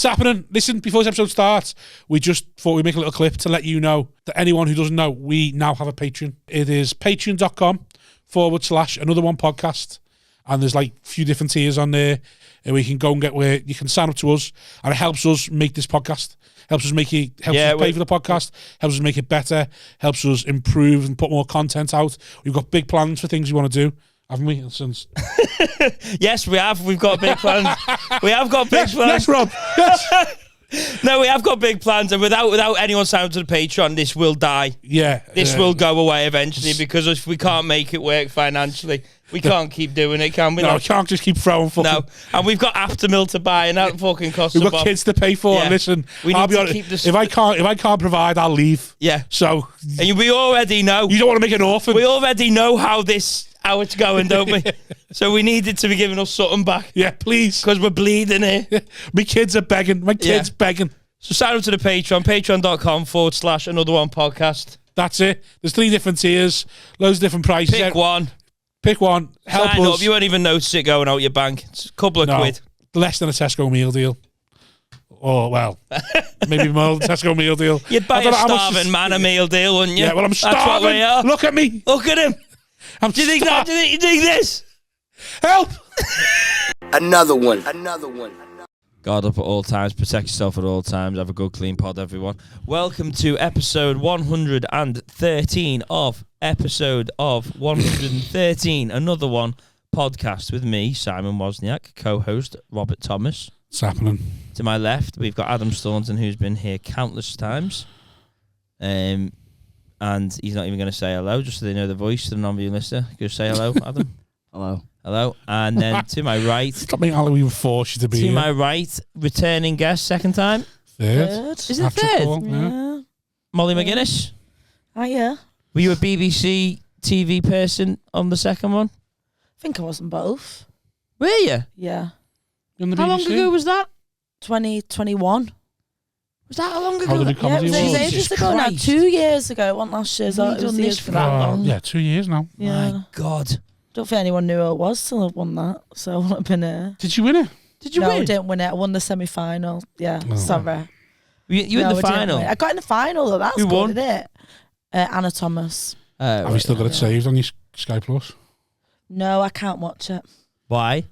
It's happening. Listen, before this episode starts, we just thought we'd make a little clip to let you know that anyone who doesn't know, we now have a Patreon. It is patreon.com/another one podcast. And there's like a few different tiers on there. And we can go and get where you can sign up to us. And it helps us make this podcast. Helps us us pay for the podcast. Helps us make it better. Helps us improve and put more content out. We've got big plans for things we want to do. Haven't we? Since yes, we have. We've got big plans. We have got big plans. Yes, Rob. Yes. No, we have got big plans, and without anyone signing to the Patreon, this will die. Yeah. This will go away eventually, because if we can't make it work financially, we can't keep doing it, can we? No, we can't just keep throwing fucking... No, and we've got Aftermill to buy, and that fucking costs We've got kids to pay for. Yeah. Listen, I'll be honest, if I can't provide, I'll leave. Yeah. So... And we already know. You don't want to make an orphan. We already know how it's going, don't we? So we needed to be giving us something back. Yeah, please. Because we're bleeding here. My kids are begging. My kids begging. So sign up to the Patreon, patreon.com/another one podcast. That's it. There's 3 different tiers, loads of different prices. Pick one. Help sign us. Up. You won't even notice it going out your bank. It's a couple of quid. Less than a Tesco meal deal. Or, well, maybe more than a Tesco meal deal. You'd buy a starving man a meal deal, wouldn't you? Yeah, well, I'm starving. That's what we are. Look at me. Look at him. Do you think that? Do you think this? Help. Another one. Guard up at all times, protect yourself at all times, have a good clean pod, everyone. Welcome to episode 113 of Another One podcast with me, Simon Wozniak, co-host Robert Thomas. It's happening. To my left, we've got Adam Staunton, who's been here countless times. And he's not even going to say hello, just so they know the voice to the non-viewing listener. Just say hello, Adam. Hello. And then to my right... Stop making Alan, we force you to be To here. my right, returning guest, second time. Third. Is it third? Yeah. Molly McGuinness. Oh, yeah. Were you a BBC TV person on the second one? I think I was on both. Were you? Yeah. On the How long BBC? ago was that? 2021. Was that how long ago? How did it come Yeah, to it was you? ages ago now. 2 years ago. It wasn't last year. So We've it was done the this years for before. that long. Yeah, 2 years now. Yeah. My God. Don't think anyone knew who I was till I won that. So I wouldn't have been here. Did you win it? Did you No, win? I didn't win it. I won the semi-final. Yeah, Oh. sorry. You No, in the I didn't final? win. I got in the final though. That's Who good, won? isn't it? Anna Thomas. Have you still got it saved on your Sky Plus? No, I can't watch it. Why?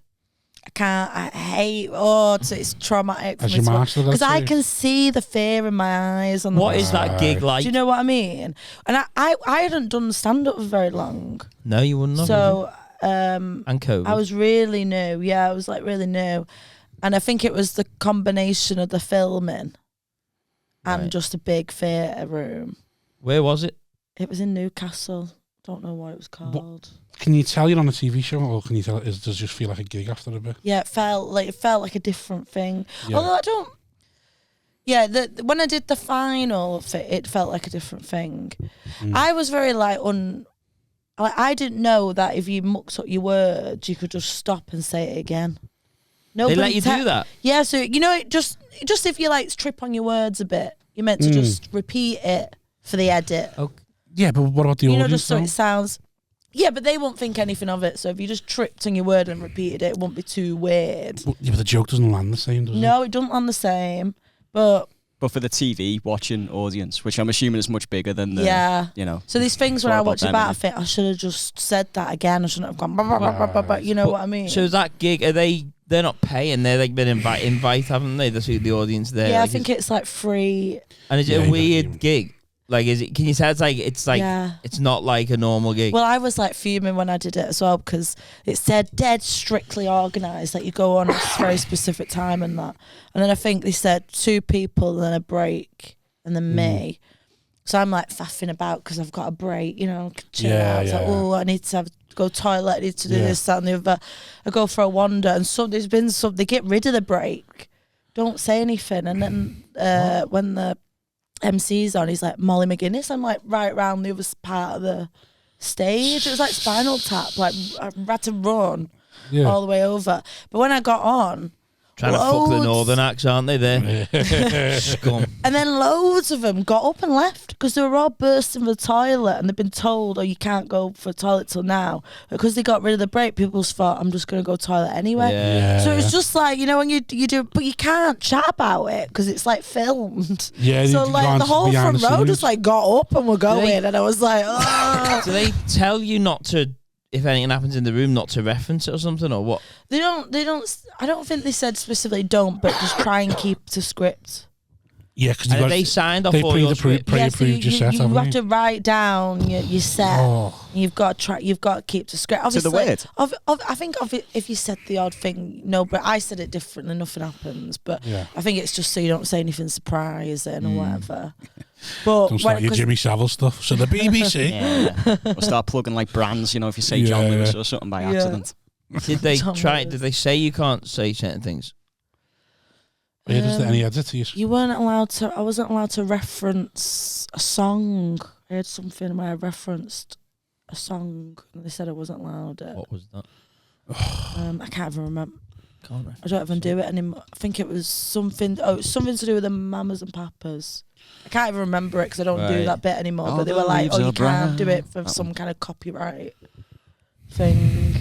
I can't. I hate. It's traumatic for As me your to watch. master, Because I saved? can see the fear in my eyes. On the What is that gig like? Do you know what I mean? And I hadn't done stand-up for very long. No, you wouldn't have. So and COVID. I was really new. Yeah, I was like really new. And I think it was the combination of the filming and Right. just a big theatre room. Where was it? It was in Newcastle. Don't know what it was called. Can you tell you're on a TV show, or can you tell does it just feel like a gig after a bit? Yeah, it felt like a different thing. Yeah. Although I don't. Yeah, when I did the final of it felt like a different thing. I was very I didn't know that if you mucked up your words, you could just stop and say it again. They let you do that? Yeah, so just if you trip on your words a bit, you're meant to just repeat it for the edit. Okay. Yeah, but what about the audience? Just so though? it sounds. Yeah, but they won't think anything of it. So if you just tripped on your word and repeated it, it won't be too weird. But the joke doesn't land the same, does it? No, it doesn't land the same. But for the TV watching audience, which I'm assuming is much bigger than the, So these things when I watch it back, I think I should have just said that again. I shouldn't have gone, you know what I mean? So that gig, they're not paying, they're been invite, haven't they? The audience there. Yeah, I think it's free. And is it a weird gig? Is it? Can you tell it's not like a normal gig? Well, I was fuming when I did it as well because it said dead strictly organised, you go on at a very specific time and that. And then I think they said 2 people, then a break, and then me. So I'm faffing about because I've got a break, chill out. I was I need to go toilet, I need to do this, that, and the other. I go for a wander, and there's been some. They get rid of the break, don't say anything, and then when the MC's on, he's like, Molly McGuinness. I'm right round the other part of the stage. It was like Spinal Tap. I had to run all the way over. But when I got on, Trying to fuck the northern acts, aren't they? There, scum. And then loads of them got up and left because they were all bursting for the toilet and they've been told, "Oh, you can't go for the toilet till now." Because they got rid of the break, people just thought, "I'm just going to go to the toilet anyway." Yeah. So it's just like, you know, when you do, but you can't chat about it because it's like filmed. Yeah. So like the whole front row just like got up and were going, and I was like, "Oh." Do they tell you not to? If anything happens in the room, not to reference it or something, or what? They don't. I don't think they said specifically don't, but just try and keep to script. Yeah, because they signed off all your script. Pre-approved your set, you have to write down your set. Oh. You've got to try. You've got to keep to script. Obviously, To the word. I think if you said the odd thing, no, but I said it differently. Nothing happens. But Yeah. I think it's just so you don't say anything surprising or whatever. But Don't start your Jimmy Savile stuff. So the BBC. Yeah. Or start plugging like brands, you know, if you say John Lewis or something by accident. Did they Tom try? Lewis. Did they say you can't say certain things? Where does any editors? You weren't allowed to. I wasn't allowed to reference a song. I had something where I referenced a song, and they said I wasn't allowed it. What was that? I can't even remember. Can't I don't even do it anymore. I think it was something. Oh, it's something to do with the Mamas and Papas. I can't even remember it because I don't do Right. that bit anymore. All But they the were like, leaves "Oh, you are can't do it brown." for some kind of copyright thing."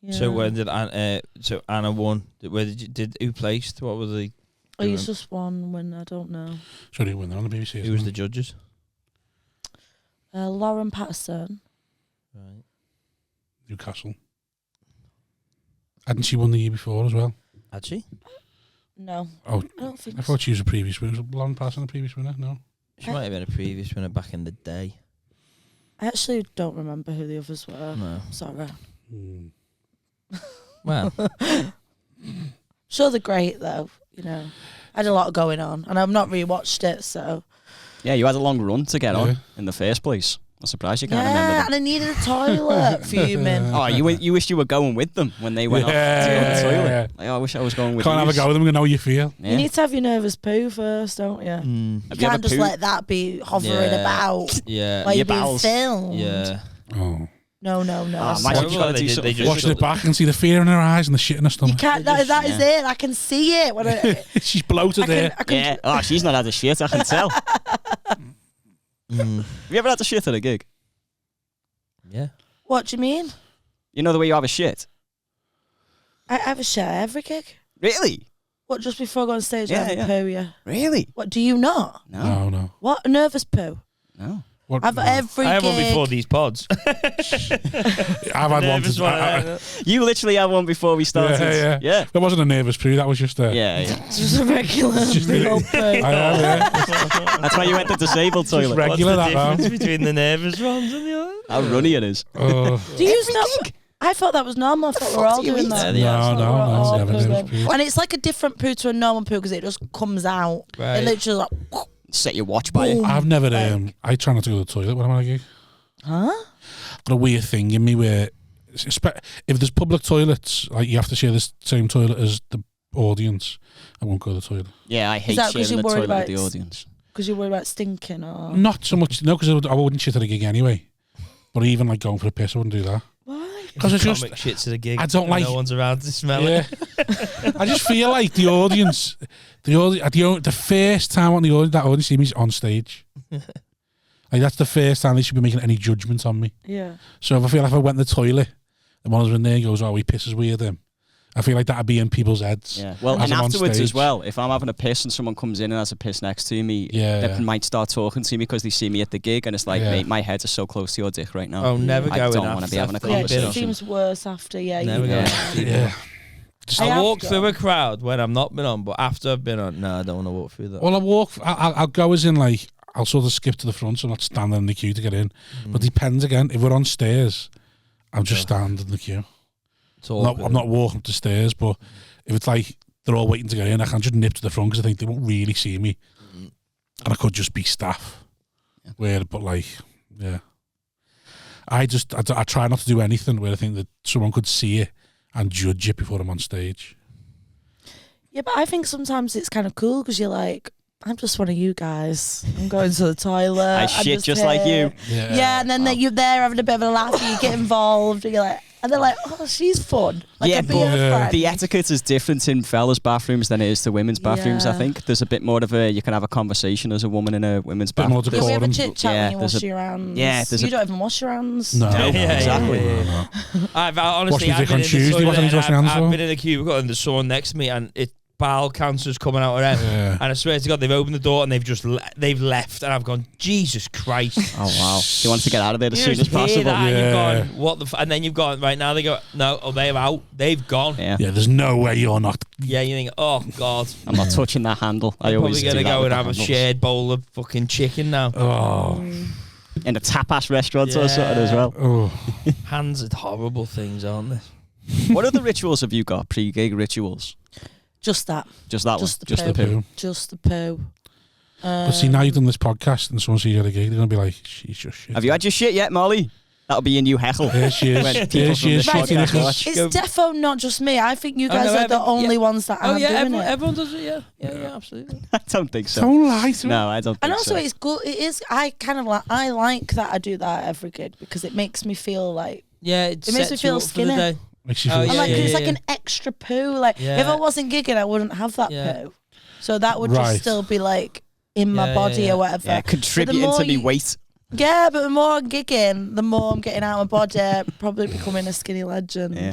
Yeah. So when did Anna won? Where did who placed? What was the? Oh, you just won when I don't know. Sorry, when they're on the BBC. Who was the judges? Lauren Patterson. Right. Newcastle. Hadn't she won the year before as well? Had she? No, Oh, I don't think. I thought she was a previous winner. Was Lauren Patterson a previous winner? No. She might have been a previous winner back in the day. I actually don't remember who the others were. No. Sorry. Well, Sure, they're great though. You know, I had a lot going on, and I've not rewatched it, so Yeah, you had a long run to get Yeah. on in the first place. I'm surprised you can't remember yeah. that. And I needed a toilet, fuming. Oh, you wished you were going with them when they went off to the toilet. Like, oh, I wish I was going with Can't have a yous. go with them and know how you feel. Yeah. You need to have your nervous poo first, don't you? Have You you ever can't just pooed? let that be hovering Yeah. about yeah, while Your you're being bowels. filmed. yeah. Oh. No. Oh, that's imagine not- you've got to They do did- something. they just Watching it back and see the fear in her eyes and the shit in her You stomach. can't. That is it. I can see it when I. She's bloated there. I can, Yeah. Oh, she's not had a shit, I can tell. Have Mm, you ever had a shit at a gig? yeah. What do you mean? You know the way you have a shit? I have a share every gig. Really? What, just before I go on stage? Yeah, I have yeah. a poo, yeah. Really? What, do you not? No. No. What, a nervous poo? No. What, I've no. every I have one gig. before these pods. I've had one. Nervous To, one, I- You literally had one before we started. Yeah. That wasn't a nervous poo. That was just a. Yeah. It's just a regular Just big a- old poo. I have, yeah. That's why you went to disabled Just toilet. regular What's the that difference between the nervous ones and the other? How runny it is. Oh. Do you stop? I thought that was normal. I thought we were all doing that. Yeah, No, All never doing nervous that. poo. And it's like a different poo to a normal poo because it just comes out. Right. It literally like, Set your watch by it. Boom. I've never. I try not to go to the toilet when I'm on a gig. huh? Got a weird thing in me where, if there's public toilets, like you have to share the same toilet as the audience, I won't go to the toilet. Yeah, I hate that 'cause sharing you're the worried toilet with the about audience. Because you're worried about stinking or. Not so much, no, because I wouldn't shit at a gig anyway. But even like going for a piss, I wouldn't do that. Why? Because it's just, Comic shits at a gig. I don't and like- No one's around to smell yeah. it. I just feel like the audience, the first time on the audience, that audience see me is on stage. Like that's the first time they should be making any judgment on me. Yeah. So if I feel like if I went to the toilet and one of them in there goes, "Oh, he pisses weird," him. I feel like that'd be in people's heads. Yeah. Well, as and I'm on afterwards as stage. well, if I'm having a piss and someone comes in and has a piss next to me, Yeah. they might start talking to me because they see me at the gig, and it's like, Yeah. mate, my head is so close to your dick right now. Oh, never I go don't in wanna after be having a after Yeah, you've it been conversation. on. seems worse after. Yeah. Never you go. know. Yeah. I I'll have walk done. through a crowd when I've not been on, but after I've been on, no, I don't want to walk through that. Well, I'll go as in like, I'll sort of skip to the front so I'm not standing in the queue to get in. But depends again, if we're on stairs, I'm just standing in the queue. It's awkward. I'm not walking up the stairs, but if it's like they're all waiting to get in, I can just nip to the front because I think they won't really see me. And I could just be staff. But like, yeah. I try not to do anything where I think that someone could see it and judge it before I'm on stage. Yeah, but I think sometimes it's kind of cool because you're like, I'm just one of you guys. I'm going to the toilet. I I'm shit just like here. you. Yeah, and then you're there having a bit of a laugh and you get involved and you're like, And they're like, oh, she's fun. Like, Yeah, I'd be her friend. the etiquette is different in fellas' bathrooms than it is to women's bathrooms, I think. There's a bit more of you can have a conversation as a woman in a women's bathroom. More Yeah, we have a decorum. chit-chat when you wash your hands. Yeah, you don't even wash your hands. No. Exactly. I've honestly, Wash my I've dick been on in the Tuesday, toilet what I need to wash my and hands I've for? been in a cubicle and there's someone next to me and bowel cancer's coming out of them. Yeah. And I swear to God, they've opened the door and they've just they've left, and I've gone, Jesus Christ! Oh wow! He wants to get out of there as soon as Hear possible. that, and Yeah. you've gone, what the? And then you've gone right now. They go, no, they're out. They've gone. Yeah. There's no way you're not. Yeah, you think, oh God, I'm not touching that handle. I I'm always probably do gonna that go with and the have a handles. shared bowl of fucking chicken now. Oh. In a tapas restaurant or something as well. Oh. Hands are horrible things, aren't they? What other rituals have you got? Pre-gig rituals? Just that. Just that Just one. the Just the poo. poo. Just the poo. But see, now you've done this podcast and someone sees you at a gig, they're going to be like, she's just shit. Have you had your shit yet, Molly? That'll be your new heckle. There she is. When There people she is. from the Shitty podcast knickers. watch. It's defo not just me. I think you guys no, are the only ones that aren't doing it. everyone does it. Yeah, absolutely. I don't think so. Don't lie to me. No, I don't think And also, so. it's good. It is. I kind of like. I like that I do that every gig because it makes me feel like. Yeah, It makes me feel skinny. Makes you Oh, feel I'm like, yeah, it's yeah, like an extra poo. Like, Yeah. if I wasn't gigging, I wouldn't have that Yeah. poo. So that would Right. just still be like in my Yeah, body yeah. or whatever. Yeah, But the contributing more to me you- weight. Yeah, but the more I'm gigging, the more I'm getting out of my body, probably becoming a skinny legend. Yeah.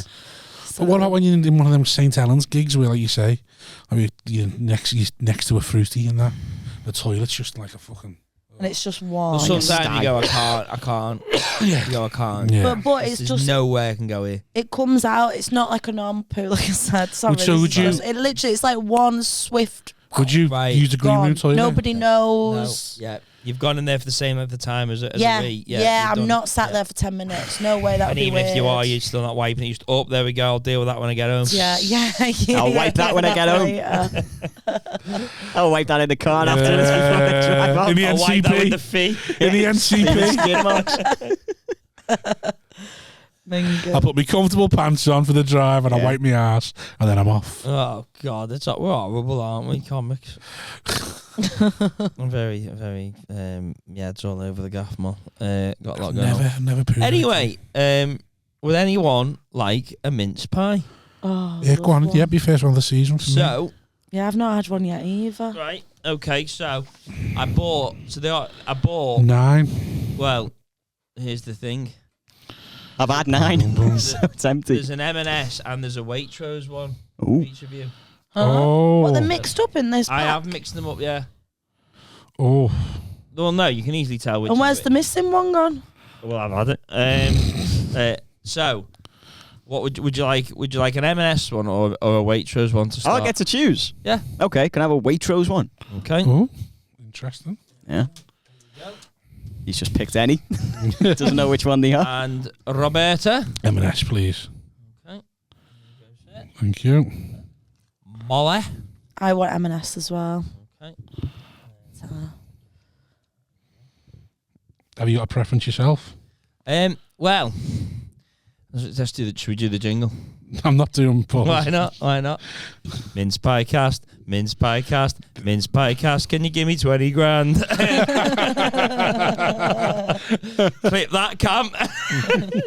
So, But what about when you're in one of them St. Helens gigs where, like you say, I mean, you're next to a fruity and that, the toilet's just like a fucking. and it's just Well, warm. sometimes you go, I can't. Yeah. You go, I can't. Yeah. But it's There's just no way I can go here. it comes out. It's not like a normal poo, like I said. Sorry, So would you- it literally it's like one swift. Would you Right. use the green room Gone. toilet? Nobody No. knows. Yeah. You've gone in there for the same length of time as Yeah, we. yeah. you've I'm done- not sat yeah. there for 10 minutes. No way. That would And be even weird. if you are, you're still not wiping it. You just, oh, there we go. I'll deal with that when I get home. Yeah, yeah. I'll wipe that when I get home. later. I'll wipe that in the car Yeah. afterwards before I drive off. In the I'll wipe that with the NCP. fee. In the NCP. Skid marks. Mingo. I put my comfortable pants on for the drive and I Yeah. wipe my ass and then I'm off. Oh, God. We're horrible, aren't we, comics? I'm very, very, it's all over the gaff, man. Got a lot going on. Never poo. Anyway, would anyone like a mince pie? Oh, Yeah, go love on. one. Yeah, be first one of the season for me. So, Yeah, I've not had one yet either. right, okay, so I bought, I 9. well, here's the thing. I've had 9, so it's empty. There's an M&S and there's a Waitrose one for Ooh. each of you. Oh. What, they're mixed up in this I pack? have mixed them up, yeah. Oh. Well, no, you can easily tell which And is where's which. the missing one gone? Well, I've had it. So, what would you like? Would you like an M&S one or a Waitrose one to Oh, start? I get to choose. Yeah. Okay, can I have a Waitrose one? Okay. Oh. Interesting. Yeah. He's just picked any. Doesn't know which one they are. And Roberta. M&S, please. Okay. Thank you. Molly. I want M&S as well. Okay. So, Have you got a preference yourself? Well, let's do the. Should we do the jingle? I'm not doing pause. Why not? Why not? Mince pie cast. Mince pie cast. Mince pie cast. Can you give me 20 grand? Clip that, Cam.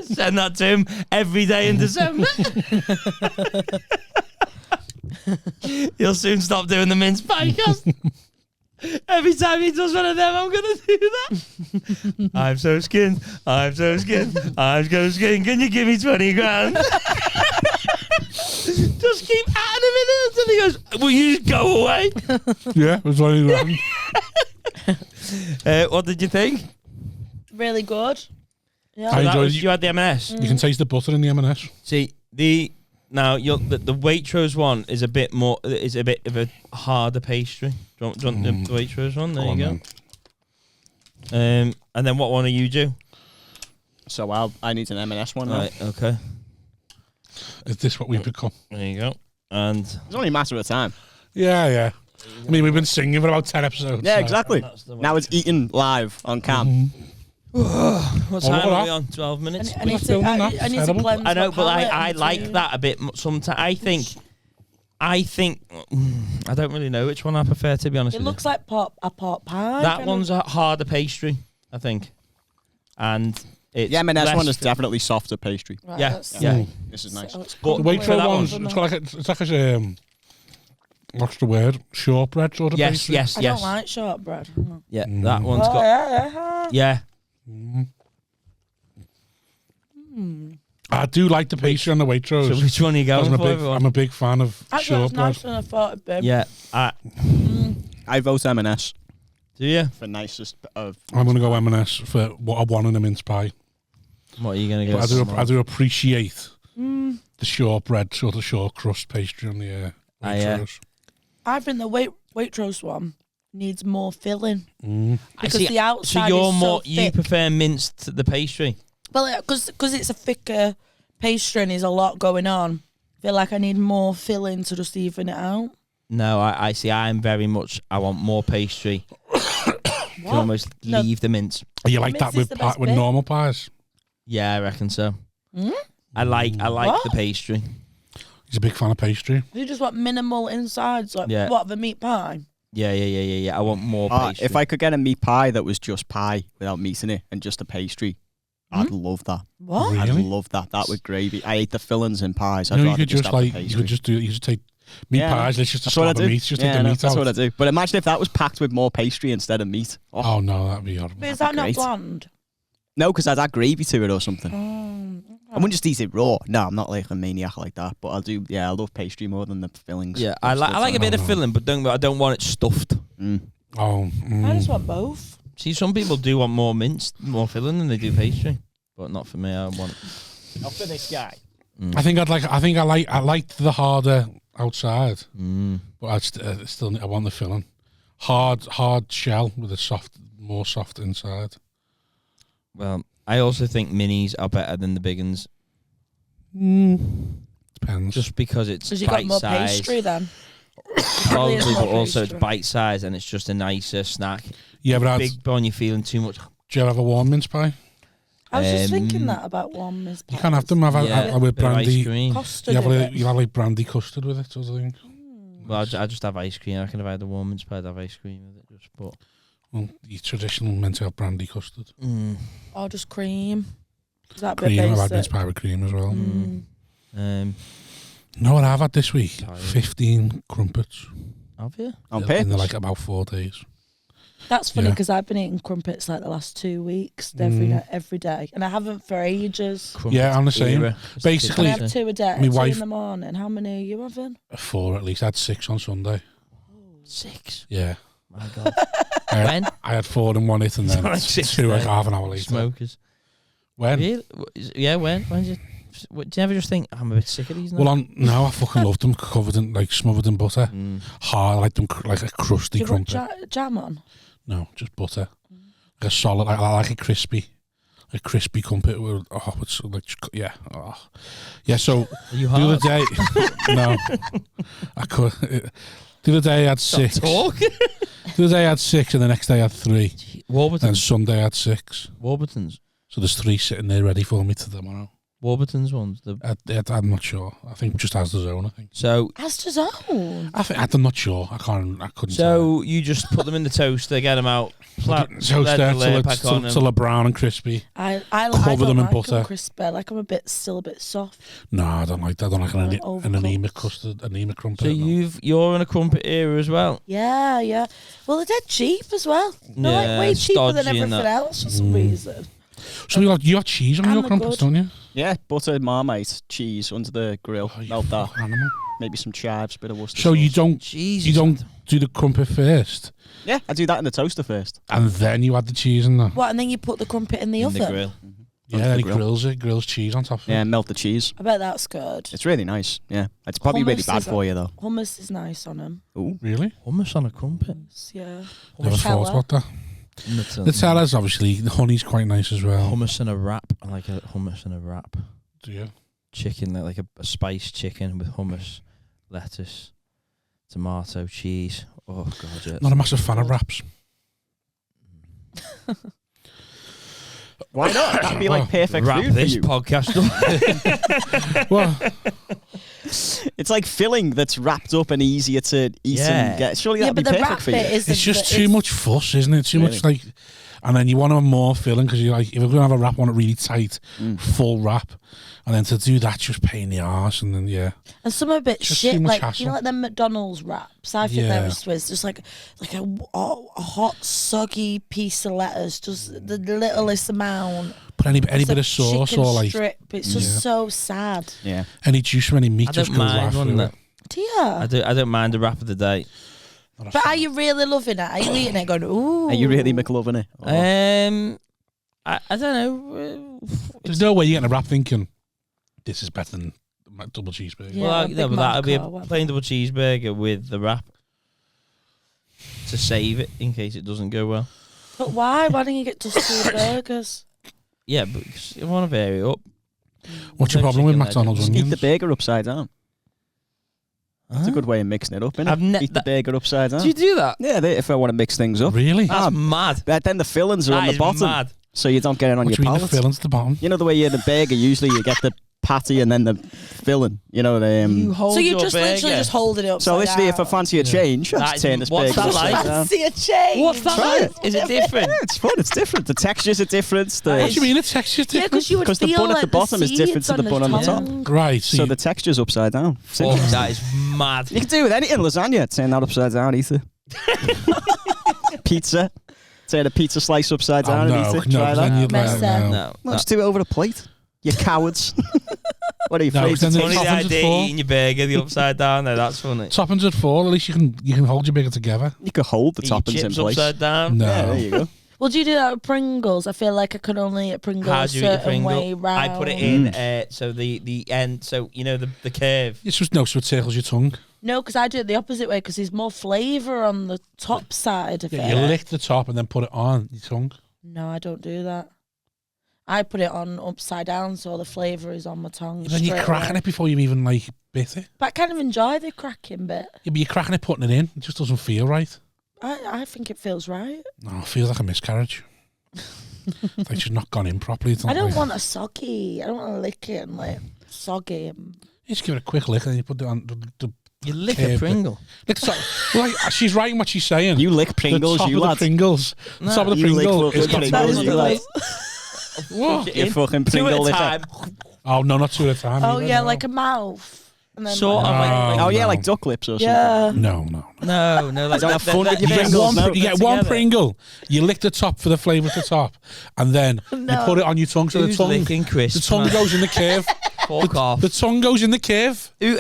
Send that to him every day in December. You'll soon stop doing the mince pie cast. Every time he does one of them, I'm going to do that. I'm so skinned. I'm so skinned. I'm so skinned. Can you give me 20 grand? Just keep adding him in it until he goes, will you just go away? Yeah, it was only wrong. What did you think? really good. Yeah. I enjoyed it. You had the M&S. You can taste the butter in the M&S. See, the Waitrose one is a bit more, is a bit of a harder pastry. Do you want the Waitrose one? There Go you on, go. then. And then what one do you do? So I need an M&S one now. Right, okay. Is this what we've become? There you go. And It's only a matter of time. Yeah, yeah. I mean, we've been singing for about 10 episodes. Yeah, so- exactly. that's the one. Now it's eaten live on cam. what time what are we up? on? 12 minutes? I need to, filming I that. need to Terrible. cleanse I know, my but palate I in like between. that a bit. Sometimes I think I don't really know which one I prefer, to be honest. It with looks like a pot pie. you. That kind one's of. a harder pastry, I think, and It's M&S one is definitely softer pastry. Right, Yeah, let's yeah. see. This is nice. So it's But The complete Waitrose ones, opposite. it's got like a what's the word? Shortbread sort of Yes, pastry. yes, I yes. don't like shortbread. Yeah, that one's got. yeah. Yeah, I do like the pastry on the Waitrose. so which one are you going for? I'm a big fan of Actually, it's shortbread. nicer than I thought it'd be. Yeah, I vote M&S do you? for nicest of. I'm going to go M&S for what I want in a mince pie. What are you going to go? But I do appreciate the shortbread, sort of short crust pastry on the Waitrose. I think the Waitrose one needs more filling Mm. because the outside So you're is more so you thick. prefer minced to the pastry? Well, because it's a thicker pastry and there's a lot going on. I feel like I need more filling to just even it out. No, I see. I'm very much. I want more pastry. Can almost leave the mince. You like that Mince is with the best with bit. normal pies? Yeah, I reckon so. Mm? I like What? the pastry. He's a big fan of pastry. You just want minimal insides, like Yeah. what, the meat pie? Yeah. I want more pastry. If I could get a meat pie that was just pie without meat in it and just a pastry, I'd love that. What? I'd Really? love that. That with gravy. I ate the fillings in pies. I'd You know, you rather could just have the like pastry. you could just do. You just take meat Yeah, pies. Let's just a That's what I slab do. of meat. Just yeah, take the no, meat that's out. what I do. But imagine if that was packed with more pastry instead of meat. Oh no, that'd be horrible. But is that not great. bland? No, because I'd add gravy to it or something. Oh, I wouldn't just eat it raw. No, I'm not like a maniac like that. But I'll do. Yeah, I love pastry more than the fillings. yeah, I like a bit of filling, but I don't want it stuffed. Oh, I just want both. See, some people do want more minced, more filling than they do pastry, but not for me. I want. Not for this guy. I think I liked the harder outside, but I still I want the filling. Hard shell with a more soft inside. Well, I also think minis are better than the big ones, Depends. just because it's Because you got more bite-sized. pastry then. Probably, It's more but also it's pastry. bite-sized and it's just a nicer snack. You ever had? Big bun, you're feeling too much. Do you ever have a warm mince pie? I was just thinking that about one mince You pies. can't have them. I've Yeah, with bit of ice brandy. cream. Custard. You have like brandy custard with it, sort of thing. Well, I just have ice cream. I reckon if I had a warm mince pie, I'd have ice cream with it. Just but Well, your traditional meant to have brandy custard. Or just cream. Is that a bit Cream. I've had mince basic? pie with cream as well. Know what I've had this week? Tired. 15 crumpets. Have you? On In purpose. like about 4 days. That's funny Yeah. because I've been eating crumpets like the last 2 weeks every day, and I haven't for ages. Yeah, I'm the same. Era. Basically- I have 2 a day. My 2 wife- in the morning. How many are you having? 4 at least. I had 6 on Sunday. 6. Yeah. My God. I had 4 in one hit and then Like 6 2 like days. half an hour later. Smokers. When? Really? Yeah, when? When did you... Do you ever just think, I'm a bit sick of these now? Well, I fucking loved them covered in, like, smothered in butter. Hard, I like them like a crusty Do you want crumpet. jam on? No, just butter. Like a solid, I like a crispy crumpet with, it's like, yeah. Oh. Yeah, so Are you the other hard? day, no, I could. The other day I had 6. Talk. The other day I had 6 and the next day I had 3. And Warburton's. Sunday I had 6. Warburton's. So there's 3 sitting there ready for me tomorrow. Warburton's ones. I'm not sure. I think just as the zone, I think. So Astor's own. I'm not sure. I couldn't tell. So you just put them in the toaster, get them out, Toaster let the layer pack on till they're brown and crispy. I Cover don't them in like butter. crispy. I like them still a bit soft. No, I don't like that. I don't like an Overcooked. anemic custard, anemic crumpet. So no. you're in a crumpet era as well. Yeah. Well, they're dead cheap as well. They're Yeah, like way cheaper than stodgy and everything that. else for some reason. So you have cheese on And your they're crumpets, good. don't you? Yeah, butter, marmite, cheese under the grill. Oh, you Melt that. fucking animal. Maybe some chives, bit of Worcester So sauce. you don't do the crumpet first, Yeah, I do that in the toaster first. and then you add the cheese in there. What? And then you put the crumpet in the in oven. the grill. Yeah, Onto then the he grill. grills cheese on top of it. Yeah, melt the cheese. I bet that's good. It's really nice. Yeah, it's probably really Hummus bad is for you though. Hummus is nice on them. Ooh. Really? Hummus on a crumpet. Yeah. Never thought about that. Nutella's obviously, the honey's quite nice as well. Hummus and a wrap. I like a hummus and a wrap. Do you? Chicken, like a spiced chicken with hummus, lettuce, tomato, cheese. Oh God, yeah. Not a massive fan of wraps. Why not? That'd be like perfect Wrap food for this you. podcast up. Well, It's like filling that's wrapped up and easier to eat Yeah. and get. Surely Yeah, that'd be but the perfect wrap for you. bit is it's just too much fuss, isn't it? Too much like. And then you want them more filling because you're like, if we're going to have a wrap, I want it really tight, full wrap. And then to do that, just pain in the arse. And then, And some are a bit Just shit, too much like, hassle. you know, like them McDonald's wraps. I think they're a Swiss. Just like a hot, soggy piece of lettuce, just the littlest amount. Put any It's bit a of sauce chicken or like strip. It's just so sad. Yeah. any juice from any meat I just don't goes right mind one through of it. Do you? I don't mind the wrap of the day. But are you really loving it? Are you eating it going, ooh? Are you really McLovin it? Or- I don't know. There's no way you're getting a wrap thinking, this is better than my double cheeseburger. Yeah, Well, a no, Big but that'll be Mac or a whatever. plain double cheeseburger with the wrap to save it in case it doesn't go well. But why? Why don't you get just 2 burgers? Yeah, but you want to vary it up. What's your No problem with chicken McDonald's Just eat onions? the burger upside down. That's a good way of mixing it up, isn't it? I've ne- Eat the burger upside down. Do you do that? Yeah, if I want to mix things up. Really? That's mad. But then the fillings are That on the is bottom, mad. so you don't get it on What your do you mean the palate. fillings at the bottom? You know the way you the burger, usually you get the patty and then the filling. You know the. You hold So you're your just burger. literally just holding it upside So literally, if I down. fancy a change, I That just is- turn this what's burger that like? upside down. See a change. What's that Try like? Is it different? Yeah, it's fun. It's different. The textures are different. What do The, you mean the texture's Yeah, different? because you would 'Cause the feel bun at like the bottom is different seeds to the bun on the top. tongue. Right, so the texture's upside down. It's Fuck, interesting. that is mad. You can do it with anything. Lasagna, turn that upside down, eat it. Pizza, turn a pizza slice upside down and eat it. Try that. you'd Mess like, up. no. No. No, just do it over a plate. You cowards. What are you No, afraid to then take? Funny the Toppings at idea 4. eating your burger the upside down. No, that's funny. Toppings at 4, at least you can hold your burger together. You could hold the Eat your toppings in chips place. upside down. No. Yeah, there you go. Well, do you do that with Pringles? I feel like I can only eat Pringles How a do you eat a certain way Pringle? round. I put it in, so the end, so you know the curve. It's just no, so it tickles your tongue. No, because I do it the opposite way because there's more flavour on the top side of Yeah, it. you lick the top and then put it on your tongue. No, I don't do that. I put it on upside down so the flavour is on my tongue. And then you're straight cracking away. it before you've even like bit it. But I kind of enjoy the cracking bit. Yeah, but you're cracking it, putting it in. It just doesn't feel right. I think it feels right. No, it feels like a miscarriage. It's like she's not gone in properly. It's not I don't like, want a soggy. I don't want to lick it and like soggy. And You just give it a quick lick and you put it on the You lick curve a bit. Pringle. Lick the top. Like, she's right in what she's saying. You lick Pringles, the top you of the lad. Pringles. The top of the you lick Pringle fucking is got Pringles, That is you the lad. most- What? You fucking Two Pringle at a licker. time. Oh no, not 2 at a time. Oh either, yeah, no. like a mouth. And then Sort like, of like, Oh, yeah, no. like duck lips or something. yeah. No. no, like don't have fun with You your get Pringles, one. no. You get one Pringle. You lick the top for the flavour at the top, and then you No. put it on your tongue. So Who's the tongue, licking crisps? the tongue man? goes in the curve. Fuck off. The tongue goes in the curve. If you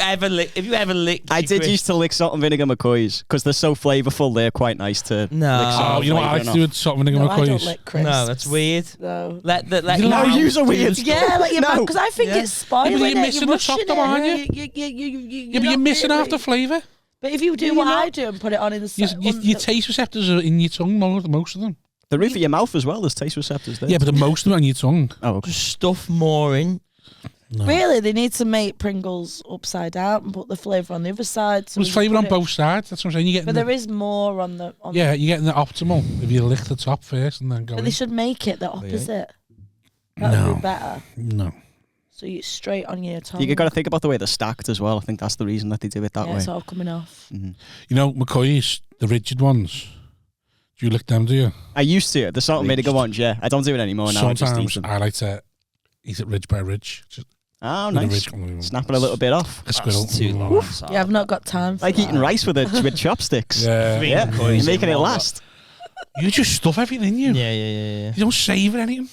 ever licked I your did crisps- used to lick salt and vinegar McCoys because they're so flavourful. They're quite nice to No. lick salt Oh, and you know what I flavour like to do with salt and vinegar No, I don't McCoys? lick crisps. No, that's weird. No. Let You your know, mouth yous are do weird. the stuff. Yeah, like your No. because I think Yeah. it's spoiling you're it. missing You're the top rushing though, aren't you? Yeah, But you're missing half the flavour. But if you do You're what not. I do and put it on in the Your taste receptors are in your tongue, most of them. The roof of your mouth as well. There's taste receptors there. Yeah, but the most of them are on your tongue. Oh, okay. Just stuff more in. No. Really, they need to make Pringles upside down and put the flavour on the other side. So There's when you flavour put on it- both sides. That's what I'm saying. You're But getting there is more on the. On yeah, you're getting the optimal if you lick the top first and then go But in. they should make it the opposite. That would No. be better. No. So you straight on your tongue. You got to think about the way they're stacked as well. I think that's the reason that they do it that yeah, way. it's all coming off. Mhm. You know, McCoy's, the rigid ones. Do you lick them, do you? I used to. The salt and vinegar Rigid. ones, yeah. I don't do it anymore now. I just eat Sometimes them. I like to eat it ridge by ridge. Just Oh, with a nice. ridge. Snapping a little bit off. A squirrel. That's too long. Yeah, I've not got time for Like that. eating rice with chopsticks. Yeah. Three Yeah, McCoys you're making in it one last. You just stuff everything in you. Yeah. You don't savour anything.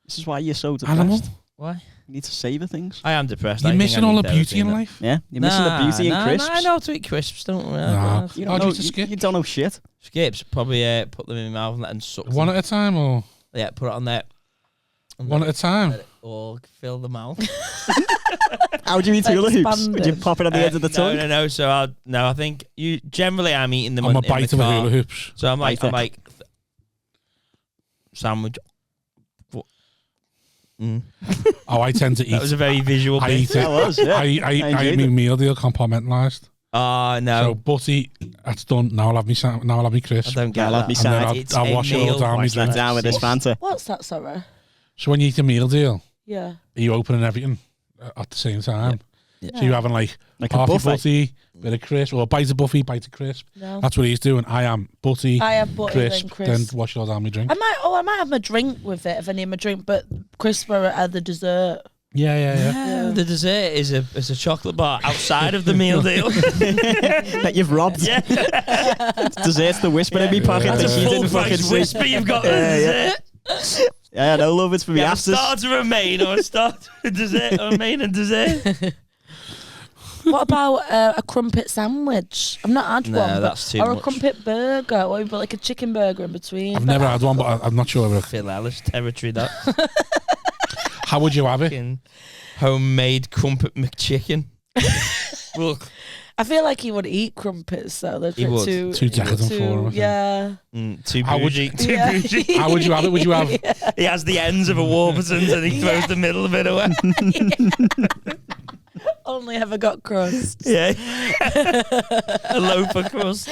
This is why you're so depressed. Animal. Why? You need to savour things. I am depressed. You're I think missing I all need the beauty therapy in that. life. Yeah, you're missing the beauty in crisps. I know how to eat crisps, don't we? Nah. You Oh, don't, do know, you just skip? you don't know shit. Skips, probably put them in my mouth and let them suck. One them. at a time or Yeah, put it on there. And one let at a time? let it all fill the mouth. How do you eat hula hoops? Would you Expanded. pop it on the end of the tongue? No. So I think I'm eating them I'm a in the bite of a car. hula hoops. So I'm Bite it. like sandwich. Oh, I tend to eat. That was a very visual I bit. eat it. That was, yeah. I eat enjoyed my it. meal deal compartmentalised. Oh no, So butty, that's done. Now I'll have me. Now I'll have me I crisp. don't get I'll have that. me And then side. It's I'll a wash it all meal. down. Wash that drink. down with this Fanta. What's that, sorry? So when you eat a meal deal, Yeah. are you opening everything at the same time? So you're having like a half your buffet. butty, bit of crisp, or a bite of buffy, bite of crisp. No. That's what he's doing. I am butty, I have butty, crisp, then crisp. then wash it all down my drink. I might have my drink with it if I need my drink, but crisp are at the dessert. Yeah. The dessert is a chocolate bar outside of the meal deal. That you've robbed. Yeah. Dessert's the whisper in me pocket That's that a you full didn't fucking price see. whisper you've got with dessert. Yeah, no love, it's for me Yeah, a afters. starter and main, or a starter and dessert, or a main and dessert. What about a crumpet sandwich? I've not had No, one. that's too or much. a crumpet burger, or even like a chicken burger in between. I've never had one, but I'm not sure. Phil Ellis territory, that. How would you have it? Fucking homemade crumpet McChicken. Look. I feel like he would eat crumpets, so they're He would. Too decadent for him, I think. Yeah. Too How would bougie. Too Yeah. bougie. How would you have it? Would you have... He has the ends of a Warburton's and he throws the middle of it away. Only ever got crust. Yeah. A loaf of crust.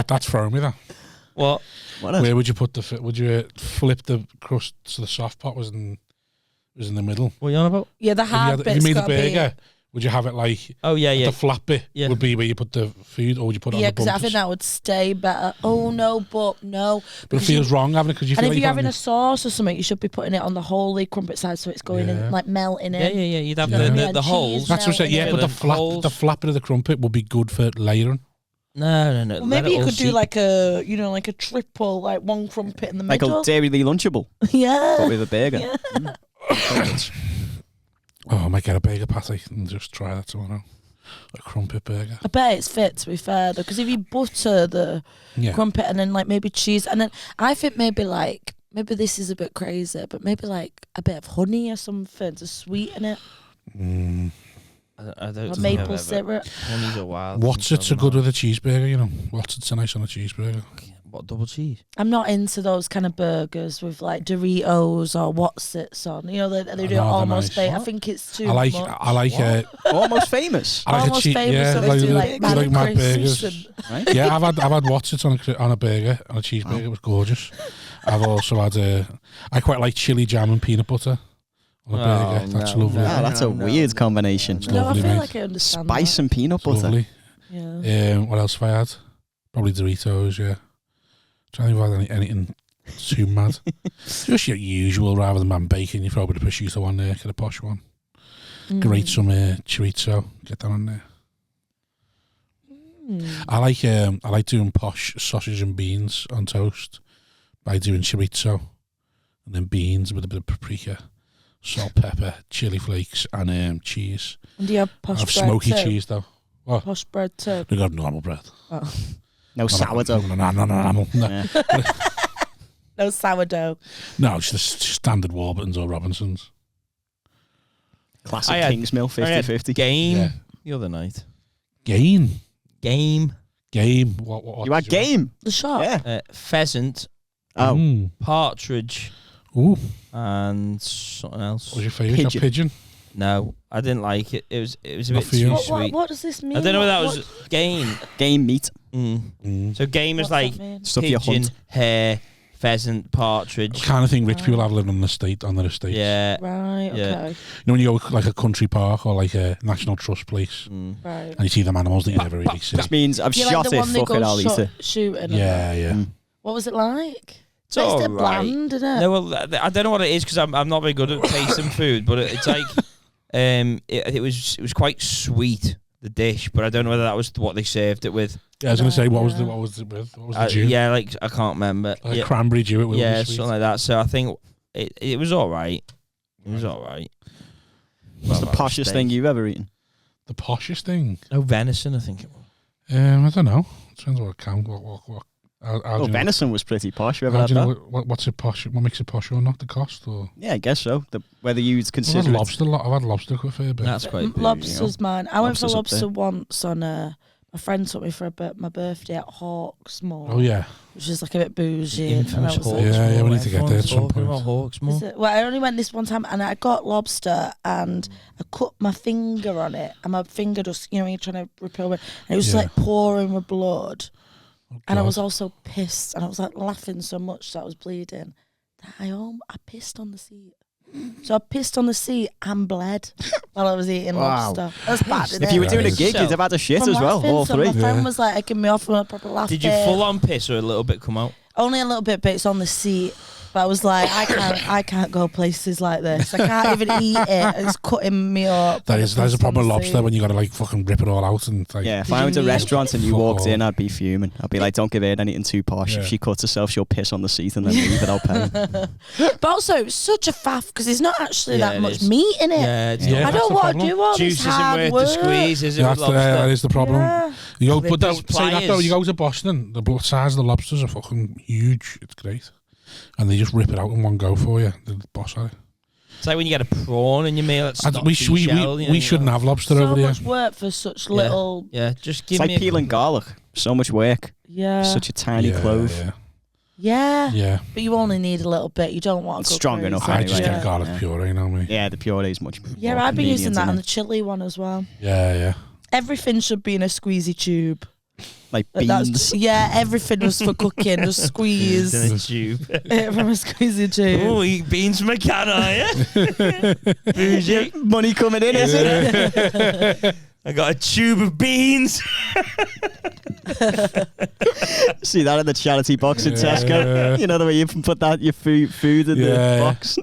That's throwing me, that. What? Where would you put the... Would you flip the crust so the soft pot was in the middle? What are you on about? Yeah, the hard If bit's you made a gotta be. burger, would you have it like... Oh, yeah. The flat bit would be where you put the food, or would you put it Yeah, on the because bumpers? I think that would stay better. Oh no, but no. But it Because feels wrong having it because you and feel if like you're having a sauce or something, you should be putting it on the holy crumpet side so it's going in, like melting in. Yeah. You'd have Yeah. the holes. That's what I'm saying. Yeah, but holes. the flat bit of the crumpet would be good for layering. No. Well, maybe you could do like a triple, like one crumpet in the Like middle. a Dairy Lee Lunchable. Yeah. But with a burger. Yeah. Oh, I might get a burger patty and just try that tomorrow. A crumpet burger. I bet it's fit, to be fair, though, because if you butter the crumpet and then like maybe cheese, and then I think maybe this is a bit crazy, but maybe like a bit of honey or something to sweeten it. I don't Or maple syrup. Honey's a wild. What's it so good with a cheeseburger, you know? What's it so nice on a cheeseburger? What, double cheese? I'm not into those kind of burgers with like Doritos or what's it's on. You know, they do it almost nice. baked. I think it's too I like Almost famous. I like almost a cheese. famous. Yeah, So like, they do like like mad crisps burgers. and- Right? Yeah, I've had what's it on a burger, on a cheeseburger. It was gorgeous. I've also had I quite like chili jam and peanut butter on a burger. That's lovely. Ah, that's a weird combination. It's No, I lovely, feel mate. like I understand Spice and peanut It's butter. lovely. that. Yeah. What else have I had? Probably Doritos, yeah. Trying to think if I've had anything too mad. Just your usual rather than man bacon. You throw a bit of prosciutto on there, get a posh one. Grate some chorizo, get that on there. I like doing posh sausage and beans on toast by doing chorizo and then beans with a bit of paprika, salt, pepper, chili flakes, and cheese. And do you have posh I have bread smoky too? cheese though. What? Posh bread too. We got normal bread. Oh. No sourdough. No. Yeah. No sourdough. No, it's just standard Warburtons or Robinsons. Classic I had- Kingsmill, I had 50-50. Game Yeah. the other night. Game. What You had did game? The shop. Yeah. Pheasant, Oh. Mm. partridge, Ooh. and something else. What was your favourite? You got pigeon? No, I didn't like it. It was a Not bit for you. too What, sweet. what does this mean? I don't know whether that What- was game. Game meat. So game is what's like that mean? Stuff you pigeon, hunt. hare, pheasant, partridge. The kind of thing rich people have living on the estate, on their estate. Yeah. Right, okay. Yeah. You know when you go like a country park or like a National Trust place Right. and you see them animals that you never really see. This means I've You shot like the it, one they fuck go it, I'll eat it. shooting? and Yeah, yeah. Mm. What was it like? It's a all bit right. bland, isn't it? No, well, I don't know what it is because I'm not very good at tasting food, but it's like it was quite sweet, the dish, but I don't know whether that was what they served it with. Yeah, I was going to say what was Yeah. it with? What was the dew? Yeah, like I can't remember. Like Yeah, cranberry dew. It will yeah, be sweet. something like that. So I think it was all right. It was all right. What's the poshest thing you've ever eaten? The poshest thing. Oh, venison, I think it was. I don't know. Depends what it count. What. How do you know- Venison was pretty posh. You ever How had do you know that? what's it posh? What makes it posh or not? The cost or? Yeah, I guess so. Whether you'd I've consider had it. lobster. I've had lobster for a fair bit. That's quite big, Lobster's mine. I went for Lobster's up lobster once on my friend took me for my birthday at Hawksmoor. Oh yeah. Which is like a bit bougie. And I Infamous was Hawksmoor. like, Yeah, we need to get there at some Talking point. about Hawksmoor. is it- well, I only went this one time and I got lobster and I cut my finger on it and my finger just, when you're trying to repel it, and it was just Yeah. like pouring with blood. Oh, And I God. was also pissed and I was like laughing so much that I was bleeding that I pissed on the seat. So I pissed on the seat and bled while I was eating lobster. That's bad, isn't If you were it? doing a gig, you'd have had a shit From as well, laughing, all so three. My friend was like egging me off and I proper laughing. Did you full on piss or a little bit come out? Only a little bit, but it's on the seat. But I was like, I can't go places like this. I can't even eat it. It's cutting me up. That is a problem with lobster when you got to like fucking rip it all out and like. Yeah, if I went to restaurants and you Fuck walked all. in, I'd be fuming. I'd be like, don't give her anything too posh. If she cuts herself, she'll piss on the seat and then leave without paying. But also, it's such a faff because there's not actually Yeah, that it much is. meat in it. Yeah, it's Yeah, I not. that's don't the want to problem. do all Juice this isn't hard worth work. the squeeze, is it? That's With lobster? that is the problem. Yeah. You go, With but those say that though, pliers. you go to Boston, the size of the lobsters are fucking huge. It's great, and they just rip it out in one go for you. The boss are. It's like when you get a prawn in your meal. It's We shouldn't have lobster So over here. much work for such little. Yeah, just give It's me like peeling garlic. So much work. Yeah. Such a tiny clove. Yeah. But you only need a little bit. You don't want to go Strong crazy. enough I just anyway. get garlic puree, you know me. Yeah, the puree is much Yeah, more I've been using convenient, that isn't on it? the chili one as well. Yeah. Everything should be in a squeezy tube. Like That's- beans. Yeah, everything was for cooking. Just squeeze in a tube. it from a squeezy tube. Oh, eat beans from a can, are you? Bougie. Money coming in, is it? I got a tube of beans. See that in the charity box in Tesco? You know the way you can put that your food in the box?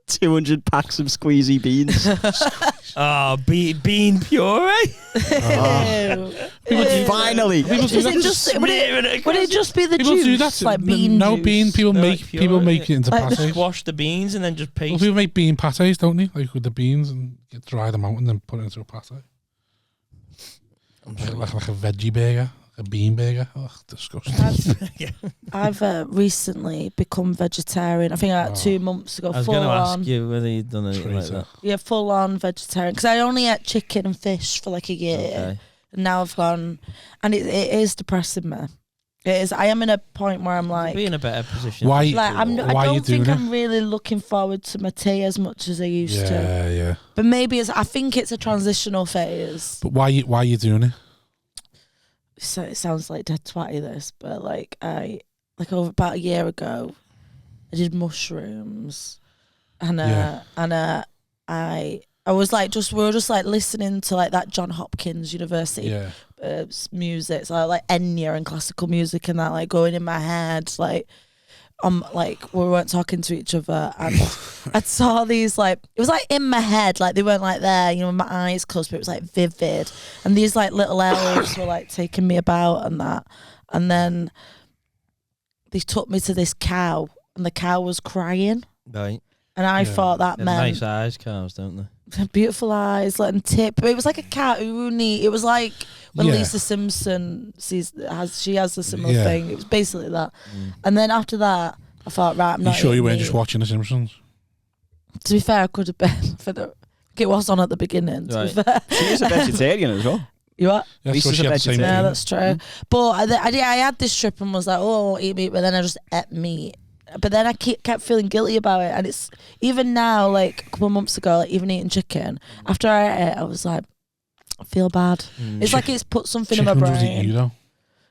200 packs of squeezy beans. Oh, bean puree. Finally. People do Is that. it just, would it just be the People juice? do that. Like bean no juice? bean. People No, make like people puree. make it into Like pates. Wash the beans and then just Well, paste. people make bean pates, don't they? Like with the beans and dry them out and then put it into a pate. Like a veggie burger, a bean burger. Ugh, disgusting. I've recently become vegetarian. I think like 2 months ago. I was full going to on. ask you whether you'd done anything like that. Yeah, full on vegetarian. Because I only ate chicken and fish for like a year. Okay. And now I've gone. And it is depressing me. It is. I am in a point where I'm like. Be in a better position. Why? Like I Why are you don't think doing I'm really looking forward to my tea as much as I used to. Yeah. But maybe I think it's a transitional phase. But why are you doing it? So it sounds like dead twatty this, but like over about a year ago, I did mushrooms, and I was like we were just like listening to like that John Hopkins University music, so like Enya and classical music and that like going in my head like. Like we weren't talking to each other, and I saw these like it was like in my head, like they weren't like there, you know, my eyes closed, but it was like vivid, and these like little elves were like taking me about and that, and then they took me to this cow, and the cow was crying, Right. and I thought that They have meant nice eyes, cows, don't they? beautiful eyes, letting tip. But it was like a cartoony. It was like when Yeah. Lisa Simpson has a similar thing. It was basically that. And then after that, I thought, right, I'm You not. sure you eating weren't meat. just watching The Simpsons? To be fair, I could have been for the. It was on at the beginning. To be fair, She is a vegetarian as well. you what? That's Lisa's what she a had the same vegetarian. Yeah, thing. that's true. But I had this trip and was like, oh, I won't eat meat, but then I just ate meat. But then I kept feeling guilty about it, and it's even now, like a couple of months ago, like even eating chicken. After I ate it, I was like, I feel bad. It's like it's put something in my Chickens would eat you brain. though.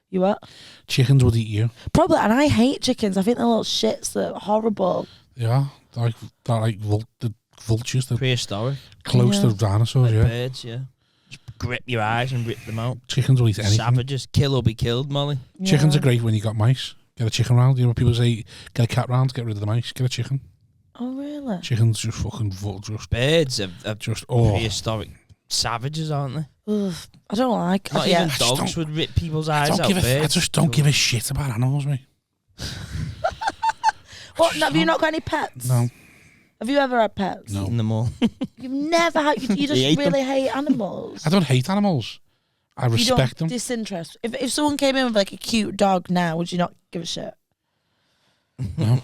You what? Chickens would eat you. Probably, and I hate chickens. I think they're little shits. They're horrible. Yeah, they're like the vultures. They're Prehistoric. close Yeah. to dinosaurs. Like Yeah, birds, yeah. Just grip your eyes and rip them out. chickens will eat anything. Savages. Kill or be killed, Molly. Chickens Yeah. are great when you got mice. Get a chicken round. You know, people say get a cat round, get rid of the mice. Get a chicken. Oh really? Chickens just fucking just Birds are just prehistoric savages, aren't they? Ugh, I don't like. Not yeah. even dogs would rip people's eyes out. I just don't give a shit about animals, mate. What? Have you not got any pets? No. Have you ever had pets? No. Eating them all. You've never had. You just ate really hate animals. I don't hate animals. I You respect don't them. disinterest. If someone came in with like a cute dog now, would you not give a shit? No,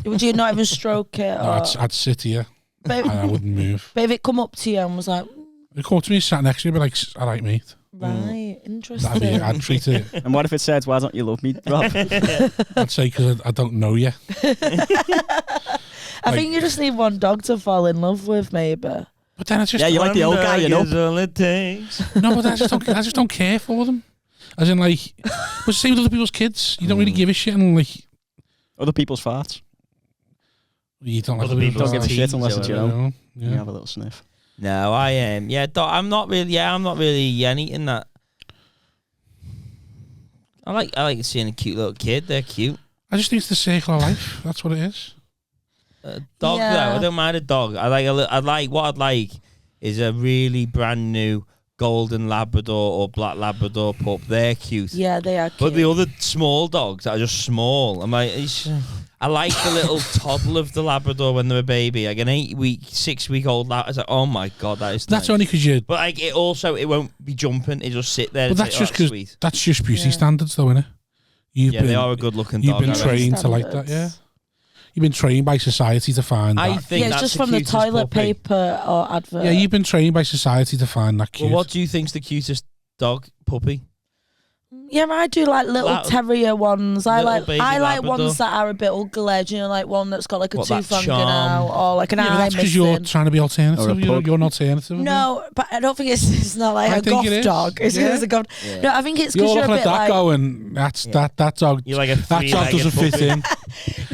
Would you not even stroke it? no Or, I'd sit here but, and I wouldn't move. but if it come up to you and was like, If it caught to me, sat next to me, be like, "All right, mate." right, interesting. That'd be. I'd treat it. And what if it said, why don't you love me, Rob? I'd say because I don't know you. I think you just need one dog to fall in love with, maybe. But then it's just Yeah, you like the old guy, you know? all it takes. no. But I just don't care for them. As in, like, but same with other people's kids. You don't really give a shit, and like, Other people's farts. You don't like Other people Don't give a shit tease unless or it's your whatever. own. Yeah. You have a little sniff. No, I am. I'm not really anything that. I like seeing a cute little kid. They're cute. I just think it's the circle of life. That's what it is. Dog Yeah. though, I don't mind a dog. I'd like is a really brand new golden Labrador or black Labrador pup. They're cute. Yeah, they are cute. But the other small dogs that are just small, I'm like, I like the little toddle of the Labrador when they're a baby, like an 6-week-old Labrador. It's like, oh my god, that is. That's nice. only because you. But like, it won't be jumping. It just sit there. But that's just because sweet. that's just beauty standards, though, innit? They are a good-looking dog. You've been I reckon. trained to like that, yeah. You've been trained by society to find I that. think it's that's just from the cutest toilet puppy. paper or advert. Yeah, you've been trained by society to find that cute. Well, what do you think's the cutest dog puppy? Yeah, I do like little terrier ones. I Little baby like Labrador. ones that are a bit ugly. Do you know, like one that's got like a What, that tooth hanging charm? out or like an Yeah, eye that's because missing. you're trying to be alternative. Or a pug. You're an alternative. No, but I don't think it's not like I a think goth it is. dog. It's Yeah. a goth. Yeah. No, I think it's You're because you're a looking bit at that like. going, that dog. You're like a That dog three-legged doesn't fit puppy. in.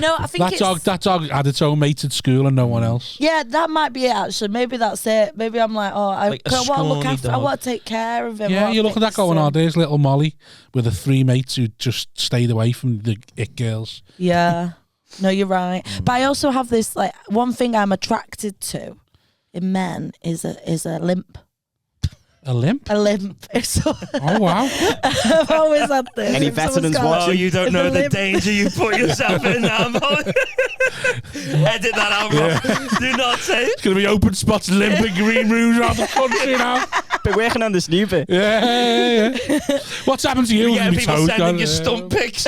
No, I think That dog had its own mate at school and no one else. Yeah, that might be it. Actually, maybe that's it. Maybe I'm like, I Like a want to look scrawny after. I dog. want to take care of him. I Yeah, wanna you're looking at that fix going, him. oh, there's little Molly with the 3 mates who just stayed away from the it girls. Yeah. No, you're right. But I also have this like one thing I'm attracted to in men is a limp. A limp? A limp. So Oh, wow. I've always had this. Any If someone's veterans got- watching? Oh, you don't It's know a the limp. danger you put yourself in now, Molly. Edit that out, Rob. Do not say it. It's going to be open spots, limping green rooms around the country now. Been working on this new bit. Yeah. What's happened to you? You get people sending you stump. stump pics.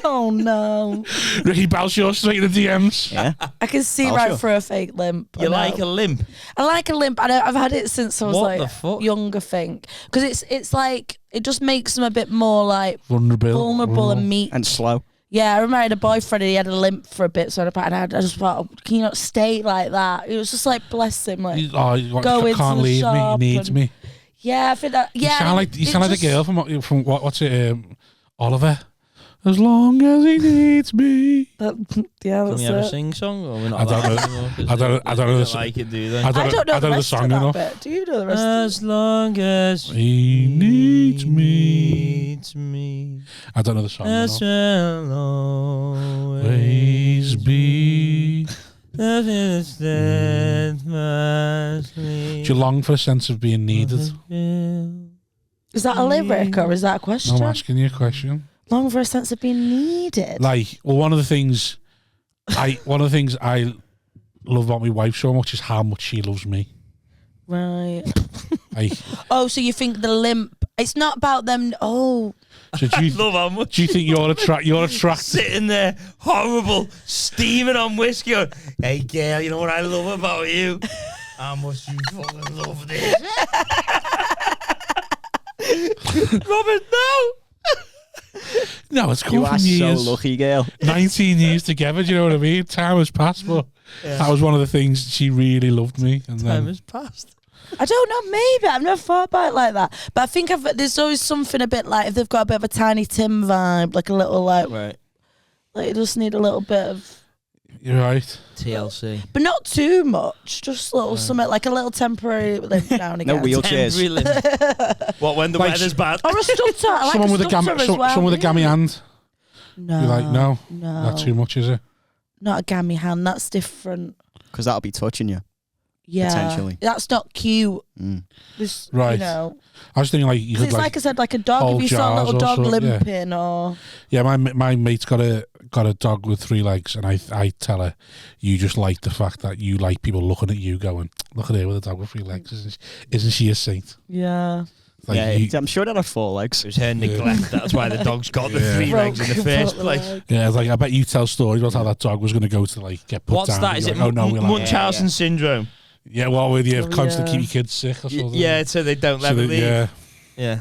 Oh no! Ricky Balshaw straight in the DMs. Yeah. I can see Oh, right sure. through a fake limp. You I know. like a limp? I like a limp. I've had it since I was What the like fuck? young, I think, because it's like it just makes them a bit more like vulnerable and meek. And slow. Yeah, I remember I had a boyfriend and he had a limp for a bit, so I just thought, can you not stay like that? It was just like, bless him, like You go into can't the leave me. shop He needs and- me. yeah, I think that. Yeah, You sound like the girl from what's it? Oliver. As long as he needs me. Yeah, Can that's we have a it. sing song? Or we're not I don't allowed know. anymore? 'Cause I don't know they the like it, do they? I I don't know the rest song of that enough. bit. Do you know the rest? As long as He needs me. needs me, I don't know the song as enough. will Always be. Do Do you long for a sense of being needed? Is that a lyric or is that a No, question? I'm asking you a question. Long for a sense of being needed. Like, well, one of the things I love about my wife so much is how much she loves me. Right. Like, Oh, so you think the limp? It's not about them. Oh, so do you, Love how much do you think you're attracted? sitting there, horrible, steaming on whiskey. Going, hey, girl, you know what I love about you? How much you fucking love this. Robert, no. No, it's You come are from so years. lucky, girl. 19 years together, do you know what I mean? Time has passed, but that was one of the things. She really loved me. And Time then, has passed. I don't know. Maybe I've never thought about it like that. But I think there's always something a bit like if they've got a bit of a Tiny Tim vibe, like a little like Right. you just need a little bit of, you're right. TLC. but not too much. Just a little something like a little temporary limp now and again. No wheelchairs. Temporary limp. What, when the Like, weather's bad? Or a stutter. I like Someone a with a stutter gammy, as well. someone with a gammy hand. No. You're like, no, No. not too much, is it? Not a gammy hand. That's different. Because that'll be touching you. Yeah. Potentially. That's not cute. Mm. Just, Right. You know. I was thinking like you 'Cause could it's like I said, like a dog. hold If you saw a jars little or dog something, yeah. limping or. Yeah, my mate's got a dog with 3 legs, and I tell her, you just like the fact that you like people looking at you going, look at her with a dog with 3 legs, isn't she a saint? Yeah. Like, Yeah, you- I'm sure that had 4 legs. It was her neglect. That's why the dog's got the Yeah. 3 legs in the first Broke place. leg. yeah, it's like I bet you tell stories about how that dog was going to go to like get put What's down. that? and Is you're it like, oh no, we like Munchausen syndrome? yeah, well, with you Oh, constantly yeah. keep your kids sick or something. Yeah, so they don't let so them that, leave. yeah. Yeah.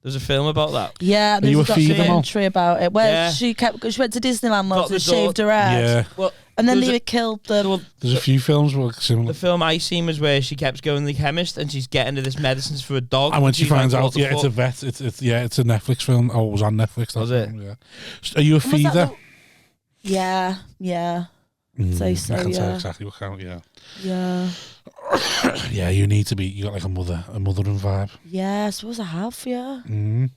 There's a film about that. Yeah, you there's a a feed them all? documentary about it where Yeah. she went to Disneyland Got once the and shaved her head. Yeah, Well, And then There's they a- killed the. there's a few films where it's similar. the film I seen was where she kept going to the chemist and she's getting to this medicines for a dog. And when she she's like, finds what out, the yeah, it's a fuck? vet. It's a Netflix film. Oh, it was on Netflix. that Was it? film, yeah. Are you a Was that feeder? Yeah, yeah. Say so, I can tell yeah. exactly what count, yeah. Yeah. Yeah, you need to be, you got like a mothering vibe. Yeah, I suppose I have, yeah. Mm.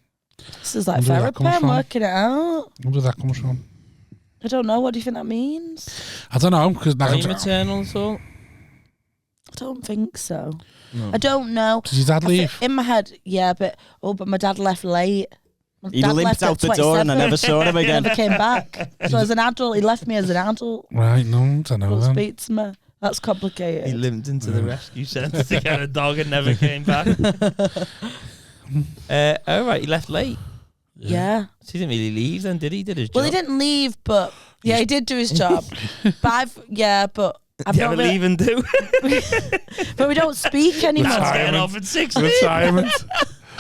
This is like Wonder where that therapy, comes I'm from. working it out. Where did that come from? I don't know, what do you think that means? I don't know, because Are you maternal at all? I don't think so. No. I don't know. Did your dad leave? In my head, yeah, but my dad left late. My He dad limped left at out the door and I 27. never saw him He again. never came back. So as an adult, he left me as an adult. Right, no, I don't know Don't then. speak to me. That's complicated. He limped into the rescue centre to get a dog and never came back. Oh, right, he left late. Yeah. So he didn't really leave then, did he? Did his job? Well, he didn't leave, but yeah, he did do his job. But I've Never not really, leave and do. but we don't speak anymore. That's getting off at 16. Retirement.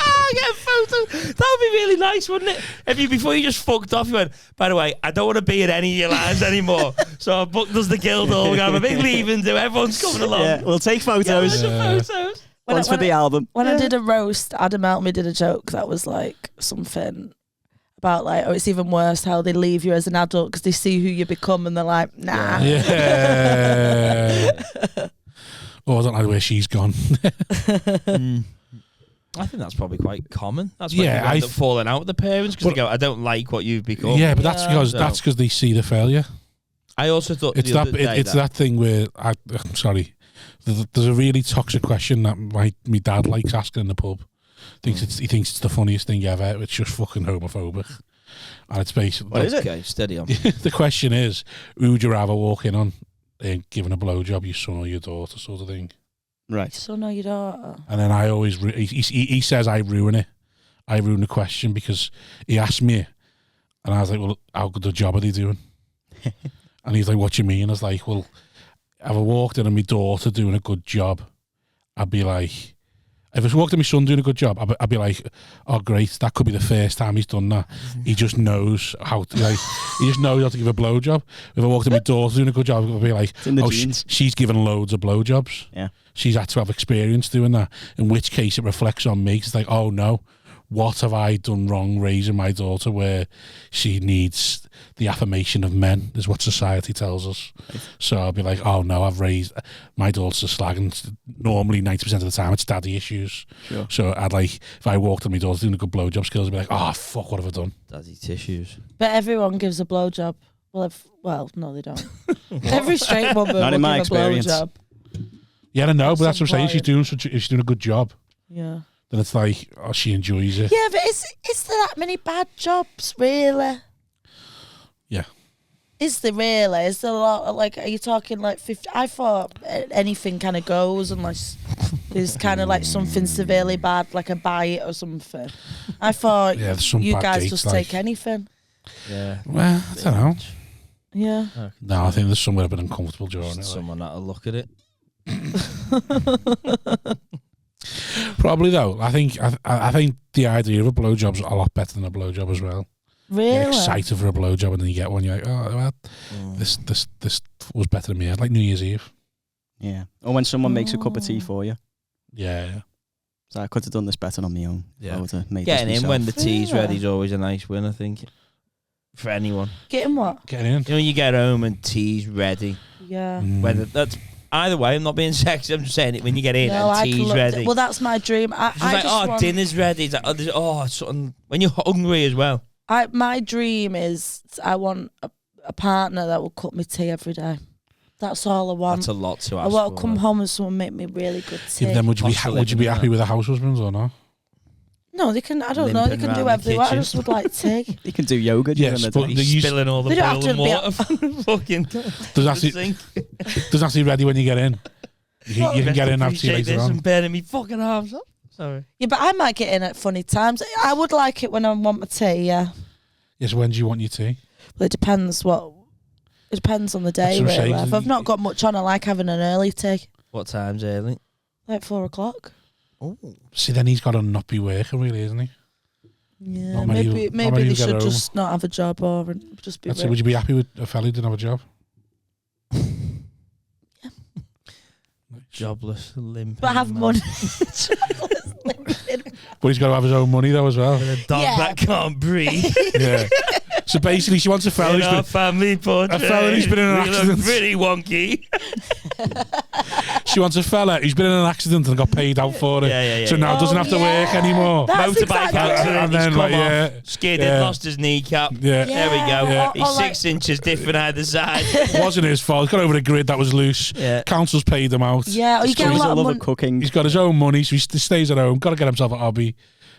I get a photo. That would be really nice, wouldn't it? If you, before you just fucked off, you went, by the way, I don't want to be in any of your lives anymore. So I booked us the Guildhall. We're going to have a big leave and do. Everyone's coming along. Yeah, we'll take photos. Photos. Once for the album. When I did a roast, Adam helped me did a joke that was like something about like, oh, it's even worse how they leave you as an adult because they see who you become and they're like, nah. Yeah. Oh, I don't know where she's gone. I think that's probably quite common. That's why Yeah, people end up falling out with the parents because they go, I don't like what you've become. Yeah, but that's because they see the failure. I also thought It's that thing where I'm sorry. There's a really toxic question that my dad likes asking in the pub. He thinks it's the funniest thing ever. It's just fucking homophobic, and it's basically What is it? Okay, steady on. The question is, who would you rather walk in on giving a blowjob, your son or your daughter, sort of thing. Right. Son or your daughter? And then I always he says I ruin it. I ruin the question because he asked me, and I was like, well, how good a job are they doing? And he's like, what do you mean? I was like, well, if I walked in on my daughter doing a good job, I'd be like, if I walked in my son doing a good job, I'd be like, oh great, that could be the first time he's done that. He just knows how to, like, he just knows how to give a blowjob. If I walked in my daughter doing a good job, I'd be like, oh, she's given loads of blowjobs. Yeah. She's had to have experience doing that, in which case it reflects on me. It's like, oh no, what have I done wrong raising my daughter where she needs the affirmation of men, is what society tells us. Right. So I'll be like, oh no, I've raised my daughter's a slag, and normally 90% of the time it's daddy issues. Sure. So I'd like, if I walked on my daughter doing a good blowjob skills, I'd be like, oh fuck, what have I done? Daddy tissues. But everyone gives a blowjob. Well, no, they don't. Every straight woman will give a blowjob. Yeah, I know, but that's what I'm saying. She's doing a good job. Yeah. Then it's like, oh, she enjoys it. Yeah, but is there that many bad jobs, really? Yeah. Is there really? Is there a lot? Like, are you talking like 50? I thought anything kind of goes unless there's kind of like something severely bad, like a bite or something. I thought you guys just take anything. Yeah. Well, I don't know. Yeah. No, I think there's somewhere a bit uncomfortable during it. Someone that'll look at it. Probably though. I think the idea of a blowjob's a lot better than a blowjob as well. Really? You're excited for a blowjob and then you get one. You're like, oh, well, this was better than me. I'd like New Year's Eve. Yeah. Or when someone makes a cup of tea for you. Yeah. So I could have done this better on my own. Yeah. I would have made getting this in when the tea's ready is always a nice win, I think, for anyone. Getting what? Getting in. You know, you get home and tea's ready. Yeah. Whether that's either way, I'm not being sexy. I'm just saying it when you get in and tea's ready. Well, that's my dream. I like, just want dinner's ready. It's like, something when you're hungry as well. My dream is I want a partner that will cook me tea every day. That's all I want. That's a lot to ask. I want to come home and someone make me really good tea. Yeah, then would you be happy with a house husband or not? No, they can. I don't know. They can do everything. I just would like tea. You can do yoga. Yes, but you're spilling all the boiling water. Fucking. Does that ready when you get in? You can get in and have tea later on. And burning me fucking arms up. Sorry. Yeah, but I might get in at funny times. I would like it when I want my tea. Yeah. Yes. When do you want your tea? Well, it depends on the day. Really. If I've not got much on, I like having an early tea. What time's early? Like 4:00. Oh. See, then he's got to not be working, really, isn't he? Yeah, maybe they should just not have a job or just be. Would you be happy with a fella who didn't have a job? Yeah. Jobless, limping. But have money. Jobless, limping. But he's got to have his own money though as well. A dog that can't breathe. Yeah. So basically, she wants a fella In who's our been family portrait. a fella who's been in an we accident. look pretty wonky. She wants a fella who's been in an accident and got paid out for it. Yeah. So now doesn't have to work anymore. That's Motorbike exactly accident. And then, He's come like, off, skidded, lost his kneecap. Yeah. There we go. Yeah. He's 6 inches different either side. It wasn't his fault. He got over a grid that was loose. Yeah. Council's paid him out. Yeah, or you So get a he's a lot of love money. of cooking. He's got his own money, so he stays at home. Got to get himself a hobby.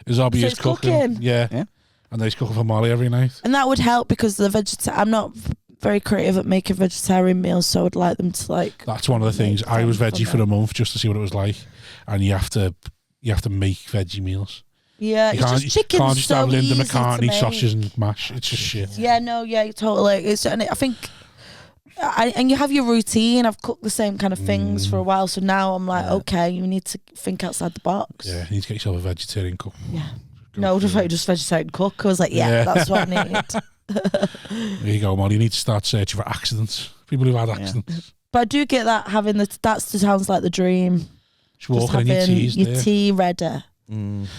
His hobby So is it's cooking. Yeah. Yeah. And then he's cooking for Molly every night. And that would help because I'm not very creative at making vegetarian meals, so I would like them to like. That's one of the things. I was veggie for a month just to see what it was like, and you have to make veggie meals. Yeah, You it's can't, just chicken. can't just so have Linda easy McCartney to make. sausage and mash. It's just shit. Yeah, no, yeah, totally. And I think, and you have your routine. I've cooked the same kind of things for a while, so now I'm like, okay, you need to think outside the box. Yeah, you need to get yourself a vegetarian cook. Yeah. No, just vegetarian cook. I was like, yeah. That's what I need. There you go, Molly. You need to start searching for accidents. People who've had accidents. But I do get that that sounds like the dream. Just walking in your having teas your there. tea ready.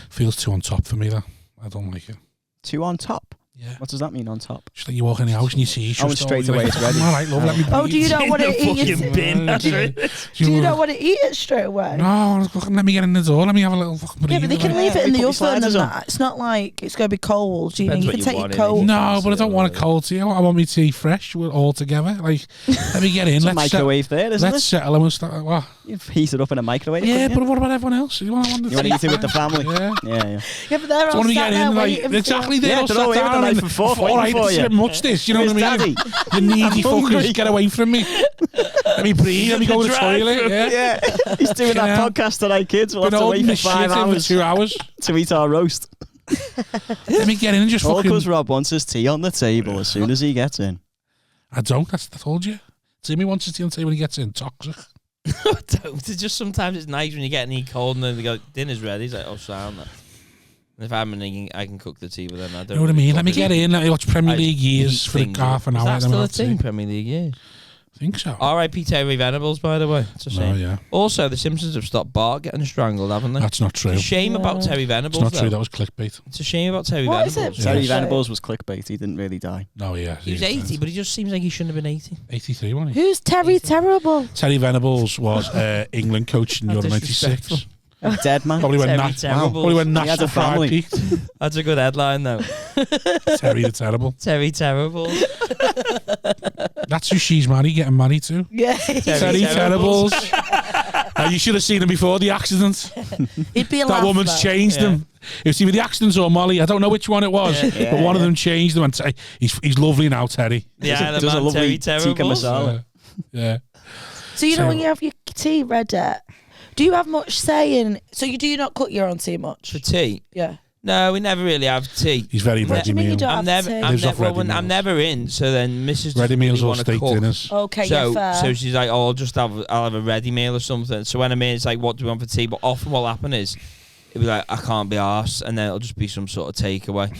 Feels too on top for me, though. I don't like it. 2 on top. Yeah. What does that mean on top? Just like you walk in the house and you see. Oh, and straight away it's ready. All right, love, let me Oh, do you not want to eat your fucking bin? Do you not want to eat it straight away? No, let me get in the door. Let me have a little fucking Yeah, but they can leave it in the oven and sliders on. that. It's not like it's going to be cold. You Depends can what you take want your in it. coat. No, but I don't want a cold tea. I want me tea fresh all together. Like, let me get in. It's a Let's microwave there, isn't let's it? settle and we'll start. What? You heat it up in a microwave. Yeah, couldn't but what about everyone else? You want you want to eat it with the family. Yeah. Yeah. Yeah, but they're So all when we sat get there in, like, waiting for exactly, you. they're all they're all sat here with a down. knife and- and fork all waiting right, for it's you. a bit much this, you know what I mean? Daddy. The needy hungry. fuckers, get away from me. Let me breathe, let me go to the toilet. Yeah. Yeah, he's doing that Yeah. podcast tonight, kids. We'll Been have to holding wait the for shit 5 in for hours 2 hours. to eat our roast. Let me get in and just All fucking... because Rob wants his tea on the table as soon as he gets in. I don't, I told you. Timmy wants his tea on the table when he gets in. Toxic. It's just sometimes it's nice when you get any cold and then they go, dinner's ready. He's like, oh, sound that. And if I'm in, I can cook the tea, but then I don't. You know what I mean? Let me get in, let me watch Premier I League years eat for things. half an Is hour. that then still we'll a have tea. thing, Premier League? Yeah. I think so. R.I.P. Terry Venables, by the way. It's a shame. Oh, yeah. Also, the Simpsons have stopped Bart getting strangled, haven't they? That's not true. It's a shame about Terry It's Venables. not true. though. That was clickbait. It's a shame about Terry What is Venables. it? Terry Yeah. Venables was clickbait. He didn't really die. No, yeah. He was 80, but he just seems like he shouldn't have been 80. 83, wasn't he? Who's Terry Terrible? Terry Venables was England coach in How Euro disrespectful. 96. Dead man. Probably when Terry Terrible. probably when He had National a family. Pride peaked. That's a good headline, though. Terry the Terrible. Terry Terrible. That's who she's getting married to. Yeah. Terry Terribles. Terribles. You should have seen him before the accident. He'd be a That laugh, woman's though. changed Yeah. him. It was either the accidents or Molly. I don't know which one it was, Yeah. but one of them changed him. And he's lovely now, Terry. Yeah, the Does a man lovely Terry tikka Terribles. masala. Yeah. So you know So- when you have your tea ready, do you have much say in? So you do not cook your own tea much? For tea? Yeah. No, we never really have tea. He's very What do ready you mean you meal. don't I'm have never, tea? I'm, Lives off never, ready when, I'm meals. never in. So then Mrs. Ready doesn't meals really or wanna steak cook. dinners. Okay, So, yeah, fair. so she's like, "Oh, I'll have a ready meal or something." So when I'm in, it's like, "What do we want for tea?" But often what'll happen is, it'll be like, "I can't be arsed," and then it'll just be some sort of takeaway.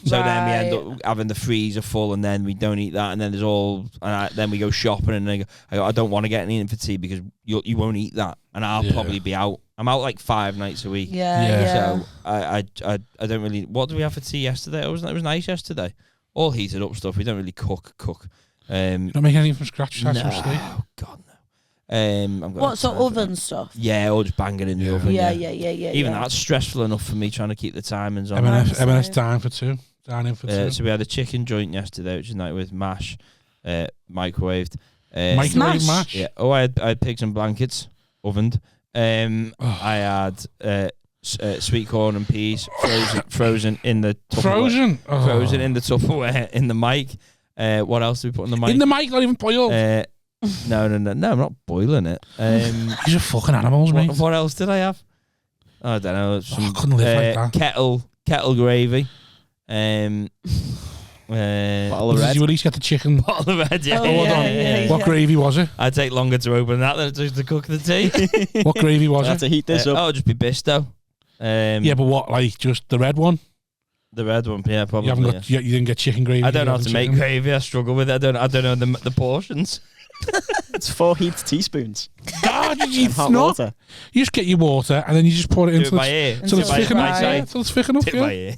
So then we end up having the freezer full, and then we don't eat that, and then there's all, then we go shopping, and I go, "I don't want to get anything for tea because you won't eat that, and I'll probably be out. I'm out like 5 nights a week." yeah. So I don't really. What did we have for tea yesterday? It was nice yesterday. All heated up stuff. We don't really cook. You don't make anything from scratch. No, That's some steak. God no. What, so oven stuff? Yeah, or just bang it in the oven. Yeah. Even that's stressful enough for me trying to keep the timings on. M&S dine for two. Dine in for two. So we had a chicken joint yesterday, which is nice with mash, microwaved. Microwave mash. Yeah. Oh, I had pigs and blankets ovened. I had sweet corn and peas frozen in the Tupperware. Frozen? Oh. Frozen in the Tupperware in the mic. What else did we put in the mic? In the mic, not even boiled. No, I'm not boiling it. These are fucking animals, mate. What else did I have? I don't know. I couldn't live like that. Kettle gravy. Bottle of red. Did you at least get the chicken? Bottle of red, yeah. Oh, Hold on. yeah. What gravy was it? I'd take longer to open that than it does to cook the tea. What gravy was I have it? to heat this up. Oh, just be Bisto. Yeah, but what, like just the red one? The red one, yeah, probably. You haven't got. You didn't get chicken gravy. I don't know how you to got make chicken? gravy. I struggle with it. I don't know the portions. It's 4 heaped teaspoons. God, And it's hot not. water. You just get your water and then you just pour it Do into it by ear. till it's thick enough. By Yeah, sight. till it's thick enough. Do it by Yeah. ear.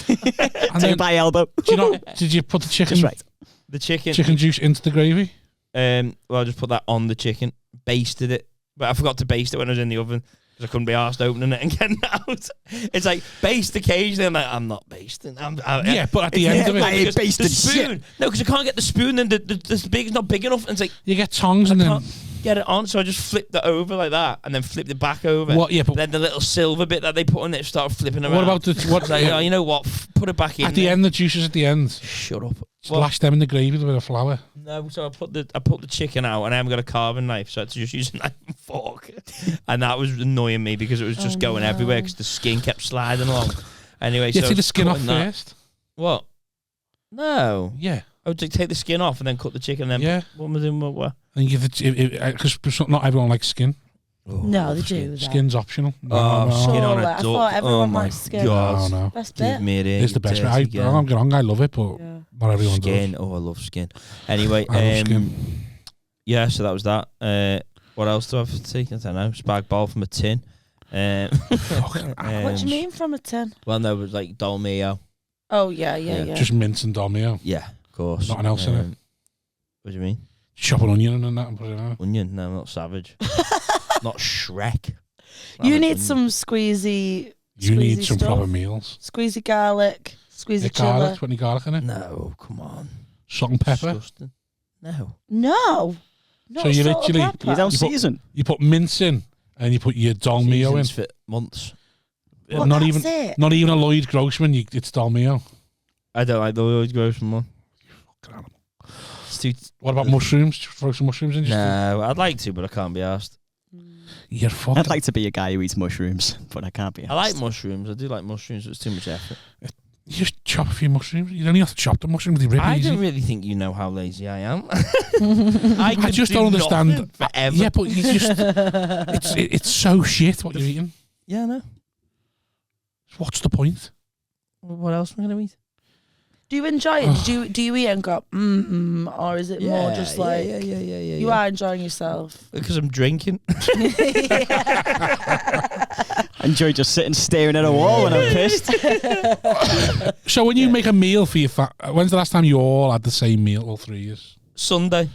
And Take it by elbow. Did you put the chicken? Just right. The chicken Juice into the gravy? Well, I just put that on the chicken, basted it, but I forgot to baste it when I was in the oven because I couldn't be arsed opening it and getting it out. It's like baste occasionally. I'm like, I'm not basting. Yeah, but at the end of it, I ain't basted the spoon. shit. No, because I can't get the spoon, and the big's not big enough. And it's like you get tongs and then get it on, so I just flipped it over like that, and then flipped it back over. What? Yeah, but then the little silver bit that they put on it started flipping around. what about the what? Like, oh, you know what? Put it back in. At the end, the juices at the end. Shut up. Splash them in the gravy with a bit of flour. No, so I put the chicken out, and I haven't got a carving knife, so I had to just use a knife and fork, and that was annoying me because it was just going everywhere because the skin kept sliding along. Anyway, You so take the skin off that. first. What? No. Yeah. I would take the skin off and then cut the chicken. And then Yeah. What am I doing? What? And you give because not everyone likes skin. No, they do. That. Skin's optional. Oh, skin on a Surely, I duck. thought everyone Oh my likes skin. God. No. Best Give bit. me it. It's the best. I don't get wrong. I love it, but Yeah. not everyone skin. does. Oh, I love skin. Anyway, I love skin. yeah. So that was that. What else do I have to take? I don't know. Spag bol from a tin. What do you mean from a tin? Well, no, it was like dolmio. Oh yeah. Just mince and dolmio. Yeah, of course. Nothing else in it. What do you mean? Chop an onion and that and put it in. Onion? No, not savage. Not Shrek. You need some squeezy. You need some stuff. proper meals. Squeezy garlic. Squeezy Garlic. chili. Put any garlic in it? No, come on. Salt and pepper. Disgusting. No. No. Not So you salt literally- and pepper. You don't You put- season. You put mince in and you put your dolmio in. Seasons for months. Well, not that's even it. not even a Lloyd Grossman. It's dolmio. I don't like the Lloyd Grossman one. It's too... What about mushrooms? Throw some mushrooms in. Just No, I'd like to, but I can't be asked. You're fucked. I'd like to be a guy who eats mushrooms, but I can't be. I like mushrooms. I do like mushrooms, but it's too much effort. You just chop a few mushrooms. You don't even have to chop the mushrooms. They're really I easy. don't really think you know how lazy I am. I just don't understand. Forever. Yeah, but you just it's so shit what you're eating. Yeah, I know. What's the point? What else am I going to eat? Do you enjoy it? Do you eat and go or is it more just like yeah. you are enjoying yourself? Because I'm drinking. I enjoy just sitting staring at a wall when I'm pissed. So when you make a meal for your when's the last time you all had the same meal, all 3 years? Sunday.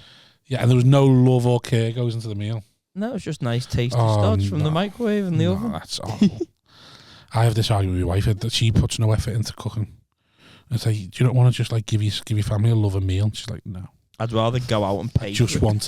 Yeah, and there was no love or care goes into the meal. No, it's just nice tasty Oh, starch from the no. microwave and the oven. That's awful. I have this argument with my wife that she puts no effort into cooking. It's like, do you not want to just like give your family a loving meal? And she's like, no. I'd rather go out and pay. I just want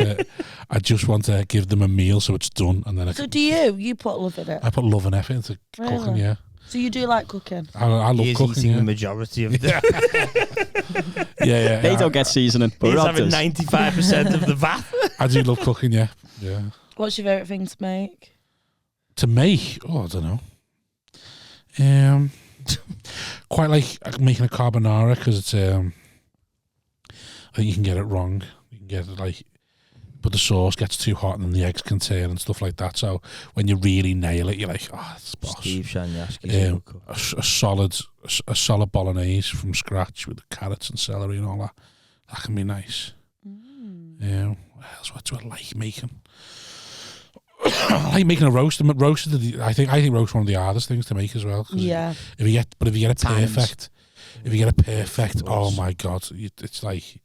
to give them a meal so it's done, and then I So do you put love in it? I put love and effort into cooking. Really? Yeah, So you do like cooking? I love He is cooking. eating Yeah. the majority of the. yeah. They don't get seasoning, but He's Rob having does. 95% of the VAT. I do love cooking. Yeah. What's your favourite thing to make? To make, I don't know. Quite like making a carbonara because it's I think you can get it wrong. You can get it like, but the sauce gets too hot and then the eggs can turn and stuff like that. So when you really nail it, you're like, oh, it's boss. Steve Shanyaski's A solid bolognese from scratch with the carrots and celery and all that. That can be nice. What else? What do I like making? I like making a roast. I think roast one of the hardest things to make as well. Yeah. If you get it perfect, oh my god, it's like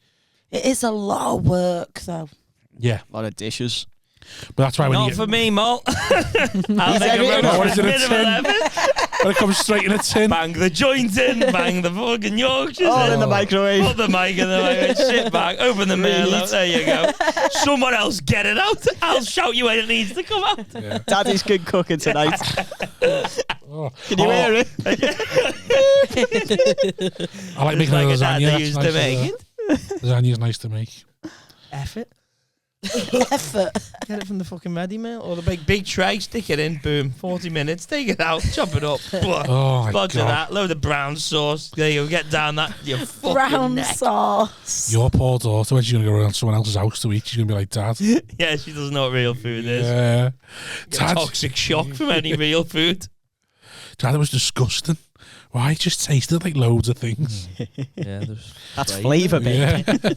It is a lot of work though. yeah. A lot of dishes. But that's why when Not you for me, Malt. I'll make a everything. roast What is it, a bit of tin? 11. when it comes straight in a tin. Bang the joint in, bang the fucking Yorkshires All in in. the microwave. Put the mic in the microwave, sit back, open the mail out, there you go. Someone else get it out. I'll shout you when it needs to come out. Yeah. Daddy's good cooking tonight. Oh. Can you hear it? I like making Like a a dad lasagna. that used to make it. Lasagna's nice to make. Effort. Effort. Get it from the fucking ready meal or the big tray, stick it in, boom, 40 minutes, take it out, chop it up. Oh my Bunch of god. that, load of brown sauce. There you go, get down that, you fucking Brown neck. sauce. Your poor daughter, when she's going to go around someone else's house to eat, she's going to be like, Dad. Yeah, she doesn't know what real food is. Yeah. Get Dad, toxic shock from any real food. Dad, it was disgusting. Why? It just tasted like loads of things. Yeah, there's That's flavour, baby. Yeah.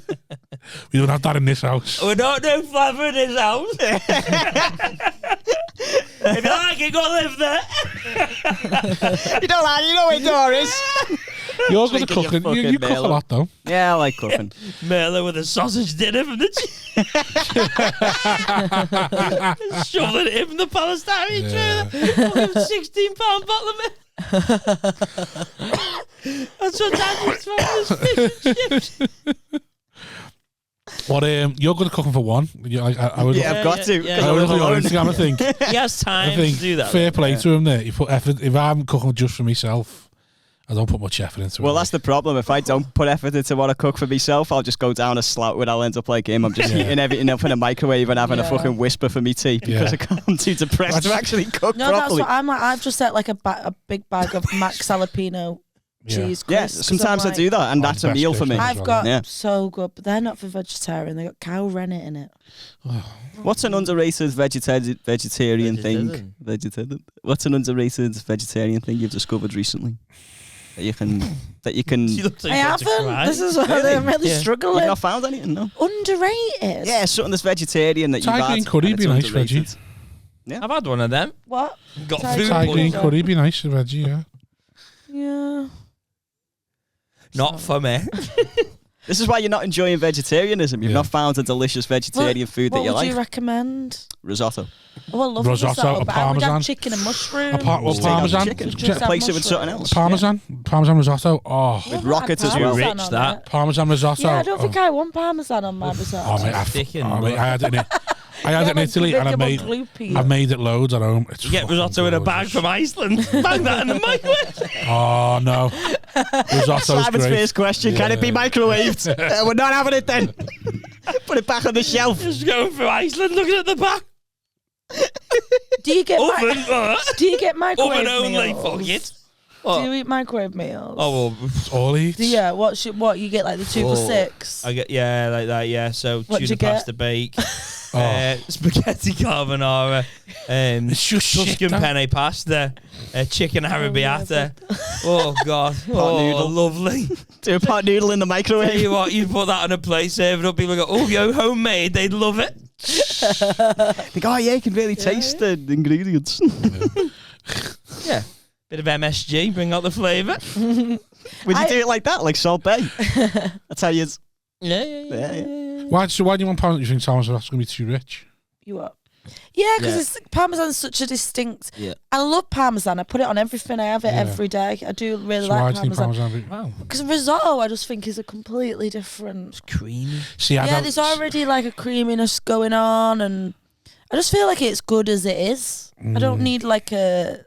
We don't have that in this house. we don't do flavour in this house. If you like it, go live there. You don't like it, you know where door is. You're good at cooking. You cook a lot, though. Yeah, I like cooking. Merlot with a sausage dinner from the shoveling it in from the Palestinian trailer. 16-pound bottle of milk. That's what Dad used to have his fish and chips. What you're good at cooking for one. I would, I've got to. yeah. I would look on Instagram and think. He has time I think to do that. fair play to him there. You put effort. If I'm cooking just for myself, I don't put much effort into it. Well, that's the problem. If I don't put effort into what I cook for myself, I'll just go down a slout where I'll end up like him. I'm just heating everything up in a microwave and having a fucking whisper for me tea because I'm too depressed to actually cook properly. That's what I'm like. I've just ate like a big bag of Max jalapeno cheese crisps. Yeah, sometimes I do that, and that's a meal for me. I've got so good, but they're not for vegetarian. They got cow rennet in it. What's an underrated vegetarian thing? What's an underrated vegetarian thing you've discovered recently? That you can. Like I haven't. This is what I'm really struggling. You've not found anything, no? Underrated. Yeah, something that's vegetarian that you've had. Thai green curry be nice, Reggie. Yeah, I've had one of them. What? Got Thai food Thai green poisoning. curry be nice, Reggie. Yeah. Yeah. Not for me. this is why you're not enjoying vegetarianism. You've not found a delicious vegetarian food that you What would like. you recommend? Risotto. Oh, I love Risotto, a but I would parmesan. have chicken and mushroom. Parmesan. Replace it with something else. Parmesan risotto. Oh, With rockets as well. Rich, that. Parmesan risotto. Yeah, I don't think I want parmesan on my risotto. Oh, mate, I had it in I had it in Italy and I made it loads at home. It's You get risotto in a bag from Iceland. Bang that in the microwave. Oh no, risotto's Simon's great. first question: can it be microwaved? We're not having it then. Put it back on the shelf. Just going through Iceland, looking at the back. Do you get Oven. microwave Oven only. meals? Fuck it. Do you eat microwave meals? Oh, well, All eats. Yeah, what you get like the 2 for $6? I get like that. Yeah, so What'd tuna you get? pasta bake, spaghetti carbonara, It's just shit, Tuscan that. penne pasta, chicken arrabbiata. Oh God, noodle. lovely. Do a pot noodle in the Tell microwave. you what, you put that on a plate, serve it up. People go, "Oh, yo, homemade." They'd love it. They go, oh yeah, you can really taste the ingredients. Yeah, bit of MSG, bring out the flavour. Would you do it like that, like Salt Bay? That's how you. Yeah. Why do you want parmesan? You think Thomas that's going to be too rich? You what? Yeah, because parmesan's such a distinct. Yeah. I love parmesan. I put it on everything. I have it every day. I do really So why like do you think parmesan. Wow. Because risotto, I just think is a completely different. Creamy. See, There's already like a creaminess going on, and I just feel like it's good as it is. I don't need like a.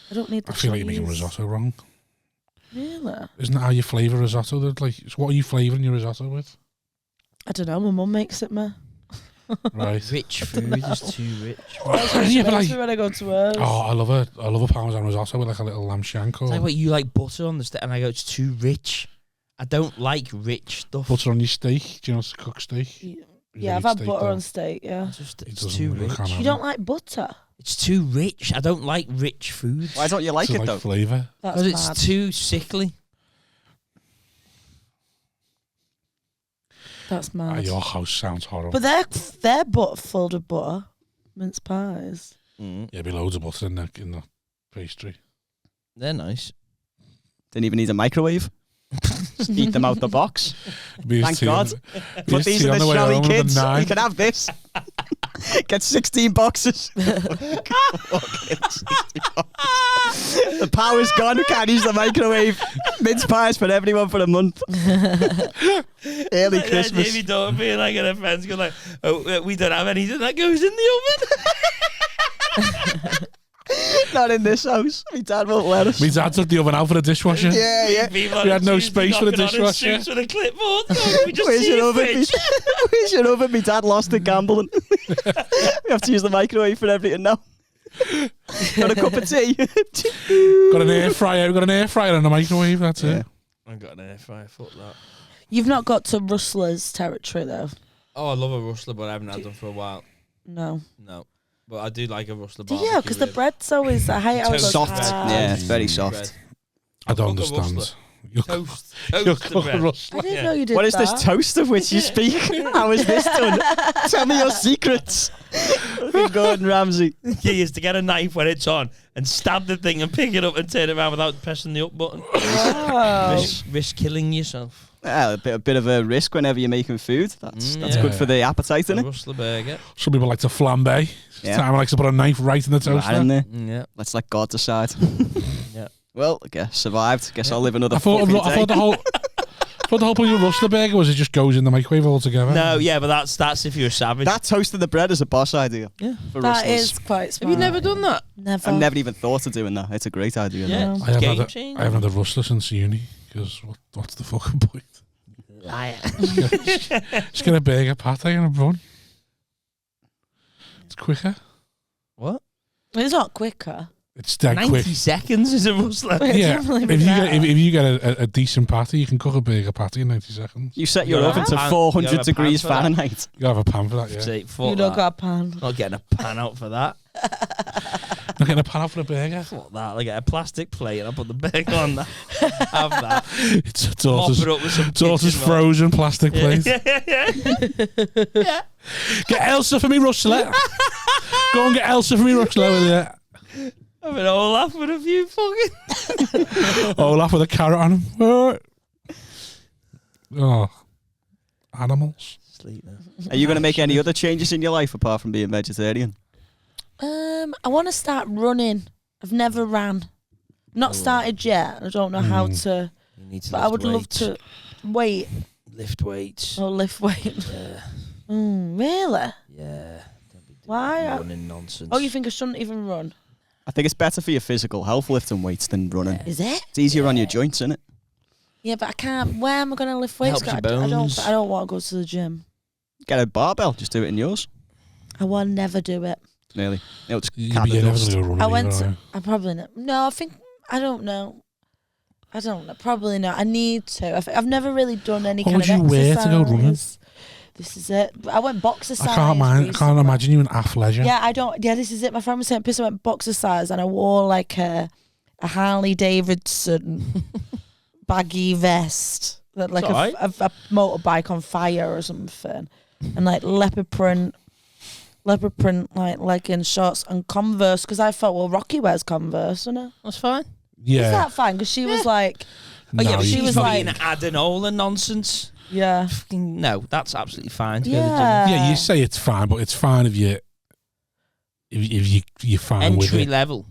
I don't need the I feel like you're cheese. making risotto wrong. Really? Isn't that how you flavour risotto? Like, so what are you flavouring your risotto with? I don't know. My mum makes it, me. Right. Rich food is too rich. Yeah, but Makes me when I go to hers. Oh, I love a parmesan risotto with like a little lamb shank or Like what you like butter on the steak, and I go, it's too rich. I don't like rich stuff. butter on your steak. Do you know how to cook steak? Yeah, I've had butter on steak. Yeah. It's too rich. You don't like butter? It's too rich. I don't like rich foods. Why don't you like it though? Flavour. That's Because mad. it's too sickly. That's mad. Your house sounds horrible. But they're full of butter, mince pies. Yeah, there'd be loads of butter in the pastry. They're nice. Didn't even need a microwave. Just eat them out the box. Thank God. Put these in the showy kids. You can have this. Get 16 boxes. The power's gone. Can't use the microwave. Mince pies for everyone for a month. Early Like Christmas. Jamie Dornan being like at a friend's going like, oh, we don't have anything that goes in the oven. Not in this house. My dad won't let us. My dad took the oven out for the dishwasher. Yeah. People We had no Tuesday space for the knocking on in dishwasher. suits with a clipboard. Oh, we just Where's see your a oven? fridge. Where's your oven? My dad lost it gambling. We have to use the microwave for everything now. Got a cup of tea. Got an air fryer. We got an air fryer and a microwave. That's it. I've got an air fryer. Fuck that. You've not got to Rustler's territory though. Oh, I love a rustler, but I haven't had them for a while. No. But I do like a rustler Do barbecue. you? Because the bread's always I hate how it goes Soft. hard. Yeah, it's very soft. I don't Fuck a understand. rustler. Toast You'll the cook a bread. rustler. I didn't know you did What is that. this toast of which you speak? How is this done? Tell me your secrets. Gordon Ramsay. You used to get a knife when it's on and stab the thing and pick it up and turn it around without pressing the up button. Wow. Risk killing yourself. Well, a bit of a risk whenever you're making food. That's good for the appetite, isn't it? Rustler burger. Some people like to flambe. Yeah. Time likes to put a knife right in the toaster. Right in there. Yeah. Let's let God decide. Yeah. Well, I guess survived. Guess I'll live another I thought the whole point of rustler burger was it just goes in the microwave altogether. No, yeah, but that's if you're a savage. That toasting the bread is a boss idea. Yeah. For That rustlers. is quite smart. Have you never done that? Never. I've never even thought of doing that. It's a great idea. Yeah. I Game haven't changer. had a rustler since uni because what's the fucking point? Liar. Just get a burger, pate and a bun. It's quicker. What? It's not quicker. It's dead 90 quick. seconds is a rustler. Yeah, Definitely if you better. get if you get a decent patty, you can cook a burger patty in 90 seconds. You set You your gotta oven to have a pan- you 400 gotta have a degrees pan for that. Fahrenheit. You have a pan for that, yeah. Say, fuck You don't that. got a pan. Not getting a pan out for that. Not getting a pan out for a burger. Fuck that. Like, get a plastic plate and I'll put the burger on that. Have that. It's a daughter's, Mop it up with some daughter's kitchen roll. frozen plastic plate. Yeah. Get Elsa for me, rustler. Go and get Elsa for me, rustler with you. I've been all laugh with a few fucking. Olaf with a carrot on him. Oh, animals. Sleep now. Are you going to make any other changes in your life apart from being vegetarian? I want to start running. I've never ran. Not started yet. I don't know how to. You need to But lift I would love weights. to wait Lift weights. or lift weight. Yeah. Really? Yeah. Don't be doing Why? running nonsense. Oh, you think I shouldn't even run? I think it's better for your physical health lifting weights than running. Is it? It's easier on your joints, isn't it? Yeah, but I can't. Where am I going to lift weights? Helps your I bones. don't want to go to the gym. Get a barbell, just do it in yours. I will never do it. Nearly. It'll just You're cat the never going dust. to go running. I went either, to. are you? I probably not. No, I think. I don't know. Probably not. I need to. I've never really done any What kind would of you wear to go running? exercise. This is it. I went boxer size. I can't recently. imagine you in athleisure. Yeah, I don't. Yeah, this is it. My friend was saying, "Piss." I went boxer size, and I wore like a Harley Davidson baggy vest, that like It's alright. a motorbike on fire or something, and like leopard print like leggings, shorts, and Converse. Because I thought, well, Rocky wears Converse, you know. That's fine. Yeah. Is that fine? Because she was like, Oh, yeah, No, but you- she was fucking like, Adenola nonsense. yeah, Fucking no, that's absolutely fine to go to the gym. yeah, Yeah, you say it's fine, but it's fine if you're fine with Entry it. level.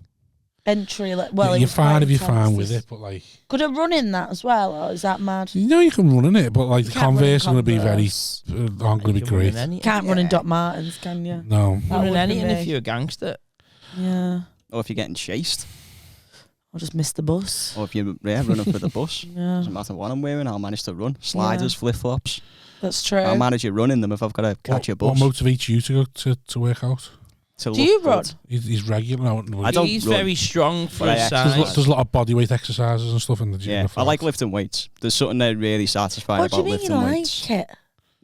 entry. Well, Yeah, it you're was quite fine if you're intense. fine with it, but like Could I run in that as well, or is that mad? you know you can run in it, but like the Can't run in Converse are going to be very Converse. aren't going to be You can run in great. any- Can't run in yeah. Doc Martens, can you? No, That Run in would any, be and if me. you're a gangster. Yeah, Or if you're getting chased. I'll just miss the bus. Or if you're running for the bus. Yeah, Doesn't matter what I'm wearing, I'll manage to run. Sliders, flip-flops. that's true. I'll manage it running them if I've got to catch a what bus. motivates you to go to work out? To Do look you good. run? He's regular now. I don't He's run. very strong for But I his actually- size. There's a lot of body weight exercises and stuff in the gym. Yeah, I like lifting weights. There's something that really satisfying What do you about mean lifting you like weights. it?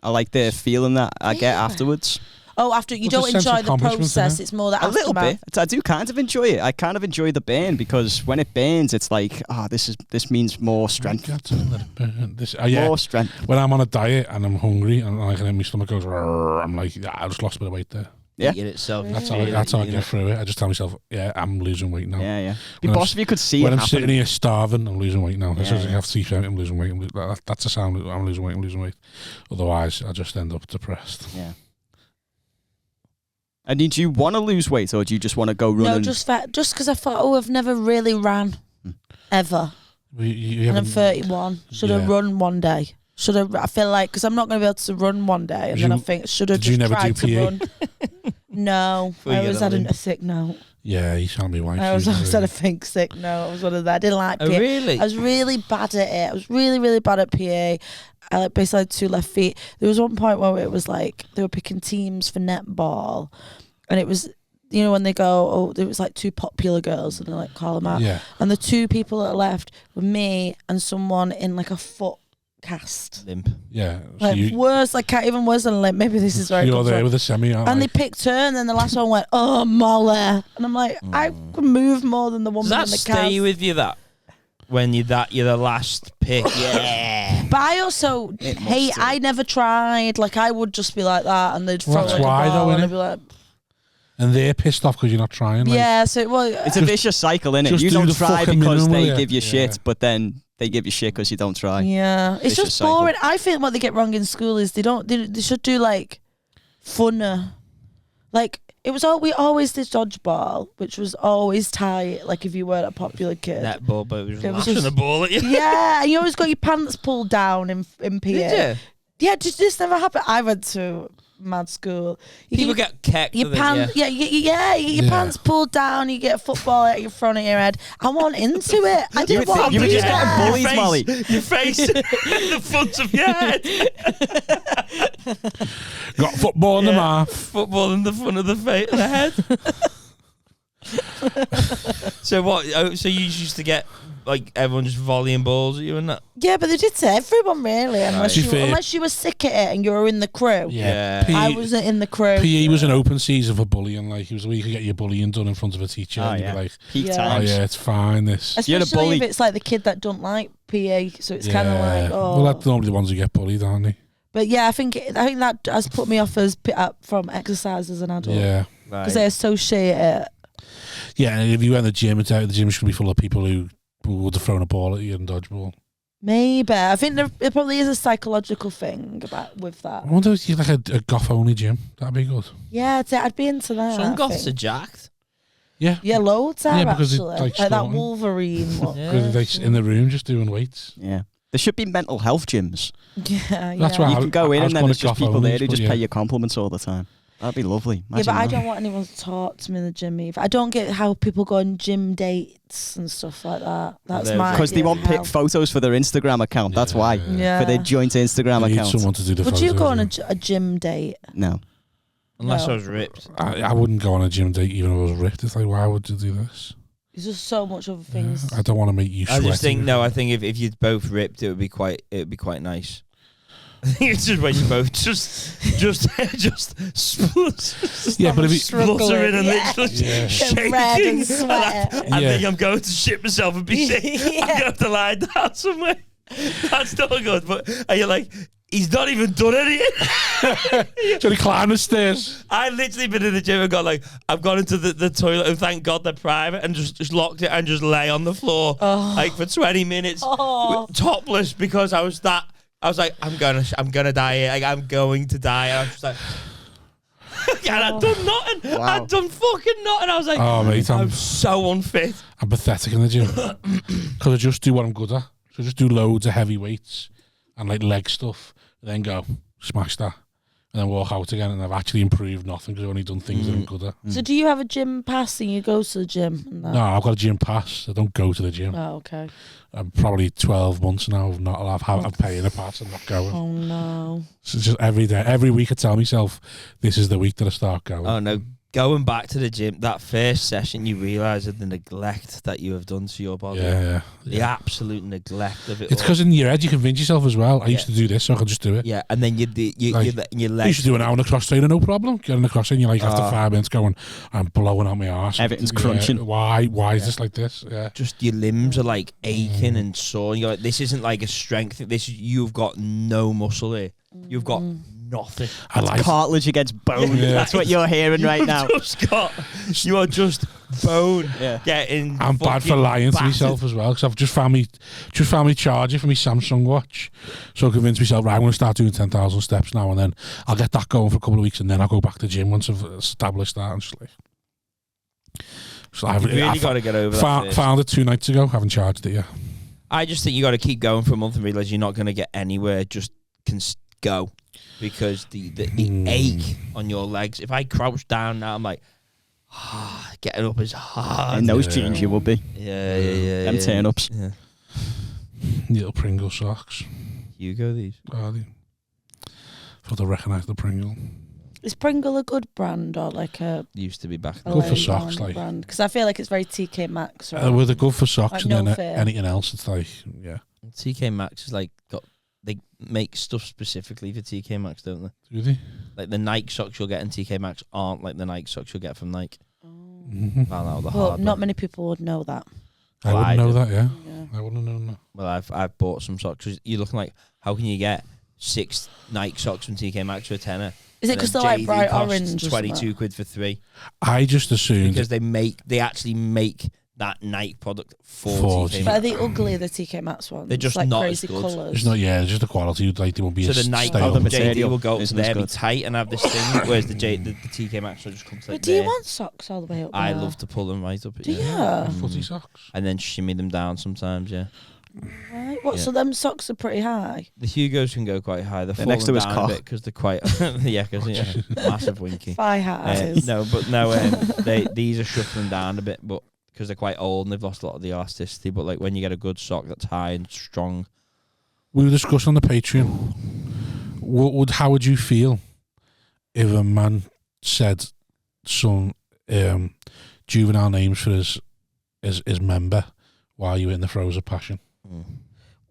I like the feeling that I get Yeah. afterwards. Oh, after you What's the don't sense of enjoy the accomplishment, process, isn't it? it's more that A little aftermath. bit. I do kind of enjoy it. I kind of enjoy the burn because when it burns, it's like, this means more strength. Yeah. More strength. When I'm on a diet and I'm hungry and like and my stomach goes, "Rrr," I'm like, yeah, I just lost a bit of weight there. Yeah. Eating itself. That's how I get through it. I just tell myself, yeah, I'm losing weight now. Yeah, yeah. Be When boss if you could see When it I'm sitting happening. here starving, I'm losing weight now. As soon as I Yeah. have to eat, I'm losing weight. That's a sound. I'm losing weight. Otherwise, I just end up depressed. Yeah. And do you want to lose weight or do you just want to go running? No, just because I thought, oh, I've never really ran ever, You and I'm haven't- 31. Should I Yeah. run one day? Should I? I feel like because I'm not going to be able to run one day, and Did then I you- think should I did you just never try do to PE? run? No, Before you I get always that had in. a sick note. Yeah, you sound me wife. I was always had a think sick note. I was one of that. I didn't like Oh, PE. really? I was really bad at it. I was really, really bad at PE. I like basically had 2 left feet. There was one point where it was like they were picking teams for netball, and it was, you know, when they go, oh, there was like 2 popular girls, and they like call them out. Yeah. And the 2 people that left were me and someone in like a foot cast. Limp. Yeah. So Like worse, like even worse than limp. Maybe this is very you're good. there with a semi, aren't And they you? picked her, and then the last one went, oh, Molly. And I'm like, I could move more than the woman Does that in the stay cast. with you, that? when you're the last pick. Yeah. But I also hate. I never tried. Like I would just be like that, and they'd throw that's like why, a ball, though, and innit? I'd be like, and they're pissed off because you're not trying. Like, yeah. So it's a vicious cycle, innit? just You do don't the try fucking because minimum, they give you yeah. shit, but then they give you shit because you don't try. yeah. It's Vicious just cycle. boring. I think what they get wrong in school is they should do like funner. Like we always did dodgeball, which was always tight. Like if you weren't a popular kid. Netball, but it was was lashing just- the ball at you. Yeah, and you always got your pants pulled down in PA. Did you? Yeah, did this never happen? I went to mad school. People get kecked. Your pants, you get your pants pulled down. You get a football at your front of your head. I want into it. I didn't want. You were just getting bullied, face, Molly. Your face in the front of your head. got football in the mouth. Football in the front of the head. So what? So you used to get like everyone just volleying balls at you and that. Yeah, but they did to everyone really, unless Right. you were sick at it and you were in the crew. Yeah. I wasn't in the crew. PE was an open season for bullying. Like it was where you could get your bullying done in front of a teacher, and you'd be like, Peak Yeah. times. "Oh yeah, it's fine." This. You're a Especially bully. if it's like the kid that don't like PA, so it's kind of like, oh. Well, that's normally the ones who get bullied, aren't they? But yeah, I think that has put me off as from exercise as an adult. Yeah. Because they associate it. Yeah, and if you went to the gym, the gym should be full of people who would have thrown a ball at you in dodgeball. Maybe. I think there probably is a psychological thing with that. I wonder if you like a goth-only gym. That'd be good. Yeah, I'd be into that. Some I goths think. are jacked. Yeah. Yeah, loads are Yeah, because it's actually. like Like that Staunton. Wolverine look. Because they're in the room just doing weights. Yeah. There should be mental health gyms. Yeah, That's yeah. why You can go in I was and then going there's to just people there who goth-onlys, just but pay you compliments all the time. That'd be lovely. Yeah, Imagine but I that. don't want anyone to talk to me in the gym either. I don't get how people go on gym dates and stuff like that. That's my Because they idea want of pick health. photos for their Instagram account. That's why. Yeah. For their joint Instagram You need account. someone to do the Would you photos, go on yeah. a gym date? No. Unless No. I was ripped. I wouldn't go on a gym date even if I was ripped. It's like, why would you do this? There's just so much other things. I don't want to make you I sweat. just think I think if you'd both ripped, it would be quite nice. I think it's just when you both just Yeah, but if you spluttering and Yeah. literally Yeah. shaking, Red and and sweating. I Yeah. think I'm going to shit myself and be sick. I'm Yeah. gonna have to lie down somewhere. That's not good. But are you like? He's not even done anything. so he climbed the stairs. I literally been in the gym and got like, I've gone into the toilet and thank God they're private and just locked it and just lay on the floor like for 20 minutes topless because I was like, I'm gonna die here. Like, I'm going to die. And I was just like, and I'd done nothing. Wow. I'd done fucking nothing. I was like, Oh, mate, I'm so unfit. I'm pathetic in the gym because I just do what I'm good at. So I just do loads of heavy weights and like leg stuff, and then go smash that, and then walk out again. And I've actually improved nothing because I've only done things that I'm good at. So do you have a gym pass and you go to the gym? And that? No, I've got a gym pass. I don't go to the gym. Oh, okay. I'm probably 12 months now of not I'm paying a pass and not going. Oh no. So it's just every day, every week I tell myself, this is the week that I start going. Oh no. Going back to the gym, that first session, you realise of the neglect that you have done to your body. Yeah. The absolute neglect of it. It's all. because in your head you convince yourself as well. I used to do this, so I could just do it. Yeah, and then you Like, your I legs. used to do an hour in a cross trainer, no problem. Get in the cross trainer, you're like after 5 minutes going, I'm blowing out my arse. Everything's crunching. Why is this like this? Yeah. Just your limbs are like aching and sore. And you're like, this isn't like a strength. You've got no muscle here. You've got nothing. I like Cartilage against bone. Yeah. That's what you're hearing right now. You are just bone Yeah. getting. I'm bad for lying to myself as well because I've just found me charger for my Samsung watch. So I convinced myself, right, I'm going to start doing 10,000 steps now, and then I'll get that going for a couple of weeks, and then I'll go back to the gym once I've established that. And just like, You've really got to get over that. first. Found it 2 nights ago. Haven't charged it yet. I just think you got to keep going for a month and realize you're not going to get anywhere. Just go because the ache on your legs. If I crouch down now, I'm like, getting up is hard. In those jeans, you will be. Yeah. Them turn-ups. Yeah. Little Pringle socks. You go these. Are they? Thought I recognised the Pringle. Is Pringle a good brand or like a Used to be back. a Good for low socks, down like. brand? Because I feel like it's very TK Maxx. Right? With the good for socks Like and no then fear. anything else, it's like, yeah. TK Maxx is like they make stuff specifically for TK Maxx, don't they? Do they? Like the Nike socks you'll get in TK Maxx aren't like the Nike socks you'll get from Nike. Mm-hmm. Found out the Well, hard not way. many people would know that. I wouldn't know that. Yeah, I wouldn't have known that. Well, I've bought some socks. You're looking like, how can you get 6 Nike socks from TK Maxx for a tenner? Is it because they're like bright orange? 22 quid for 3. I just assumed because they actually make that Nike product for TK Maxx. But are they ugly, the TK Maxx ones? They're just like not crazy as good. colours. It's not. Yeah, it's just the quality. Like they won't be. So as the Nike stale. the JD will go up isn't there, as be good. tight, and have this thing. Whereas the TK Maxx will just come to like But do you want socks all the way up there? I love to pull them right up. Do you? Footy socks. And then shimmy them down sometimes. Yeah. Right. What? Yeah. So them socks are pretty high. The Hugos can go quite high. They're next to his down cock. a bit because they're quite massive winky. Thigh highs. No, these are shuffling down a bit, but because they're quite old and they've lost a lot of the elasticity. But like when you get a good sock that's high and strong. We were discussing on the Patreon. How would you feel if a man said some juvenile names for his member while you were in the throes of passion?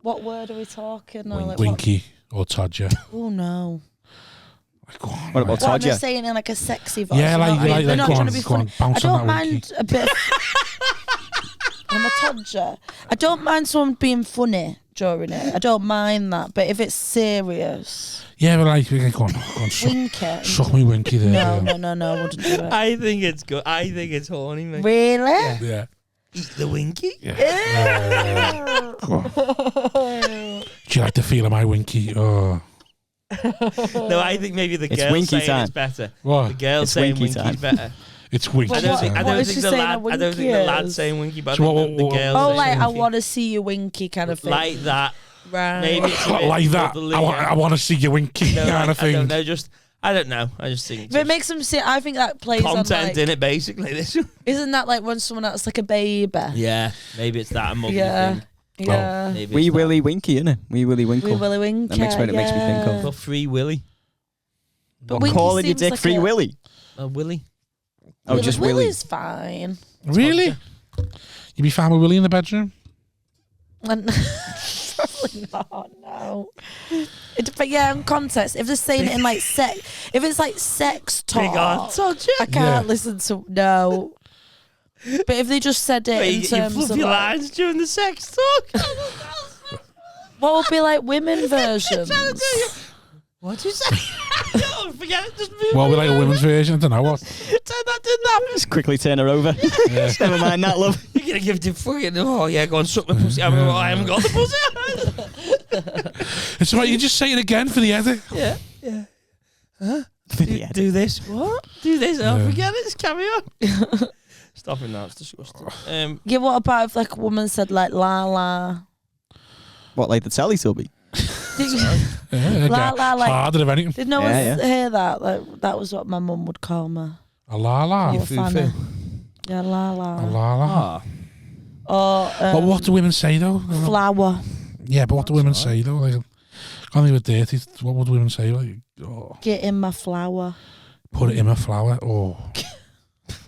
What word are we talking? Winky or Todger? Oh no. What about I'm Todger? just saying in like a sexy voice. Yeah, they're not go trying on, to be go on, funny. bounce I on don't that mind winky. a bit. I'm a Todger. I don't mind someone being funny during it. I don't mind that. But if it's serious, Yeah, but like, go on, winky. suck me winky there. No, I wouldn't do it. I think it's good. I think it's horny, man. Really? Yeah. Eat the winky. Yeah. Go on. Do you like the feel of my winky? Oh. No, I think maybe the It's girl winky saying time. it's better. What? The girl It's saying winky winky's time. better. It's winky. Well, I don't think, I what don't is think she the saying lad. a I don't think winky the lad's is? saying winky, but So I think the what- girl. Oh, saying like I winky. want to see you winky kind of thing. Like that. Right. Maybe it's a bit Like that. bubbly, I want to see you winky No, kind of I don't thing. know. I don't know. I just think If it makes them see, I think that plays on content like, in it basically. This. isn't that like when someone acts like a baby? Yeah, maybe it's that muggly Yeah. thing. Yeah. Maybe Wee it's that. Willy Winky, innit? Wee Willy Winkle. Wee Willy Winky. That makes what it makes me think of. Well, Free Willy. But I'm Winky calling your seems dick like Free a- Willy. Willy. Oh, just Willy. Willy's fine. Really? You be fine with Willie in the bedroom? And probably not. No. But yeah, in context, if they're saying it in like sex, if it's like sex Big talk, Todger. I can't listen to no. But if they just said it Wait, in you terms fluff of your like, lines during the sex talk. what would be like women versions? What'd you say? No, forget it. Just move. Well, we like a women's version. I don't know what. That didn't happen. Just quickly turn her over. Never mind that, love. You're gonna give it to fucking. Oh yeah, go and suck my pussy. I haven't got the pussy. It's right. You just say it again for the edit. Yeah. Do this. What? Do this. Oh, forget it. Just carry on. Stop it now. It's disgusting. Yeah, what about if like a woman said like la la? What, like the Teletubby? La la, like harder of anything. did no one Yeah. hear that? Like that was what my mum would call me. A la la. Oh, foo-foo. Fanny. Yeah, la A la. la la. Ah. Or But what do women say though? flower. Yeah, but what do women say though? Like, I can't think of dirty. What would women say? Like, oh, Get in my flower. put it in my flower. Oh,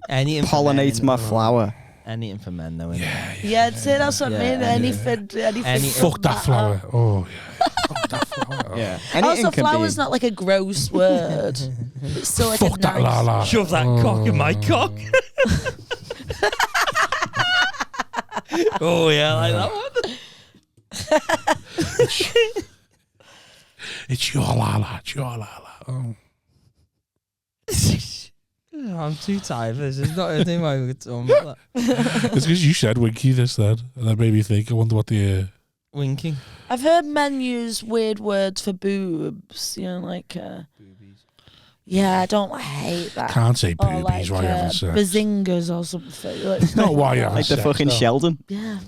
Anything for Pollinate men, my flower. Anything for men, though. yeah. Yeah, I'd say that's what I Yeah, mean. Anything. Fuck that flower. Oh, yeah. Fuck that flower. Yeah. Anything Also, can flower's be. not like a gross word. It's still like Fuck a that nice. la la. Shove that cock in my cock. Oh yeah, I like that one. It's your la la. It's your la la. Oh. I'm too tired for this. It's not anything I could talk about that. It's because you said winky this then, and that made me think. I wonder what the. Winking. I've heard men use weird words for boobs. You know, like. Yeah, I don't hate that. Can't say Or boobies like while you're having sex. bazingas or something. Like, Not while you're having Like the sex, fucking though. Sheldon. yeah,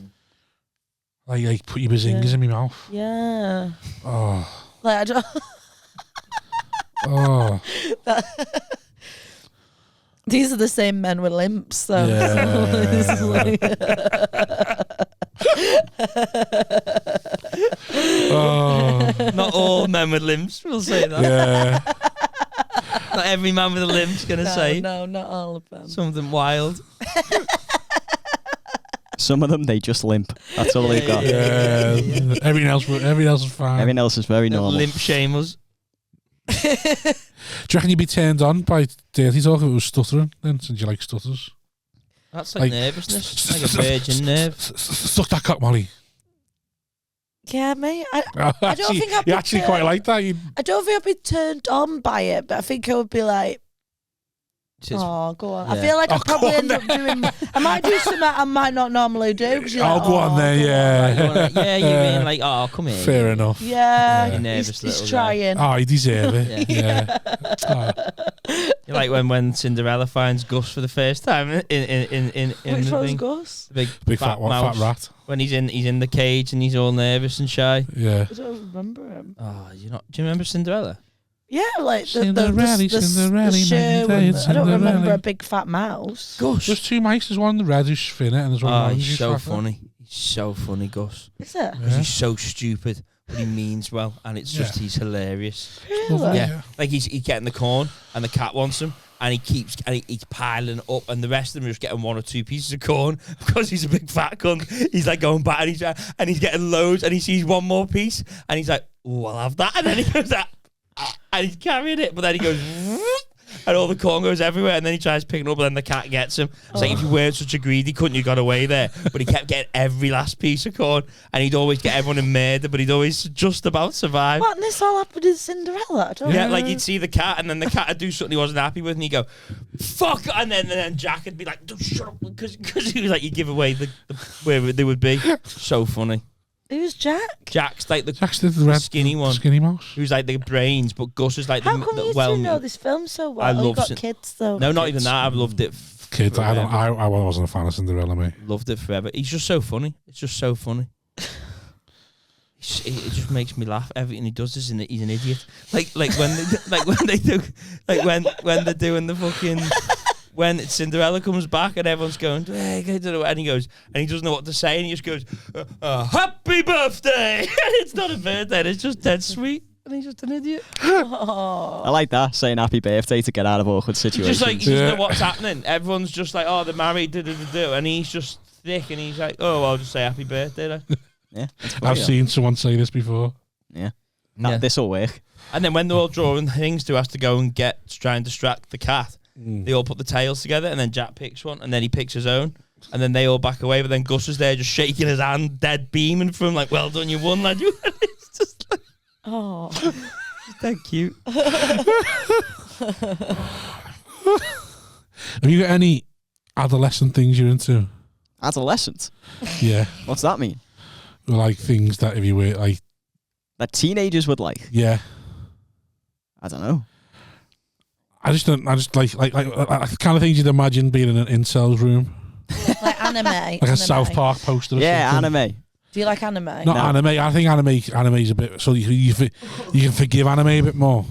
Like put your bazingas in my mouth. yeah. Oh. Like I don't. Oh. These are the same men with limps, though. Yeah. This is like- Oh. Not all men with limbs will say that. Yeah. Not every man with a limb's gonna say no, not all of them. something wild. Some of them, they just limp. That's all they've got. Yeah. Everything else is fine. Everything else is very normal. Limp shamers. Do you reckon you'd be turned on by dirty talk if it was stuttering then, since you like stutters? That's like nervousness, like a virgin nerve. Suck that cock, Molly. Yeah, mate. I don't think I'd be actually quite like that. I don't think I'd be turned on by it, but I think I would be like, oh, go on. Yeah. I feel like I'd probably end up doing... I might do something I might not normally do. Like, go on there, yeah. Yeah, you mean like, oh, come here. Fair enough. Yeah, he's trying. Oh, he deserves it. Yeah. You're like when Cinderella finds Gus for the first time in Which one's Gus? Big fat rat. When he's in the cage and he's all nervous and shy. Yeah. I don't remember him. Oh, do you remember Cinderella? Yeah, like the show. I don't remember a big fat mouse. Gus. There's two mice. There's one in the red who's thin it, and there's one. Oh, he's so funny. He's so funny, Gus. Is it? Because he's so stupid, but he means well, and it's just he's hilarious. Really? Yeah, like he's getting the corn, and the cat wants him. And he's piling up, and the rest of them are just getting one or two pieces of corn because he's a big fat cunt. He's like going back, and he's getting loads, and he sees one more piece, and he's like, "Oh, I'll have that," and then he goes that, and he's carrying it, but then he goes, and all the corn goes everywhere, and then he tries picking it up, and then the cat gets him. It's like, if you weren't such a greedy cunt, you got away there. But he kept getting every last piece of corn, and he'd always get everyone in murder, but he'd always just about survive. What, and this all happened in Cinderella? I don't know. Like he'd see the cat, and then the cat would do something he wasn't happy with, and he'd go, "Fuck!" And then Jack would be like, "Don't shut up," because he was like, you give away the where they would be. So funny. Who's Jack? Jack's like Jack's the red, skinny one. Skinny mouse. Who's like the brains, but Gus is like How come you two know this film so well? I love got kids though. No, not even that. I've loved it. Kids, I wasn't a fan of Cinderella, mate. Loved it forever. He's just so funny. It's just so funny. It just makes me laugh. Everything he does is he's an idiot. Like when they're doing the fucking. When Cinderella comes back and everyone's going, hey, and he goes, and he doesn't know what to say, and he just goes, happy birthday! And it's not a birthday, it's just dead sweet. And he's just an idiot. I like that, saying happy birthday to get out of awkward situations. Just like, he doesn't know what's happening. Everyone's just like, oh, they're married, and he's just thick, and he's like, oh, I'll just say happy birthday then. Yeah, I've seen someone say this before. Yeah. This will work. And then when they're all drawing things, Stu has to go and try and distract the cat. They all put the tails together, and then Jack picks one, and then he picks his own, and then they all back away. But then Gus is there just shaking his hand, dead beaming from like, well done, you won, lad. It's just like, oh, it's that cute. Have you got any adolescent things you're into? Adolescent? Yeah. What's that mean? Like things that if you were like that teenagers would like. Yeah. I don't know. I just like the kind of things you'd imagine being in an incel's room. Like anime. Like a South Park poster or something. Anime. Do you like anime? Not anime. I think anime's a bit... So you can forgive anime a bit more.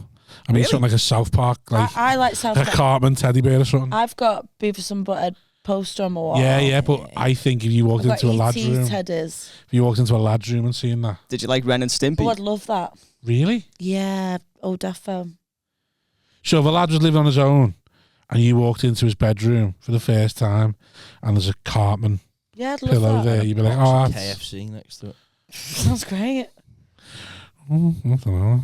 I mean, something like a South Park. Like I like South Park. Like a Cartman teddy bear or something. I've got Beavis and Butthead poster on my wall. Yeah, but I think if you walked into a lad's room... Teddies. If you walked into a lad's room and seen that... Did you like Ren and Stimpy? Oh, I'd love that. Really? Yeah. Oh, defo. So if a lad was living on his own and you walked into his bedroom for the first time and there's a Cartman pillow there, you'd be like, oh, KFC next to it. Sounds great. I don't know.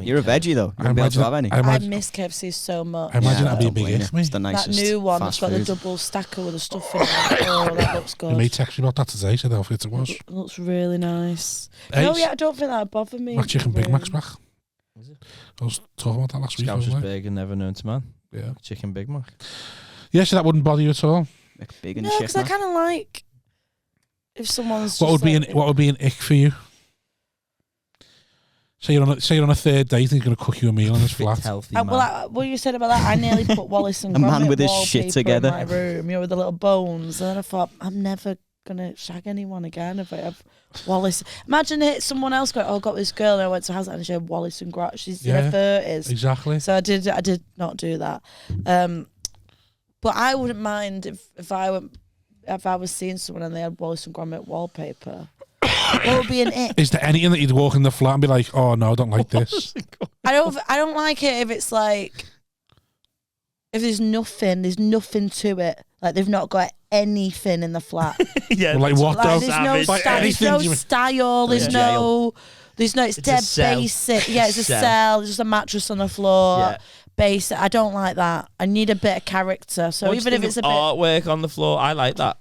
You're a veggie though. You wouldn't be able to have any. I miss KFC so much. I imagine that'd be a big ick me. It's the nicest. That new one that's got the double stacker with the stuff in it. Oh, that looks good. My mate texted me about that today, said how fit it was. It looks really nice. No, I don't think that would bother me. My chicken Big Mac's back. Is it? I was talking about that last week. Scouser's big and never known to man. Yeah. Chicken Big Mac. Yeah, so that wouldn't bother you at all? Big and no, because I kind of like if someone's. What would be an ick for you? Say you're on a third date and he's going to cook you a meal in his flat. What you said about that, I nearly put Wallace and a man with his shit together in my room, with the little bones, and then I thought I'm never gonna shag anyone again if I have Wallace. Imagine someone else going, I got this girl and I went to her house and she had Wallace and Gromit. She's in her 30s. Exactly. So I did not do that. But I wouldn't mind if I was seeing someone and they had Wallace and Gromit wallpaper. What would be an ick? Is there anything that you'd walk in the flat and be like, oh no, I don't like this? I don't like it if it's like if there's nothing to it. Like they've not got anything in the flat. Yeah, well, like what though? There's no style. There's no. It's dead basic. Yeah, it's a cell. There's just a mattress on the floor. Yeah. basic. I don't like that. I need a bit of character. So even if it's a bit artwork on the floor, I like that.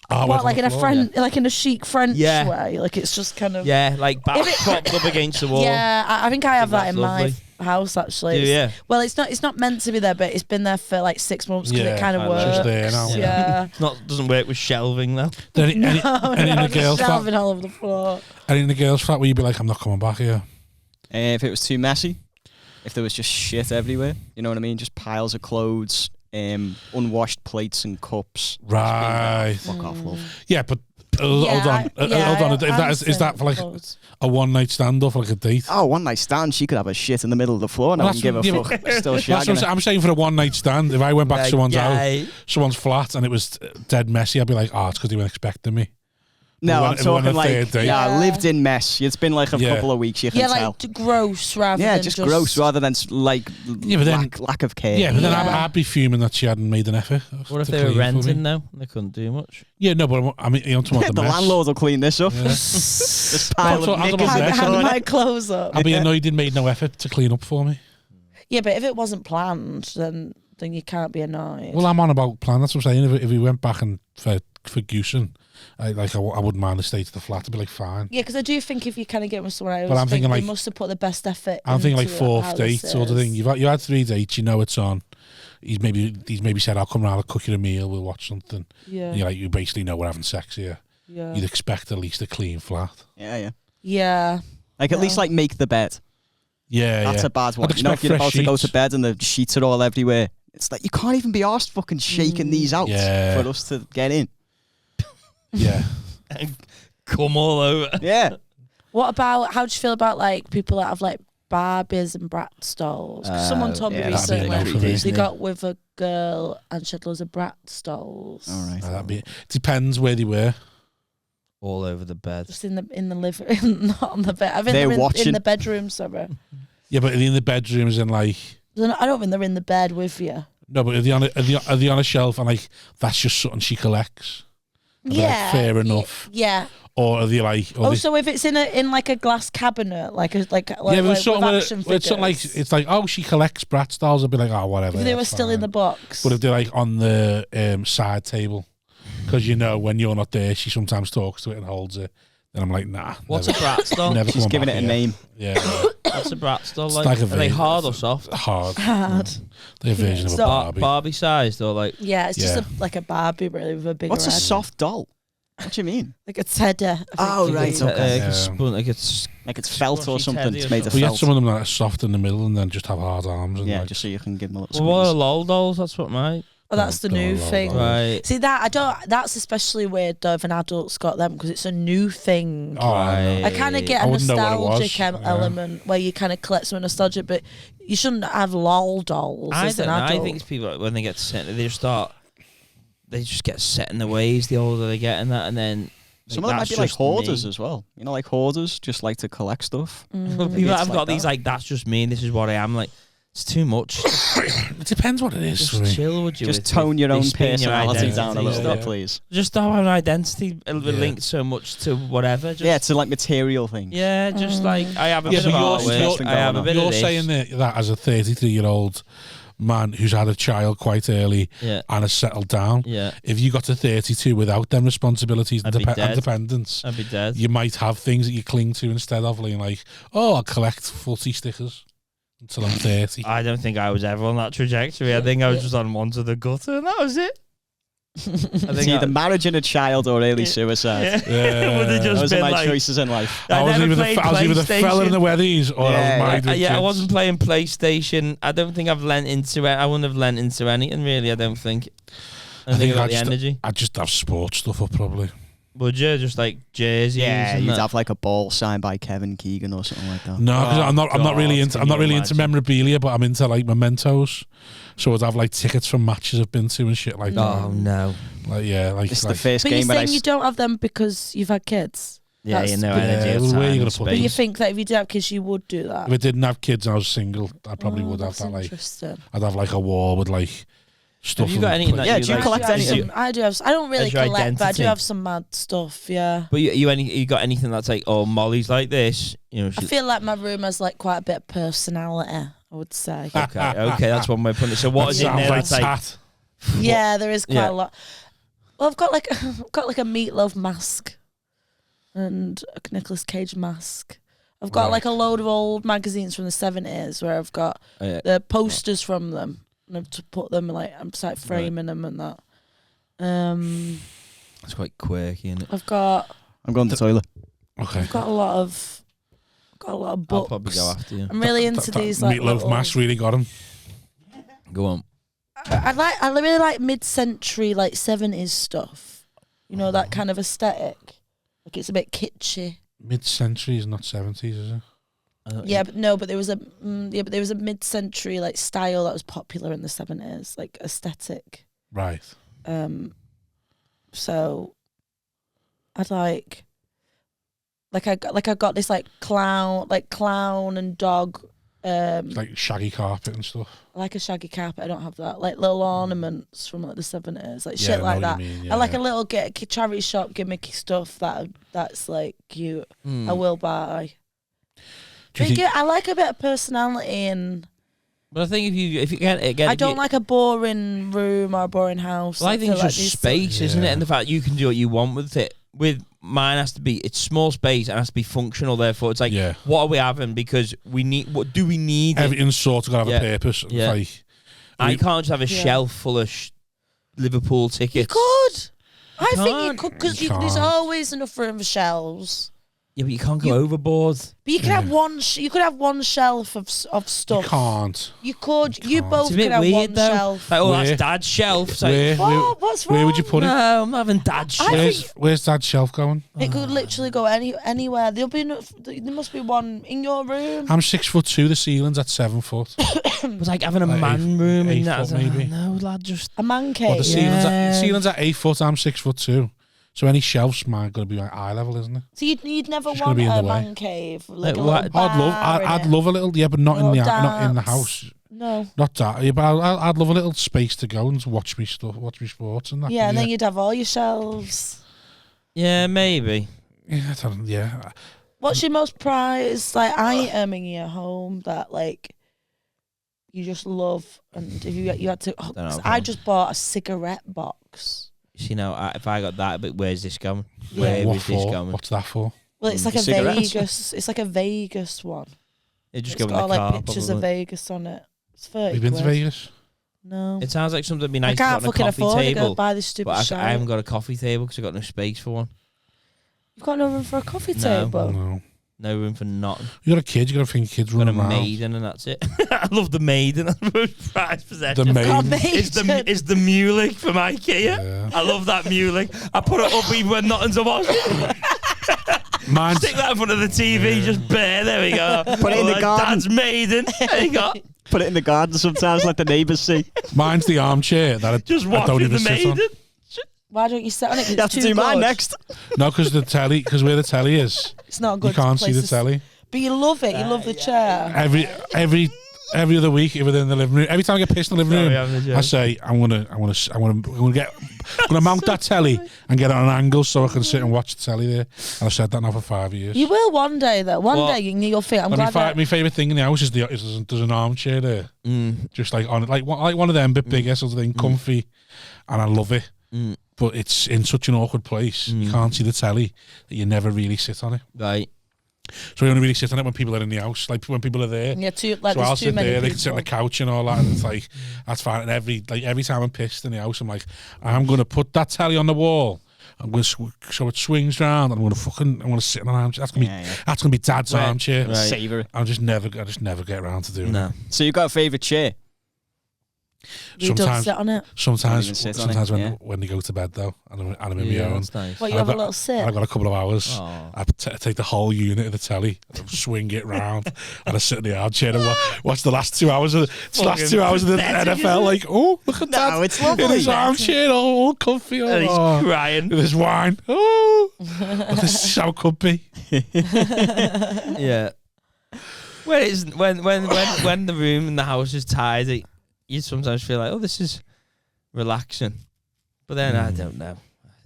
What, like in a like in a chic French way? Like it's just kind of like propped up against the wall. Yeah, I think I have that in my house actually. Yeah. Well, it's not meant to be there, but it's been there for like 6 months because it kind of works. Just there now. Yeah. Doesn't work with shelving though. Any in the girls' shelving flat, all over the floor. And in the girls' flat, where you'd be like, I'm not coming back here. If it was too messy, if there was just shit everywhere, you know what I mean? Just piles of clothes. Unwashed plates and cups. Right. Fuck off, love. Yeah, but hold on. Is that for like a one night stand or for like a date? Oh, one night stand. She could have a shit in the middle of the floor and I wouldn't give a fuck. Still shagging. I'm saying for a one night stand. If I went back to someone's flat and it was dead messy, I'd be like, it's because they weren't expecting me. No, I'm talking like lived in mess. It's been like a couple of weeks. You can tell. Like gross rather than just gross rather than like lack of care. Yeah, but then I'd be fuming that she hadn't made an effort. What if they were renting though? They couldn't do much. Yeah, no, but I mean, the landlord will clean this up. Just pile of hang my clothes up. I'd be annoyed he'd made no effort to clean up for me. Yeah, but if it wasn't planned, then you can't be annoyed. Well, I'm on about plan. That's what I'm saying. If we went back and for goosing, I wouldn't mind the state of the flat. I'd be like, fine. Yeah, because I do think if you kind of get with someone, but I'm thinking like, they must have put the best effort. I'm thinking like fourth date sort of thing. You had 3 dates. You know it's on. He's maybe said, I'll come round, I'll cook you a meal, we'll watch something. Yeah. You basically know we're having sex here. Yeah. You'd expect at least a clean flat. Yeah. Like at least like make the bed. Yeah, that's a bad one. You know, if you're about to go to bed and the sheets are all everywhere, it's like you can't even be arsed fucking shaking these out for us to get in. Yeah. And come all over. Yeah. What about, how do you feel about like people that have like Barbies and Bratz dolls? Someone told me recently they got with a girl and she had loads of Bratz dolls. All right. Depends where they were. All over the bed. Just in the living room, not on the bed. I think they're in the bedroom, sorry. Yeah, but in the bedrooms and like... I don't think they're in the bed with you. No, but are they on a shelf and like, that's just something she collects? Yeah. Fair enough. Yeah. Or are they like... So if it's in like a glass cabinet, like yeah, but it's something like, it's like, she collects Bratz dolls, I'd be like, whatever. If they were still in the box. But if they're like on the side table, because when you're not there, she sometimes talks to it and holds it. Then I'm like, nah. What's a Bratz doll? She's giving it a name. Yeah. What's a Bratz doll like? Are they hard or soft? Hard. They're a version of a Barbie. Barbie sized or like? Yeah, it's just like a Barbie really with a bigger What's a soft doll? What do you mean? Like a teddy. Oh, right. Okay. Like it's felt or something. It's made of felt. We had some of them that are soft in the middle and then just have hard arms. And just so you can give them a little Well, what are lol dolls? That's what my... Oh, that's the new thing. Right. See, that's especially weird though if an adult's got them because it's a new thing. Oh, I kind of get a nostalgic element where you kind of collect some nostalgia, but you shouldn't have lol dolls as an adult. I think it's people when they get set, they just get set in their ways the older they get and that, and then some of them might be like hoarders as well. You know, like hoarders just like to collect stuff. People that have got these like that's just me and this is what I am like. It's too much. It depends what it is. Just chill, would you? Just tone your own personality down a little bit, please. Just don't have an identity linked so much to whatever. To like material things. Yeah, just like I have a bit of artwork. I have a bit of this. You're saying that as a 33-year-old man who's had a child quite early and has settled down. Yeah. If you got to 32 without them responsibilities and dependence, I'd be dead. You might have things that you cling to instead of like, I'll collect footy stickers. Until I'm 30. I don't think I was ever on that trajectory. I think I was just on one to the gutter and that was it. It's either marriage and a child or early suicide. Those are my choices in life. I was either the fella in the weddies or I was married with kids. I wasn't playing PlayStation. I don't think I've lent into it. I wouldn't have lent into anything really, I don't think. I think about the energy. I'd just have sports stuff up probably. Would you? Just like jerseys? Yeah, you'd have like a ball signed by Kevin Keegan or something like that. No, because I'm not really into memorabilia, but I'm into like mementos. So I'd have like tickets from matches I've been to and shit like that. Oh no! It's the first game. But you're saying you don't have them because you've had kids. Yeah, you know, energy. Where are you gonna put But you think that if you did have kids, you would do that? If I didn't have kids and I was single, I probably would have that. Like, interesting. I'd have like a wall with like. Stuff. Have you got anything? Do you collect anything? I do have. I don't really collect, but I do have some mad stuff. Yeah. But you got anything that's like, Molly's like this? You know. I feel like my room has like quite a bit of personality. I would say. Okay, that's one way of putting it. So what is it there? That's like, yeah, there is quite a lot. Well, I've got like a Meatloaf mask and a Nicolas Cage mask. I've got like a load of old magazines from the 70s where I've got the posters from them, and I've to put them like I'm just like framing them and that. It's quite quirky, isn't it? I'm going to the toilet. Okay. I've got a lot of books. I'll probably go after you. I'm really into these like Meatloaf mask really got him. Go on. I really like mid-century, like 70s stuff. You know, that kind of aesthetic. Like it's a bit kitschy. Mid-century is not 70s, is it? But there was a mid-century like style that was popular in the 70s, like aesthetic. Right. So I'd I got this like clown and dog. Like shaggy carpet and stuff. I like a shaggy carpet. I don't have that. Like little ornaments from like the 70s, like shit like that. I like a little charity shop gimmicky stuff that's like cute. I will buy. I like a bit of personality and. But I think if you get I don't like a boring room or a boring house. Well, I think it's just space, isn't it? And the fact you can do what you want with it. With mine has to be, it's small space and has to be functional. Therefore, it's like, what are we having? Because what do we need? Everything's sort of got to have a purpose. Yeah. Like, I can't just have a shelf full of Liverpool tickets. You could. I think you could because there's always enough room for shelves. Yeah, but you can't go overboard. But you could have one. You could have one shelf of stuff. You can't. You could. You both it's a bit could have weird, one though. shelf. Like, that's Dad's shelf. So what's wrong? Where would you put it? No, I'm not having Dad's shelf. Where's Dad's shelf going? It could literally go anywhere. There must be one in your room. I'm 6'2". The ceiling's at 7 foot. It's like having a man room in that. Maybe. No, lad, just a man cave. Well, the ceiling's at 8 foot. I'm 6'2". So any shelves might got to be like eye level, isn't it? So you'd never want a man cave, like a little bar I'd love a little, but not in the house. No, not that. Yeah, but I'd love a little space to go and watch me sports and that. Yeah, and then you'd have all your shelves. Yeah, maybe. Yeah. What's your most prized item in your home that like you just love? And if you had to, I just bought a cigarette box. You know, if I got that, but where's this going? Where is this going? What's that for? Well, it's like a Vegas. It's like a Vegas one. It just got all like pictures of Vegas on it. It's 30 Have you been to Vegas? No. It sounds like something that'd be nice. I can't to put fucking on a coffee afford table, to go buy this stupid shit. I haven't got a coffee table because I've got no space for one. You've got no room for a coffee table? No room for nothing. You got a kid, you got to think kids running around. Got a maiden and that's it. I love the maiden. That's my most prized possession. The maiden. It's the Mulek from IKEA. Yeah. I love that Mulek. I put it up even when nothing's a wash. Stick that in front of the TV, just bare. There we go. Put it in the garden. Dad's maiden. There you go. Put it in the garden sometimes, let the neighbours see. Mine's the armchair that I don't even sit on. Why don't you sit on it? You have to do mine next. No, because where the telly is. It's not good. You can't see the telly. But you love it. You love the chair. Every other week, even in the living room. Every time I get pissed in the living room, I say I'm gonna mount that telly and get it on an angle so I can sit and watch the telly there. And I've said that now for 5 years. You will one day though. One day you'll think. I'm glad. My favourite thing in the house is there's an armchair there, just like on it, like one of them, bit bigger sort of thing, comfy, and I love it. But it's in such an awkward place. You can't see the telly that you never really sit on it. Right. So you only really sit on it when people are in the house, like when people are there. Yeah, so I'll sit there, they can sit on the couch and all that, and it's like, that's fine. And every time I'm pissed in the house, I'm like, I'm going to put that telly on the wall. I'm going to so it swings round, and I'm going to sit in an armchair. That's going to be Dad's armchair. Right. Savour it. I just never get around to doing it. So you got a favourite chair? You don't sit on it. Sometimes when they go to bed though, and I'm in my own. Nice. Well, you have a little sit. I've got a couple of hours. I take the whole unit of the telly, swing it round, and I sit in the armchair and watch the last 2 hours of the NFL. Like, oh, look at that! It's lovely. In his armchair, all comfy. And he's crying. With his wine. Oh, this is how it could be. Yeah. When the room in the house is tidy, you sometimes feel like, this is relaxing. But then I don't know.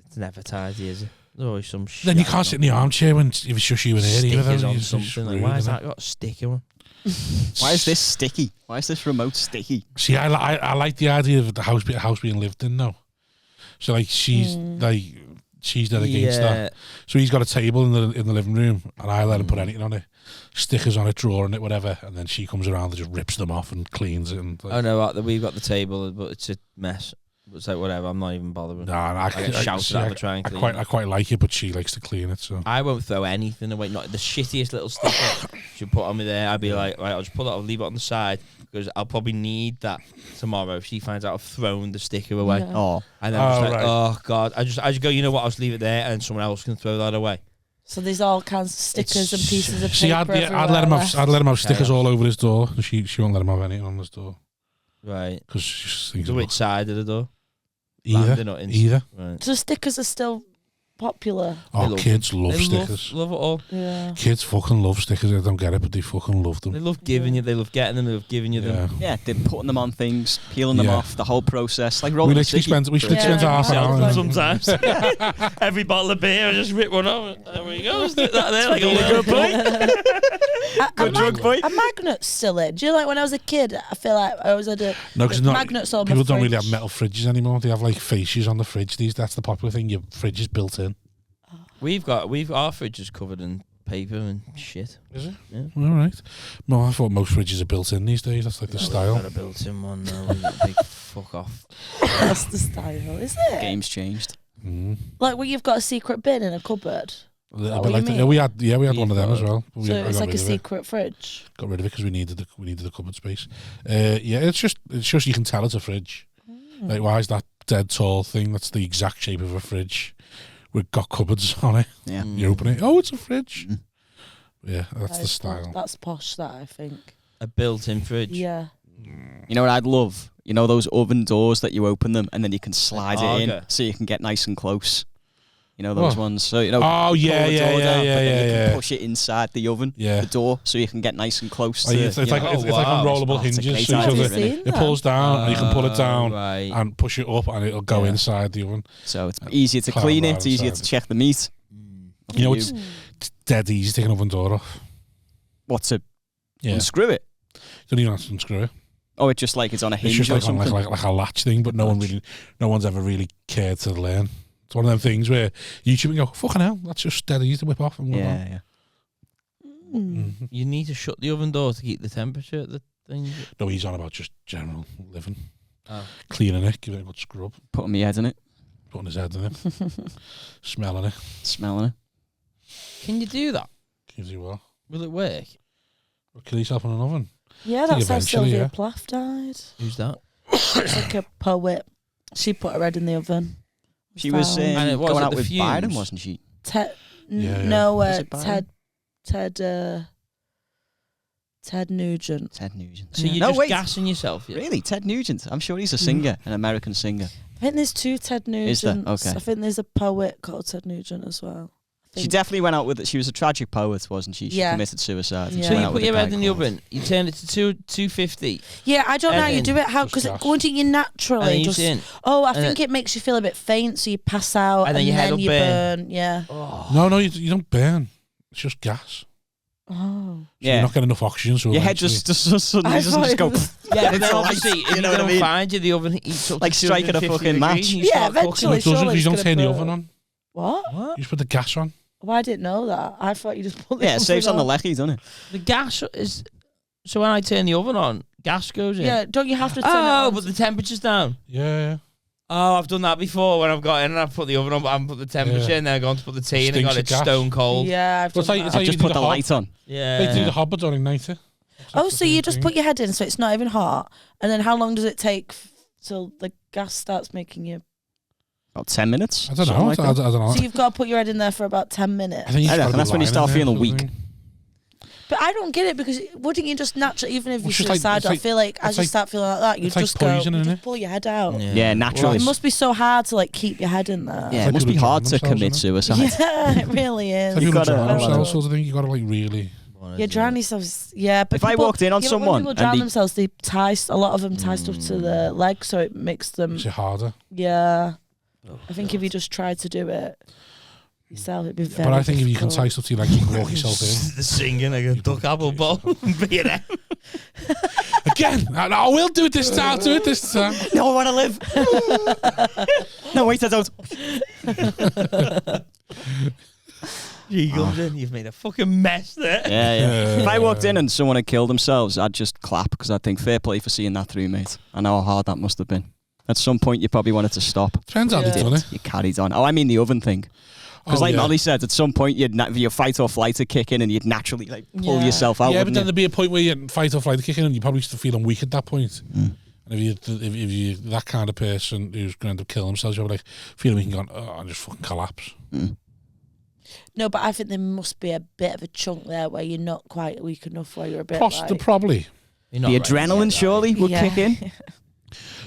It's never tidy, is it? There's always some shit. Then you can't sit in the armchair when if it's just you and her stickers either. on something. Like, why has that got a sticker on? Why is this sticky? Why is this remote sticky? See, I like the idea of the house being lived in though. So like she's dead against that. So he's got a table in the living room, and I let him put anything on it, stickers on it, drawing it, whatever, and then she comes around and just rips them off and cleans it. And, oh no, we've got the table, but it's a mess. It's like whatever. I'm not even bothering. I get shouted at to try and clean. I quite like it, but she likes to clean it. So I won't throw anything away. Not the shittiest little sticker she'll put on me there. I'd be like, right, I'll just pull it. I'll leave it on the side because I'll probably need that tomorrow if she finds out I've thrown the sticker away. Yeah. Oh, and then I'm just like, oh god, I just go. You know what? I'll just leave it there, and someone else can throw that away. So there's all kinds of stickers and pieces of paper. See, I'd let him have stickers all over his door. She won't let him have anything on his door. Right. Because she just thinks. So which side of the door? Either. Right. So stickers are still popular. Oh, kids love stickers. Love it all. Yeah. Kids fucking love stickers. I don't get it, but they fucking love them. They love giving you. They love getting them. They love giving you them. Yeah, they're putting them on things, peeling them off. The whole process, like We rolling. literally spend half an hour. Sometimes every bottle of beer, I just rip one off. There we go. Stick that there like a good boy. Good drug boy. Are magnets still in? Do you know, like when I was a kid, I feel like I always had magnets on people my don't really fridge. have metal fridges anymore. They have like fascias on the fridge. That's the popular thing. Your fridge is built in. Our fridge is covered in paper and shit. Is it? Yeah. All right. Well, I thought most fridges are built in these days. That's like the style. We've got a built-in one now. We've got a big fuck off. That's the style, is it? Game's changed. Like where you've got a secret bin in a cupboard. A little bit like we had one of them as well. So it's like a secret fridge. Got rid of it because we needed the cupboard space. It's just you can tell it's a fridge. Like, why is that dead tall thing? That's the exact shape of a fridge. We've got cupboards on it. Yeah. You open it. Oh, it's a fridge. Yeah, that's the style. That's posh, that, I think. A built-in fridge. Yeah. You know what I'd love? You know those oven doors that you open them and then you can slide it in so you can get nice and close. You know those ones. So you know. Oh yeah. You can push it inside the oven, the door, so you can get nice and close. It's like unrollable hinges. So it pulls down, and you can pull it down and push it up, and it'll go inside the oven. So it's easier to clean it. It's easier to check the meat. You know, it's dead easy to take an oven door off. What's it? Unscrew it. Don't even have to unscrew it. Oh, it's just like it's on a hinge or something. Like a latch thing, but no one's ever really cared to learn. It's one of them things where YouTube can go, fucking hell, that's just dead easy to whip off. And yeah. You need to shut the oven door to keep the temperature at the thing. No, he's on about just general living. Cleaning it, giving it a good scrub. Putting my head in it. Putting his head in it. Smelling it. Can you do that? Can you do what? Will it work? Kill yourself in an oven? Yeah, that's how Sylvia Plath died. Who's that? It's like a poet. She put her head in the oven. She was going out with Biden, wasn't she? No, Ted Nugent. Ted Nugent. So you're just gassing yourself? Yeah? Really? Ted Nugent? I'm sure he's a singer, an American singer. I think there's two Ted Nugents. Is there? Okay. I think there's a poet called Ted Nugent as well. She definitely went out with it. She was a tragic poet, wasn't she? She committed suicide. Yeah. So you put your head in the oven, you turn it to 250. Yeah, I don't know how you do it. How? Because going to you naturally. I think it makes you feel a bit faint, so you pass out and then you burn. Yeah. Oh. No, you don't burn. It's just gas. Oh. So you're not getting enough oxygen. So your head just suddenly doesn't go. Yeah, but then obviously, if you don't find the oven heats up like striking a fucking match. Yeah, eventually. You don't turn the oven on. What? You just put the gas on. Well, I didn't know that. I thought you just put the it saves on the lecky, doesn't it? The gas is... So when I turn the oven on, gas goes in? Yeah, don't you have to turn it on? Oh, but the temperature's down? Yeah. Oh, I've done that before when I've got in and I've put the oven on, but I haven't put the temperature and then I've gone to put the tea and I got it stone cold. Yeah, I've done that. I've just put the light on. Yeah. They do the hob, but don't ignite it. Oh, so you just put your head in so it's not even hot, and then how long does it take till the gas starts making you... About 10 minutes. I don't know. I don't know. So you've got to put your head in there for about 10 minutes. I reckon that's when you start feeling weak. But I don't get it because wouldn't you just naturally, even if you're suicidal, I feel like as you start feeling like that, you just go, you just pull your head out. Yeah, naturally. It must be so hard to like keep your head in there. Yeah, it must be hard to commit suicide. Yeah, it really is. You've got to drown themselves, sort of thing. You got to like really. Yeah, drown yourselves. Yeah, but if I walked in on someone, when people drown themselves, they tie a lot of them tie stuff to the leg, so it makes them. Makes it harder. Yeah. I think if you just tried to do it. yourself. It'd be very. But I think if you can difficult. tie stuff to your legs, you can walk yourself in. The singing like a duck apple bowl. B&M. Again, I will do it this time. I'll do it this time. No, I want to live. No, wait, I don't. He comes in, you've made a fucking mess there. Yeah. If I walked in and someone had killed themselves, I'd just clap because I'd think, fair play for seeing that through, mate. I know how hard that must have been. At some point, you probably wanted to stop. Depends how they've done it. You carried on. Oh, I mean the oven thing. Because like Molly said, at some point, your fight or flight would kick in and you'd naturally like pull yourself out. Yeah, but then there'd be a point where you fight or flight kick in and you're probably still feeling weak at that point. And if you're that kind of person who's going to end up killing themselves, you're like feeling weak and going, and just fucking collapse. No, but I think there must be a bit of a chunk there where you're not quite weak enough, where you're a bit Probably. The adrenaline surely would kick in.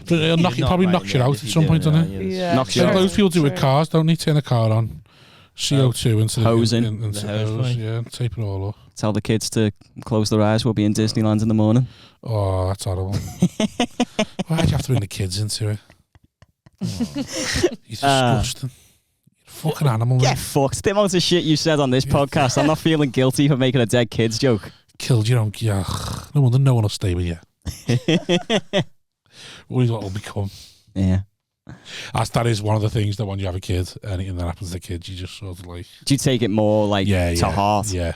But it'll probably knock you out at some point, doesn't it? Yeah. Knocks you out. Those people do with cars, don't need to turn a car on. CO2 into hosing. Into the hose, yeah, tape it all up. Tell the kids to close their eyes. We'll be in Disneyland in the morning. Oh, that's horrible. Why'd you have to bring the kids into it? He's disgusting. Fucking animal. Get fucked. The amount of shit you said on this podcast, I'm not feeling guilty for making a dead kids joke. Killed your own. Yeah. No wonder no one will stay with you. What will become. Yeah. That is one of the things that when you have a kid, anything that happens to the kids, you just sort of like. Do you take it more like to heart? Yeah.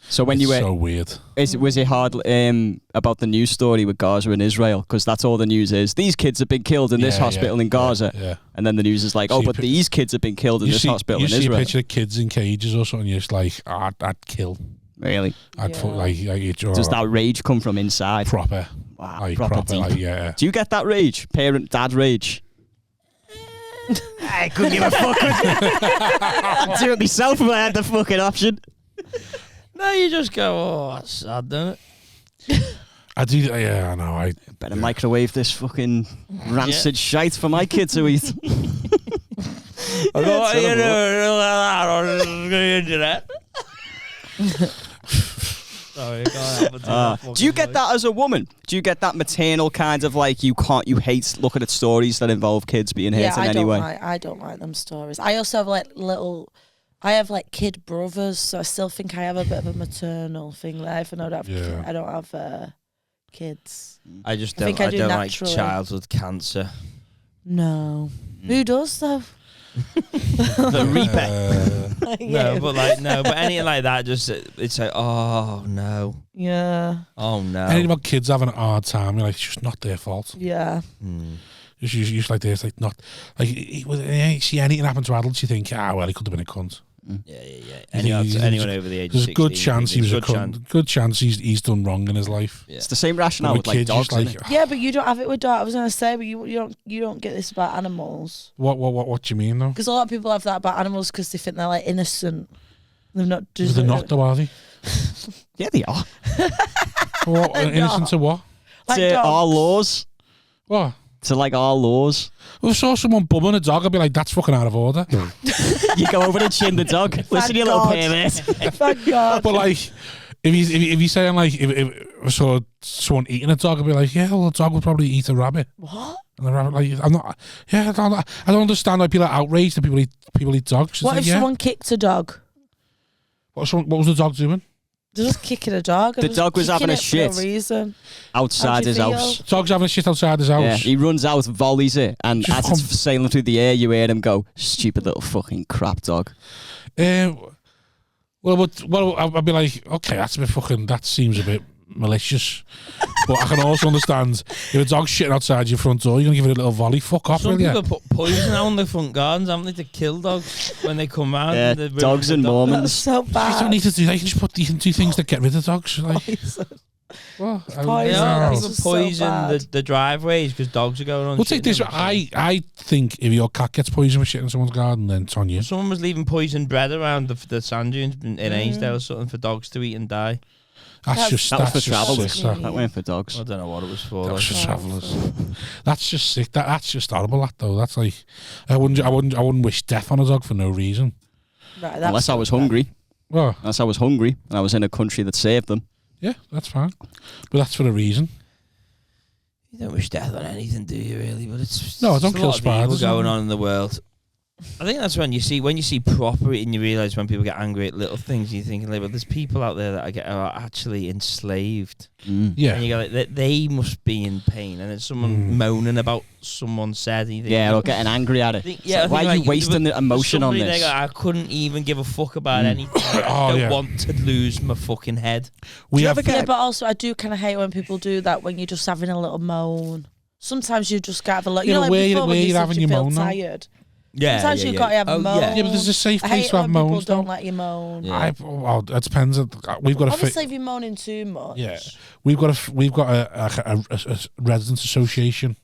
So when it's you were so weird. Was it hard about the news story with Gaza and Israel? Because that's all the news is. These kids have been killed in this hospital in Gaza. Yeah. And then the news is like, but these kids have been killed in this hospital in Israel. You see a picture of kids in cages or something, you're just like, I'd kill. Really? I'd Does that rage come from inside? Proper. Wow, proper deep. Yeah. Do you get that rage? Parent-dad rage? I couldn't give a fuck. I'd do it myself if I had the fucking option. No, you just go, oh, that's sad, don't it? I do, yeah, I know. I better microwave this fucking rancid shite for my kid to eat. I got you into that. Sorry, do you get that as a woman? Do you get that maternal kind of like you hate looking at stories that involve kids being hurt in any way? I don't like them stories. I also have I have like kid brothers, so I still think I have a bit of a maternal thing there. If I don't have kids. I don't like childhood cancer. No. Who does though? The Reaper. No, but anything like that, just it's like, oh no. Yeah. Oh no. Anything about kids having a hard time, you're like, it's just not their fault. Yeah. Just like this, like not like you see anything happen to adults, you think, well, he could have been a cunt. Yeah. Anyone over the age of 16. There's a good chance he was a cunt. Good chance he's done wrong in his life. Yeah. It's the same rationale with like dogs. Yeah, but you don't have it with dogs. I was gonna say, but you don't get this about animals. What do you mean though? Because a lot of people have that about animals because they think they're like innocent. They're not. They're not though, are they? Yeah, they are. What, innocent to what? Like to our laws. What? To like our laws. If I saw someone bumming a dog, I'd be like, that's fucking out of order. You go over and chin the dog. Listen, you little pervert. Thank God. But like, if he's saying like, if I saw someone eating a dog, I'd be like, yeah, well, the dog would probably eat a rabbit. What? And the rabbit, like, I don't understand why people are outraged that people eat dogs. What if someone kicked a dog? What was the dog doing? They're just kicking a dog. The dog was having a shit for no reason. Outside his house. Dog's having a shit outside his house. Yeah, he runs out, volleys it, and as it's sailing through the air, you hear him go, stupid little fucking crap dog. Well, I'd be like, okay, that seems a bit malicious. But I can also understand if a dog's shitting outside your front door, you're going to give it a little volley. Fuck off, will you? Some people put poison out on the front gardens, haven't they, to kill dogs when they come out? Yeah, dogs and Mormons. That's so bad. You don't need to do that. You can just do things to get rid of dogs. Like, poison. People poison the driveways because dogs are going on. We'll take this. I think if your cat gets poisoned with shit in someone's garden, then it's on you. Someone was leaving poisoned bread around the sand dunes in Ainsdale or something for dogs to eat and die. That was for travellers. That went for dogs. I don't know what it was for. That was for travellers. That's just sick. That's just horrible. That though. That's like I wouldn't wish death on a dog for no reason. Right, unless I was hungry. Well, unless I was hungry and I was in a country that saved them. Yeah, that's fine. But that's for a reason. You don't wish death on anything, do you? Really? But it's no. I don't kill spiders. Going on in the world. I think that's when you see proper and you realise when people get angry at little things, you're thinking, like, well, there's people out there that are actually enslaved. Yeah. And you go, like, they must be in pain. And it's someone moaning about someone said. Or getting angry at it. Why are you wasting the emotion on this? I couldn't even give a fuck about anything. I don't want to lose my fucking head. But also I do kind of hate when people do that when you're just having a little moan. Sometimes you just got to have a little... You know, like before when you said you feel tired. Sometimes you've got to have a moan. Yeah, but there's a safe place to have moans. People don't let you moan. Well, it depends. We've got obviously if you're moaning too much. Yeah, we've got a residents association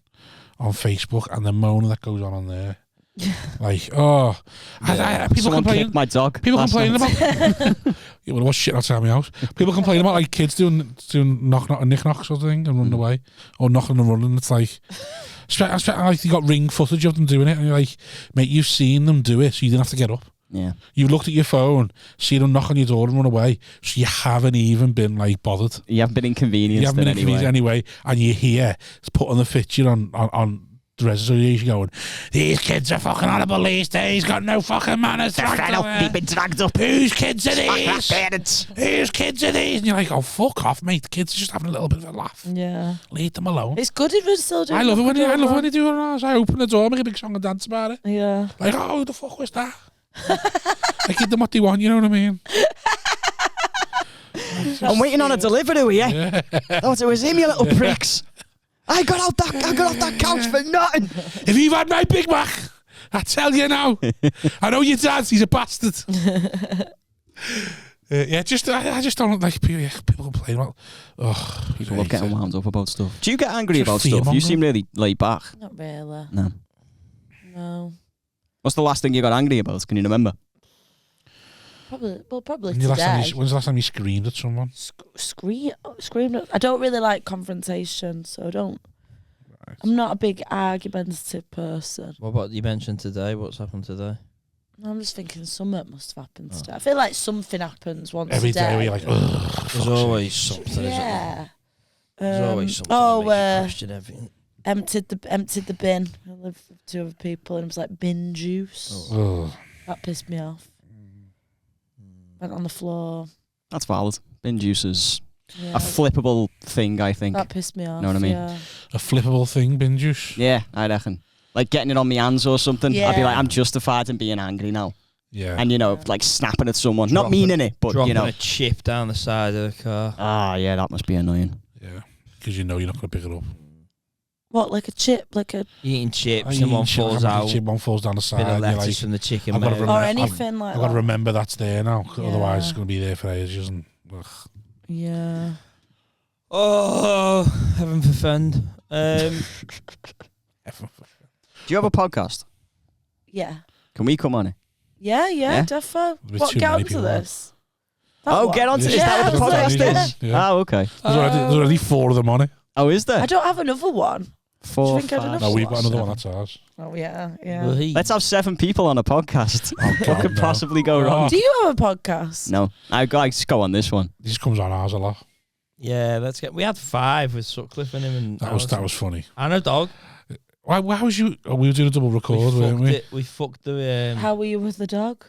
on Facebook, and the moaning that goes on there. Like, people complain. My dog. People complain about. Yeah, well, what's shit outside my house? People complain about like kids doing knock and nick knock sort of thing and running away, or knocking and running. It's like, like you got ring footage of them doing it, and you're like, mate, you've seen them do it, so you didn't have to get up. Yeah, you looked at your phone, see them knock on your door and run away, so you haven't even been like bothered. You haven't been inconvenienced. Anyway, and you're here putting the picture on the resolution going, these kids are fucking on a police day, he's got no fucking manners. They've been dragged up. Whose kids are these? Whose kids are these? And you're like, oh, fuck off, mate. The kids are just having a little bit of a laugh. Yeah. Leave them alone. It's good if you're still doing I love it when they do it. I open the door, make a big song and dance about it. Yeah. Like, oh, who the fuck was that? I give them what they want, you know what I mean? I'm waiting on a delivery, yeah. Thought it was him, you little pricks. I got out that couch for nothing. If you've had my Big Mac, I tell you now. I know your dad, he's a bastard. I just don't like people complain about. Oh, people love getting wound up about stuff. Do you get angry about stuff? You seem really laid back. Not really. No. What's the last thing you got angry about? Can you remember? Probably today. When's the last time you screamed at someone? Screamed. I don't really like confrontation, so I don't. Right. I'm not a big argumentative person. What about you mentioned today? What's happened today? I'm just thinking something must have happened today. I feel like something happens once every a day. Day where you're like, ugh. There's always something. Yeah. There's always something. That makes you question everything. Emptied the bin. I lived with 2 other people, and it was like bin juice. That pissed me off. Went on the floor. That's valid. Bin juice is a flippable thing, I think. That pissed me off. Know what I mean? Yeah. A flippable thing, bin juice? Yeah, I reckon. Like getting it on my hands or something. Yeah. I'd be like, I'm justified in being angry now. Yeah. And, like snapping at someone. Not meaning it, but, dropping a chip down the side of the car. Ah, yeah, that must be annoying. Yeah. Because you know you're not going to pick it up. What, like a chip? Like a... Eating chips and one falls out. One falls down the side. Bit of lettuce from the chicken. Or anything like that. I've got to remember that's there now. Otherwise it's going to be there for ages. And, yeah. Oh, heaven forfend. Do you have a podcast? Yeah. Can we come on it? Yeah, defo. What, get onto this? Get onto this. Is that what the podcast is? Yeah. Oh, okay. There's already 4 of them on it. Oh, is there? I don't have another one. 4, 5. No, we've got another one. That's ours. Oh, yeah. Let's have 7 people on a podcast. What could possibly go wrong? Do you have a podcast? No. I go on this one. He just comes on ours a lot. Yeah, let's get. We had 5 with Sutcliffe and him, and that was funny. And a dog. Why was you? We were doing a double record, weren't we? We fucked the. How were you with the dog?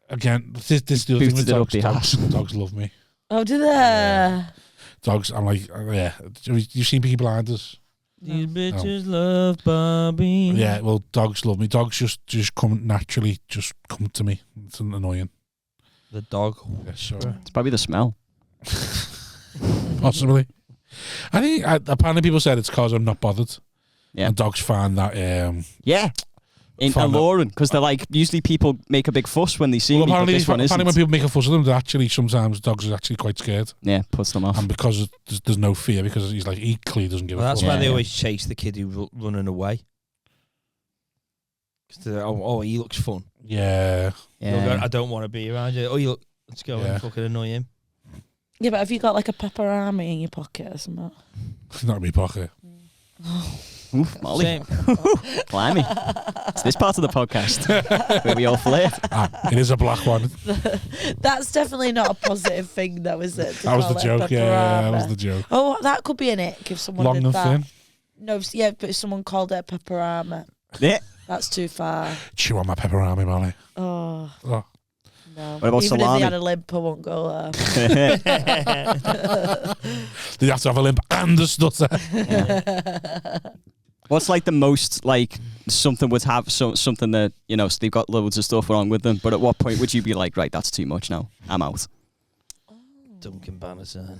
Again, this is the other thing with dogs. Dogs love me. Oh, do they? Yeah. Dogs, I'm like, yeah. You've seen Peaky Blinders? These bitches love Bobby. Yeah, well, dogs love me. Dogs just come naturally, just come to me. It's annoying. The dog. Yeah, so. It's probably the smell. Possibly. I think apparently people said it's because I'm not bothered. Yeah. And dogs find that. Alluring, because they're like, usually people make a big fuss when they see me, but this one isn't. Apparently when people make a fuss of them, they're actually, sometimes dogs are actually quite scared. Yeah, puts them off. And because there's no fear, because he's like, he clearly doesn't give a fuck. That's why they always chase the kid who's running away. Because they're like, he looks fun. Yeah. Going, I don't want to be around you. You look, let's go and fucking annoy him. Yeah, but have you got like a pepperami in your pocket or something? Not in my pocket. Oof, Molly. Blimey. It's this part of the podcast where we all flirt. It is a black one. That's definitely not a positive thing, though, is it? That was the joke, yeah, that was the joke. Oh, that could be an ick if someone Long did and that. thin? No, yeah, but if someone called it a pepperami. Yeah. That's too far. Chew on my pepperami, Molly. Oh. Oh. No. What about Even salami? if they had a limp, I won't go there. They'd have to have a limp and a stutter. What's like the most like something would have something that so they've got loads of stuff wrong with them, but at what point would you be like, right, that's too much now, I'm out? Duncan Bannister.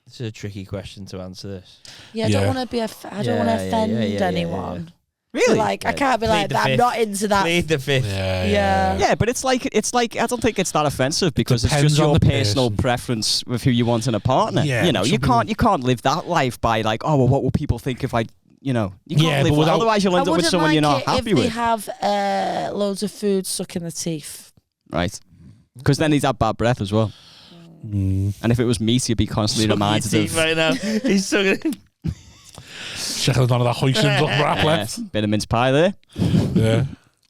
It's a tricky question to answer this. Yeah, I don't want to be. I don't want to offend anyone. Really? Like, I can't be like, I'm not into that. Plead the fifth. Yeah, but it's like I don't think it's that offensive because it's just your personal preference with who you want in a partner. Yeah, you can't live that life by like, oh well, what will people think if I, you can't live otherwise you'll end up with someone you're not happy with. If they have loads of food stuck in the teeth. Right. Because then he's had bad breath as well. And if it was meat, you'd be constantly reminded of. Right now, he's sucking. Checking none of that hoisin wrap left. Bit of mince pie there. Yeah.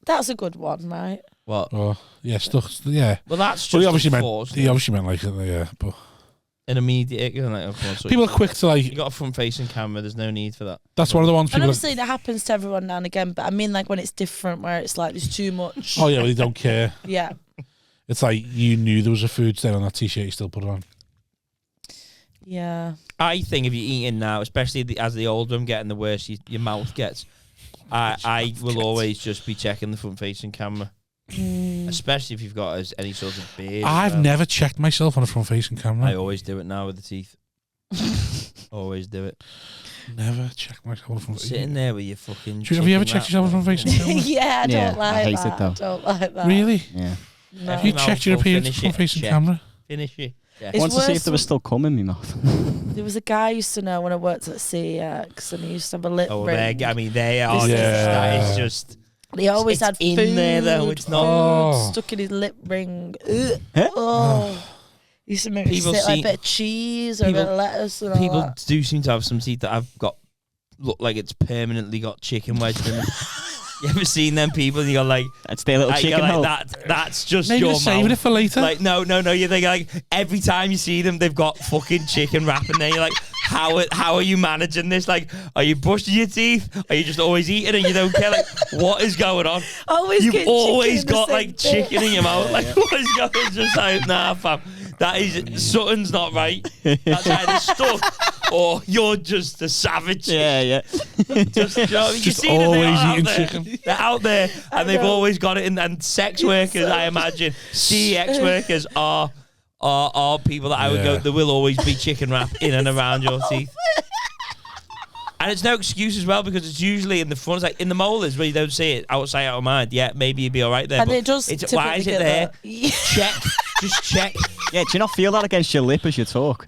That's a good one, right? What? Oh, yeah, stuff. Yeah. Well, that's just. He obviously meant like, yeah, but. An immediate, like, people are quick to like. You got a front-facing camera. There's no need for that. That's one of the ones. And obviously, that happens to everyone now and again. But I mean, like when it's different, where it's like there's too much. Oh yeah, well, they don't care. Yeah. It's like you knew there was a food stain on that t-shirt, you still put it on. Yeah. I think if you're eating now, especially as the older I'm getting, the worse your mouth gets. I will always just be checking the front-facing camera, especially if you've got any sort of beard. I've never checked myself on a front-facing camera. I always do it now with the teeth. Always do it. Never checked myself on a front-facing. Sitting there with your fucking. Have you ever checked yourself on a front-facing camera? Yeah, I don't like I hate that. it though. I don't like that. Really? Yeah. No. You checked your appearance on a front-facing camera? Finish it. Yeah. I want to see if there was still cum in my mouth. There was a guy I used to know when I worked at CX, and he used to have a lip ring. They are. That is just. He always had in food there though. It's not stuck in his lip ring. Oh. He used to make me sit like a bit of cheese or a bit of lettuce and all people that. do seem to have some teeth that I've got look like it's permanently got chicken wedged in them. You ever seen them people? And you go like, that's their little chicken hole. That's just maybe your saving mouth. It for later. Like no. You think like every time you see them, they've got fucking chicken wrap in there. You're like, how are you managing this? Like, are you brushing your teeth? Are you just always eating and you don't care? Like, what is going on? You've always got like chicken in your mouth. Like, what is going on? Just like, nah, fam. That is something's not right. That's either stuck or you're just a savage. Yeah. Just always eating chicken. They're out there and they've always got it in. And sex workers, I imagine, CX workers are people that I would go. There will always be chicken wrap in and around your teeth. And it's no excuse as well because it's usually in the front, it's like in the molars where you don't see it, out of sight, out of mind. Yeah, maybe you'd be all right there. And but it does. Why is it there? Check. Just check. Yeah, do you not feel that against your lip as you talk?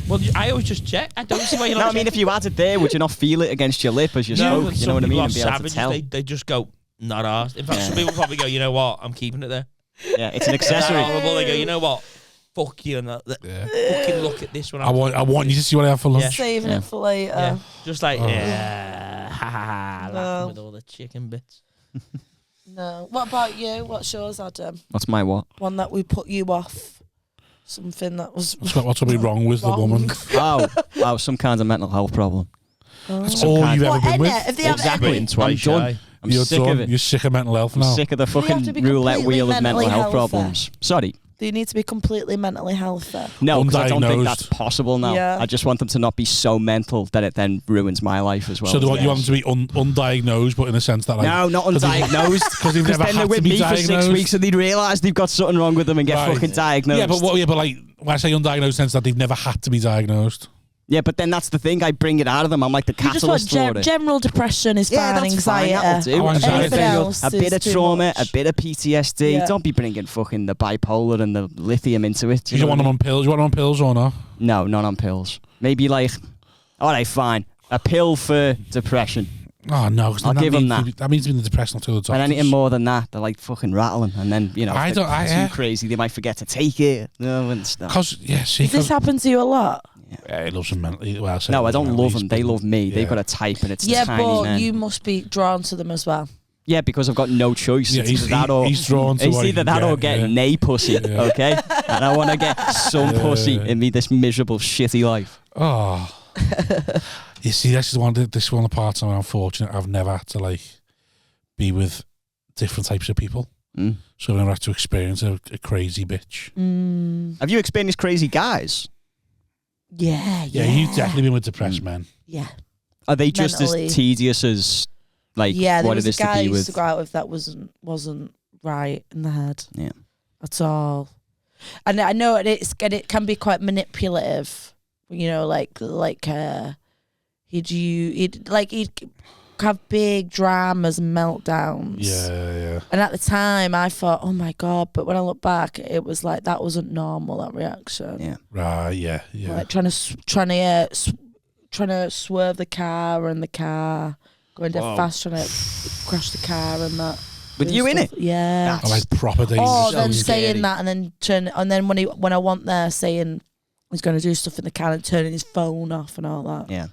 Well, I always just check. I don't see why you're not. No, I mean, if you had it there, would you not feel it against your lip as you spoke? You know what I mean? And be able to tell. They just go, not arsed. In fact, some people probably go, you know what? I'm keeping it there. Yeah, it's an accessory. They go, you know what? Fuck you and that. Fucking look at this one. I want you to see what I have for lunch. Saving it for later. Yeah. Just like, laughing with all the chicken bits. No. What about you? What's yours, Adam? What's my what? One that we put you off. Something that was. What's to be wrong with the woman? Oh, some kind of mental health problem. That's all you've ever been with. Exactly. I'm done. You're sick of it. You're sick of mental health now. I'm sick of the fucking roulette wheel of mental health problems. Sorry. Do you need to be completely mentally healthy? No, because I don't think that's possible now. Yeah. I just want them to not be so mental that it then ruins my life as well. So you want them to be undiagnosed, but in a sense that like... No, not undiagnosed. Because they've never had to be diagnosed. For 6 weeks and they'd realise they've got something wrong with them and get fucking diagnosed. Yeah, but like, when I say undiagnosed, in the sense that they've never had to be diagnosed. Yeah, but then that's the thing. I bring it out of them. I'm like the catalyst for it. General depression is fine. That's anxiety. Fine. Anything else a bit of trauma, much. A bit of PTSD. Yeah. Don't be bringing fucking the bipolar and the lithium into it. You want them on pills? You want them on pills or not? No, not on pills. Maybe like, all right, fine. A pill for depression. Oh no, I'll give them that. That means being the depression to the doctors. And anything more than that, they're like fucking rattling, and then if they're too crazy, they might forget to take it. No, and stuff. Does this happen to you a lot? Yeah, he loves them mentally. Well, no, I don't love them. They love me. Yeah. They've got a type, and it's tiny but men. You must be drawn to them as well. Yeah, because I've got no choice. Yeah, he's drawn to it's either that or get nay pussy, okay? And I want to get some pussy in me this miserable, shitty life. Oh. You see, this is one of the parts I'm unfortunate. I've never had to like be with different types of people. So I've never had to experience a crazy bitch. Have you experienced crazy guys? Yeah. You've definitely been with depressed men. Yeah. Are they just Mentally. as tedious as like there what was it is a guy to I be used with? to go out with that wasn't right in the head. Yeah. At all. And I know it can be quite manipulative. You know, he'd have big dramas and meltdowns. Yeah. And at the time, I thought, oh my God. But when I look back, it was like that wasn't normal, that reaction. Yeah. Right. Yeah. Like trying to swerve the car and the car going dead fast, trying to crash the car and that. With you in it? Yeah. Oh, like proper dangerous. Oh, so then scary. saying that and then then when I went there saying he's going to do stuff in the car and turning his phone off and all that. Yeah.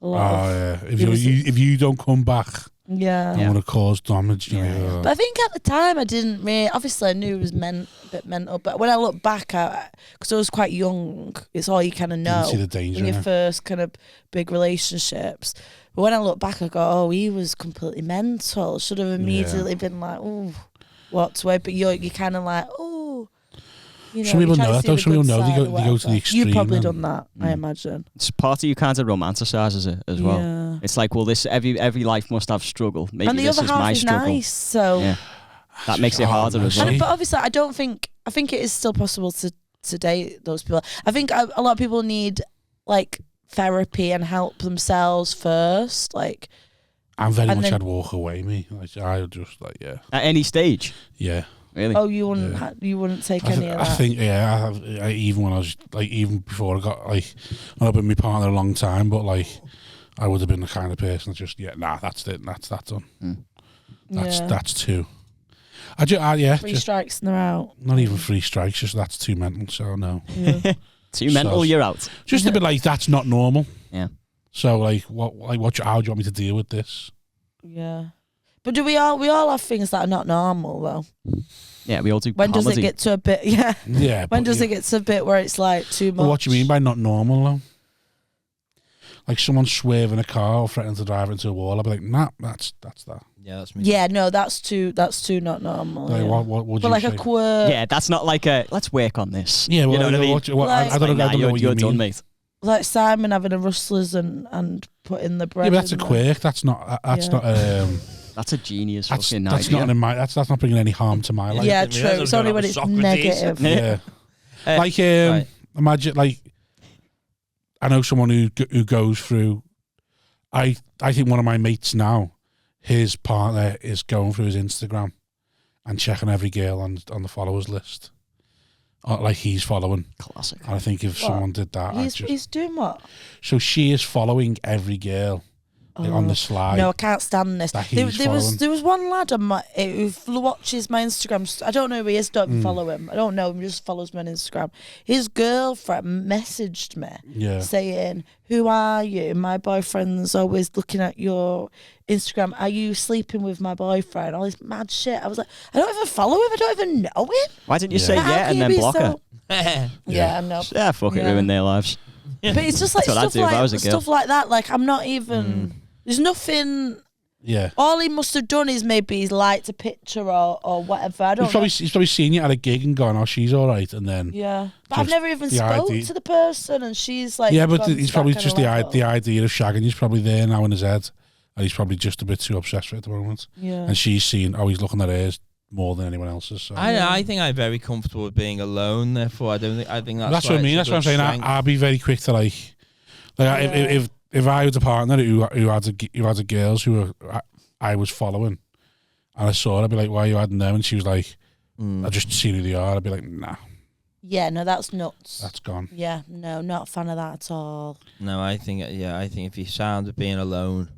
If you don't come back, I'm going to cause damage. But I think at the time I didn't really. Obviously, I knew it was a bit mental. But when I look back, because I was quite young, it's all you kind of know. See the danger in your in it. first kind of big relationships. But when I look back, I go, oh, he was completely mental. Should have immediately been like, oh, what's way? But you're kind of like, oh. You know, some people you try know to that see though. the Some people good know side they or go to the whatever. extreme. You've probably and- done that, I imagine. It's part of you kind of romanticizes it as well. Yeah. It's like, well, this every life must have struggle. Maybe And the this other is half my is struggle. nice, so Yeah. That makes it harder as well. but obviously I think it is still possible to date those people. I think a lot of people need like therapy and help themselves first, like. I'm very and much then- I'd walk away. Me, like I just like At any stage, yeah. really. Oh, you wouldn't take any of I that. think I even when I was like even before I got like I've been with my partner a long time, but like I would have been the kind of person that just that's it, that's done. That's two. Three strikes and they're out. Not even 3 strikes, just that's too mental. So no, Yeah. Too mental, you're out. just a bit like that's not normal. Yeah. So how do you want me to deal with this? Yeah. But do we all have things that are not normal though? Yeah, we all do. When does it get to a bit? Yeah. Yeah. When does it get to a bit where it's like too much? Well, what do you mean by not normal though? Like someone swerving a car or threatening to drive into a wall, I'd be like, nah, that's that. Yeah, that's me. Yeah, no, that's too not normal. Like, yeah. what would But you like say? a quirk. Yeah, that's not like a let's work on this. Yeah, well, you know what I mean. Like- I don't know you're, what you you're mean. done, mate. Like Simon having a rustlers and putting the bread. Yeah, but that's a in there. quirk. That's not. That's Yeah. not. That's a genius That's fucking that's idea. not in my. That's not bringing any harm to my life. Yeah, didn't true. realise I It's was only going when on it's Socrates. negative. Yeah. Like Right. imagine like I know someone who goes through. I think one of my mates now, his partner is going through his Instagram and checking every girl on the followers list. Like he's following. Classic. And I think if someone did that, He's doing what? so she is following every girl like, on the slide. No, I can't stand this. That he's There following. was one lad on my who watches my Instagram. I don't know who he is. Don't even follow him. I don't know him. Just follows me on Instagram. His girlfriend messaged me saying, "Who are you? My boyfriend's always looking at your Instagram. Are you sleeping with my boyfriend?" All this mad shit. I was like, I don't even follow him. I don't even know him. Why didn't you say How yeah can and you then be block her? Yeah, I know. Yeah, fuck it, Yeah. ruin their lives. But it's just like That's what I'd stuff do if I was a like girl. stuff like that. Like I'm not even. There's nothing. Yeah. All he must have done is maybe he's liked a picture or whatever. I don't know. He's probably seen you at a gig and gone, "Oh, she's all right," and then Yeah, but I've just never even the spoke idea- to the person, and she's like, yeah, but gone to he's that probably kind just of the level. idea of shagging. He's probably there now in his head, and he's probably just a bit too obsessed with it at the moment. Yeah, And she's seen, he's looking at hers more than anyone else's. So. I think I'm very comfortable with being alone. Therefore, I think That's what I mean. That's what I'm saying. I'd be very quick to if I was a partner who had girls who I was following, and I saw her, I'd be like, "Why are you adding them?" And she was like, "I just seen who they are." I'd be like, "Nah, yeah, no, that's nuts. that's gone." Yeah, no, not a fan of that at all. No, I think if you sound of being alone,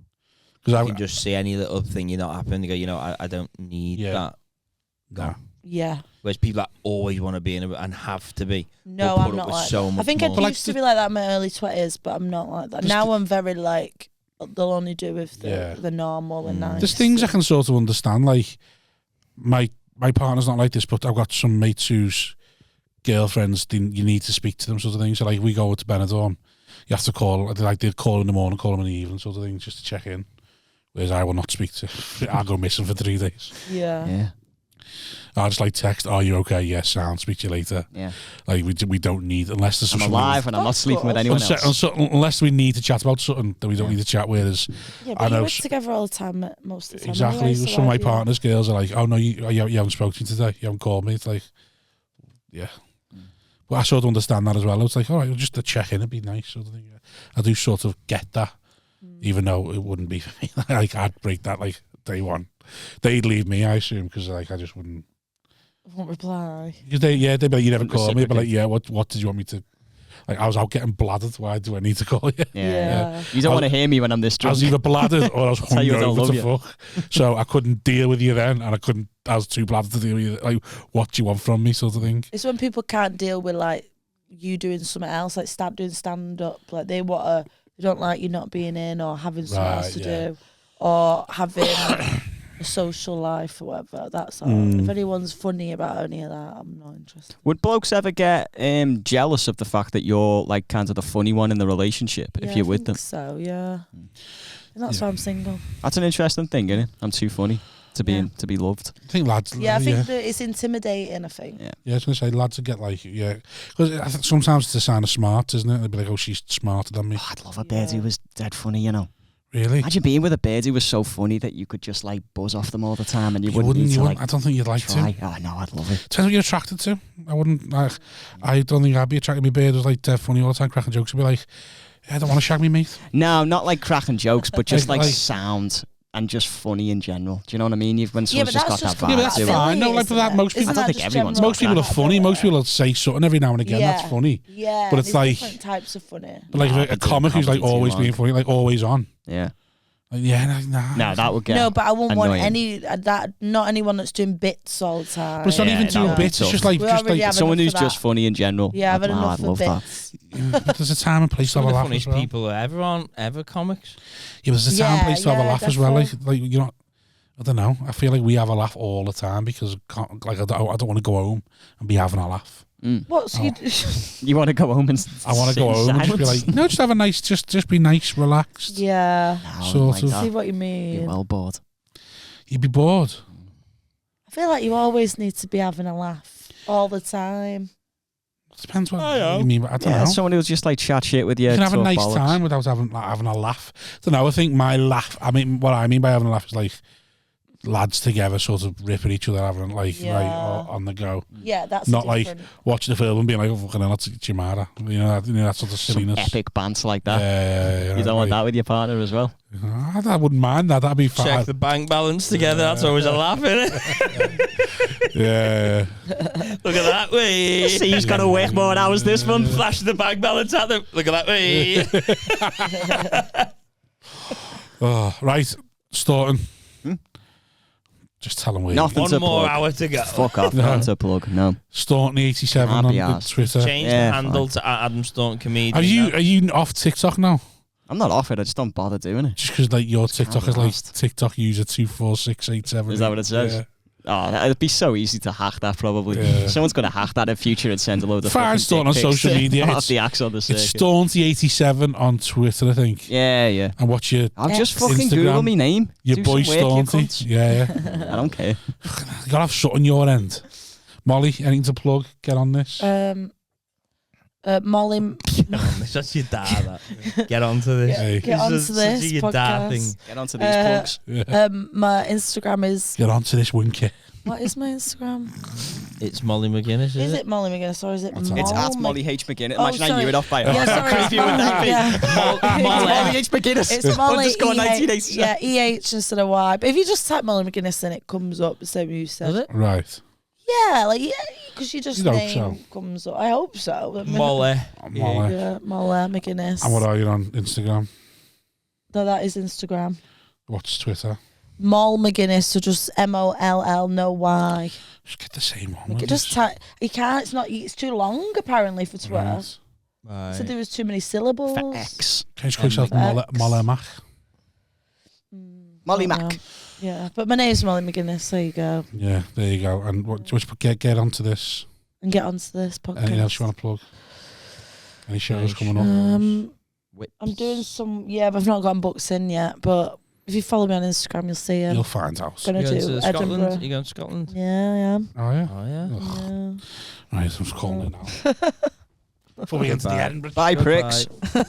Because you can just see any little thing you're not happy and you go, I don't need that. Nah. Yeah, Whereas people that always want to be in and have to be. no, will put I'm up not with like. so I much think I more. used to be like that in my early 20s, but I'm not like that now. I'm very like they'll only do with the normal and nice. There's things I can sort of understand. Like my partner's not like this, but I've got some mates whose girlfriends, you need to speak to them, sort of thing. So like we go to Benidorm, You have to call. Like they'd call in the morning, call them in the evening, sort of thing, just to check in. Whereas I will not speak to. I'll go missing for 3 days. Yeah. I'll just like text, "Are you okay? Yes, sound. Speak to you later." Yeah. Like we don't need unless there's I'm alive and I'm not sleeping with anyone else. Unless we need to chat about something that we don't need to chat with. But you're together all the time, most of the time. Exactly. Anyway, so some of my partners' girls are like, "Oh no, you haven't spoken to me today. You haven't called me." It's like, yeah. But I sort of understand that as well. It's like, all right, well, just to check in, it'd be nice. Sort of thing. I do sort of get that, even though it wouldn't be for me. Like I'd break that like day one. They'd leave me, I assume, because like I just wouldn't. Won't reply. They'd be like, you never called me. But like, yeah, what did you want me to? Like, I was out getting bladdered. Why do I need to call you? Yeah. You don't want to hear me when I'm this drunk. I was either bladdered or I was hungover to fuck. So I couldn't deal with you then, and I was too bladdered to deal with you. Like, what do you want from me, sort of thing. It's when people can't deal with like you doing something else, like doing stand up. Like they don't like you not being in or having something else to do, or having a social life or whatever. That's all. If anyone's funny about any of that, I'm not interested. Would blokes ever get jealous of the fact that you're like kind of the funny one in the relationship if you're with them? So yeah, and that's why I'm single. That's an interesting thing, isn't it? I'm too funny to be to be loved. I think lads. Yeah, I think that it's intimidating. I think. Yeah, I was gonna say lads would get like because I think sometimes it's a sign of smart, isn't it? They'd be like, "Oh, she's smarter than me." Oh, I'd love a bird who was dead funny, you know. Really? Imagine being with a bird who was so funny that you could just like buzz off them all the time, and you wouldn't need to like. I don't think you'd like try. to. Oh no, I'd love it. Depends what you're attracted to. I wouldn't. I don't think I'd be attracted. My bird was like dead funny all the time, cracking jokes. I'd be like, I don't want to shag me, mate. No, not like cracking jokes, but just like sound. And just funny in general. Do you know what I mean? When someone's just got that vibe. Yeah, but that's fine. No, like for that, most people are funny. Most people will say something every now and again. That's funny. Yeah, but it's like different types of funny. But like a comic who's like always being funny, like always on. Yeah. Nah, that would get. No, but I wouldn't annoying. want not anyone that's doing bits all the time. But it's not even doing bits. It's just like someone who's just funny in general. Yeah, I've had enough of bits. There's a time and place to have a laugh. Some of the funniest people ever comics. Yeah, but there's a time and place to have a laugh as well. Like you know. I don't know. I feel like we have a laugh all the time because, like, I don't want to go home and be having a laugh. What? You want to go home and? I want to go home and just be like, no, just have a nice, just be nice, relaxed. Yeah. Sort of. See what you mean. You're well bored. You'd be bored. I feel like you always need to be having a laugh all the time. It depends what you mean. But I don't know. Someone who's just like chat shit with you. You can have a nice time without having a laugh. I don't know. I think my laugh. I mean, what I mean by having a laugh is like. Lads together sort of ripping each other having like right on the go. Yeah, that's not like watching the film and being like, oh fucking hell, that's Chimara. You know that sort of silliness. Some epic banter like that. Yeah, you don't want that with your partner as well. I wouldn't mind that. That'd be fine. Check the bank balance together. That's always a laugh, isn't it? Yeah. Look at that way. See who's got to work more hours this month. Flash the bank balance at them. Look at that way. Oh, right, Staunton. Just tell them where. Nothing One more hour to go. Fuck off. Nothing to plug. No. Staunton 87 on Twitter. Change the handle to Adam Staunton Comedian. Are you off TikTok now? I'm not off it. I just don't bother doing it. Just because like your TikTok is like TikTok user 24687. Is that what it says? Yeah. Oh, it'd be so easy to hack that probably. Yeah. Someone's going to hack that in future and send a load of Find Staunton on social media. It's the axe on the circuit. It's Staunty87 on Twitter, I think. Yeah. And what's your I'll just fucking Instagram, Google me name. Your boy Staunty. Yeah. I don't care. You gotta have something your end. Molly, anything to plug? Get on this. Molly. That's your dad. Get onto this. Get onto this podcast. Get onto these plugs. Yeah. My Instagram is. Get onto this winky. What is my Instagram? It's Molly McGuinness. Is it Molly McGuinness or is it Molly? It's at Molly H McGuinness. Imagine I knew it off by heart. Yeah, sorry. Molly H McGuinness. It's Molly E-H. Yeah, EH instead of Y. But if you just type Molly McGuinness, then it comes up the same you said. Does it? Right. Yeah, because you just name comes up. I hope so. Molly. Yeah, Molly McGuinness. And what are you on Instagram? No, that is Instagram. What's Twitter? Moll McGuinness, so just MOLL, no Y. Just get the same one. You just type. You can't. It's not. It's too long apparently for Twitter. Right. So there was too many syllables. For X. Can you just call yourself Molly Mac? Molly Mac. Yeah, but my name's Molly McGuinness. There you go. Yeah, there you go. And get onto this. And get onto this podcast. Anything else you want to plug? Any shows coming up? whips. I'm doing some. Yeah, but I've not gotten books in yet. But if you follow me on Instagram, you'll see them. You'll find out. Gonna do to Edinburgh. Scotland? You going to Scotland? Yeah, I am. Oh yeah. Oh yeah. Yeah. Right, I'm just calling it now. Before we get to the Edinburgh. Bye, pricks. Bye.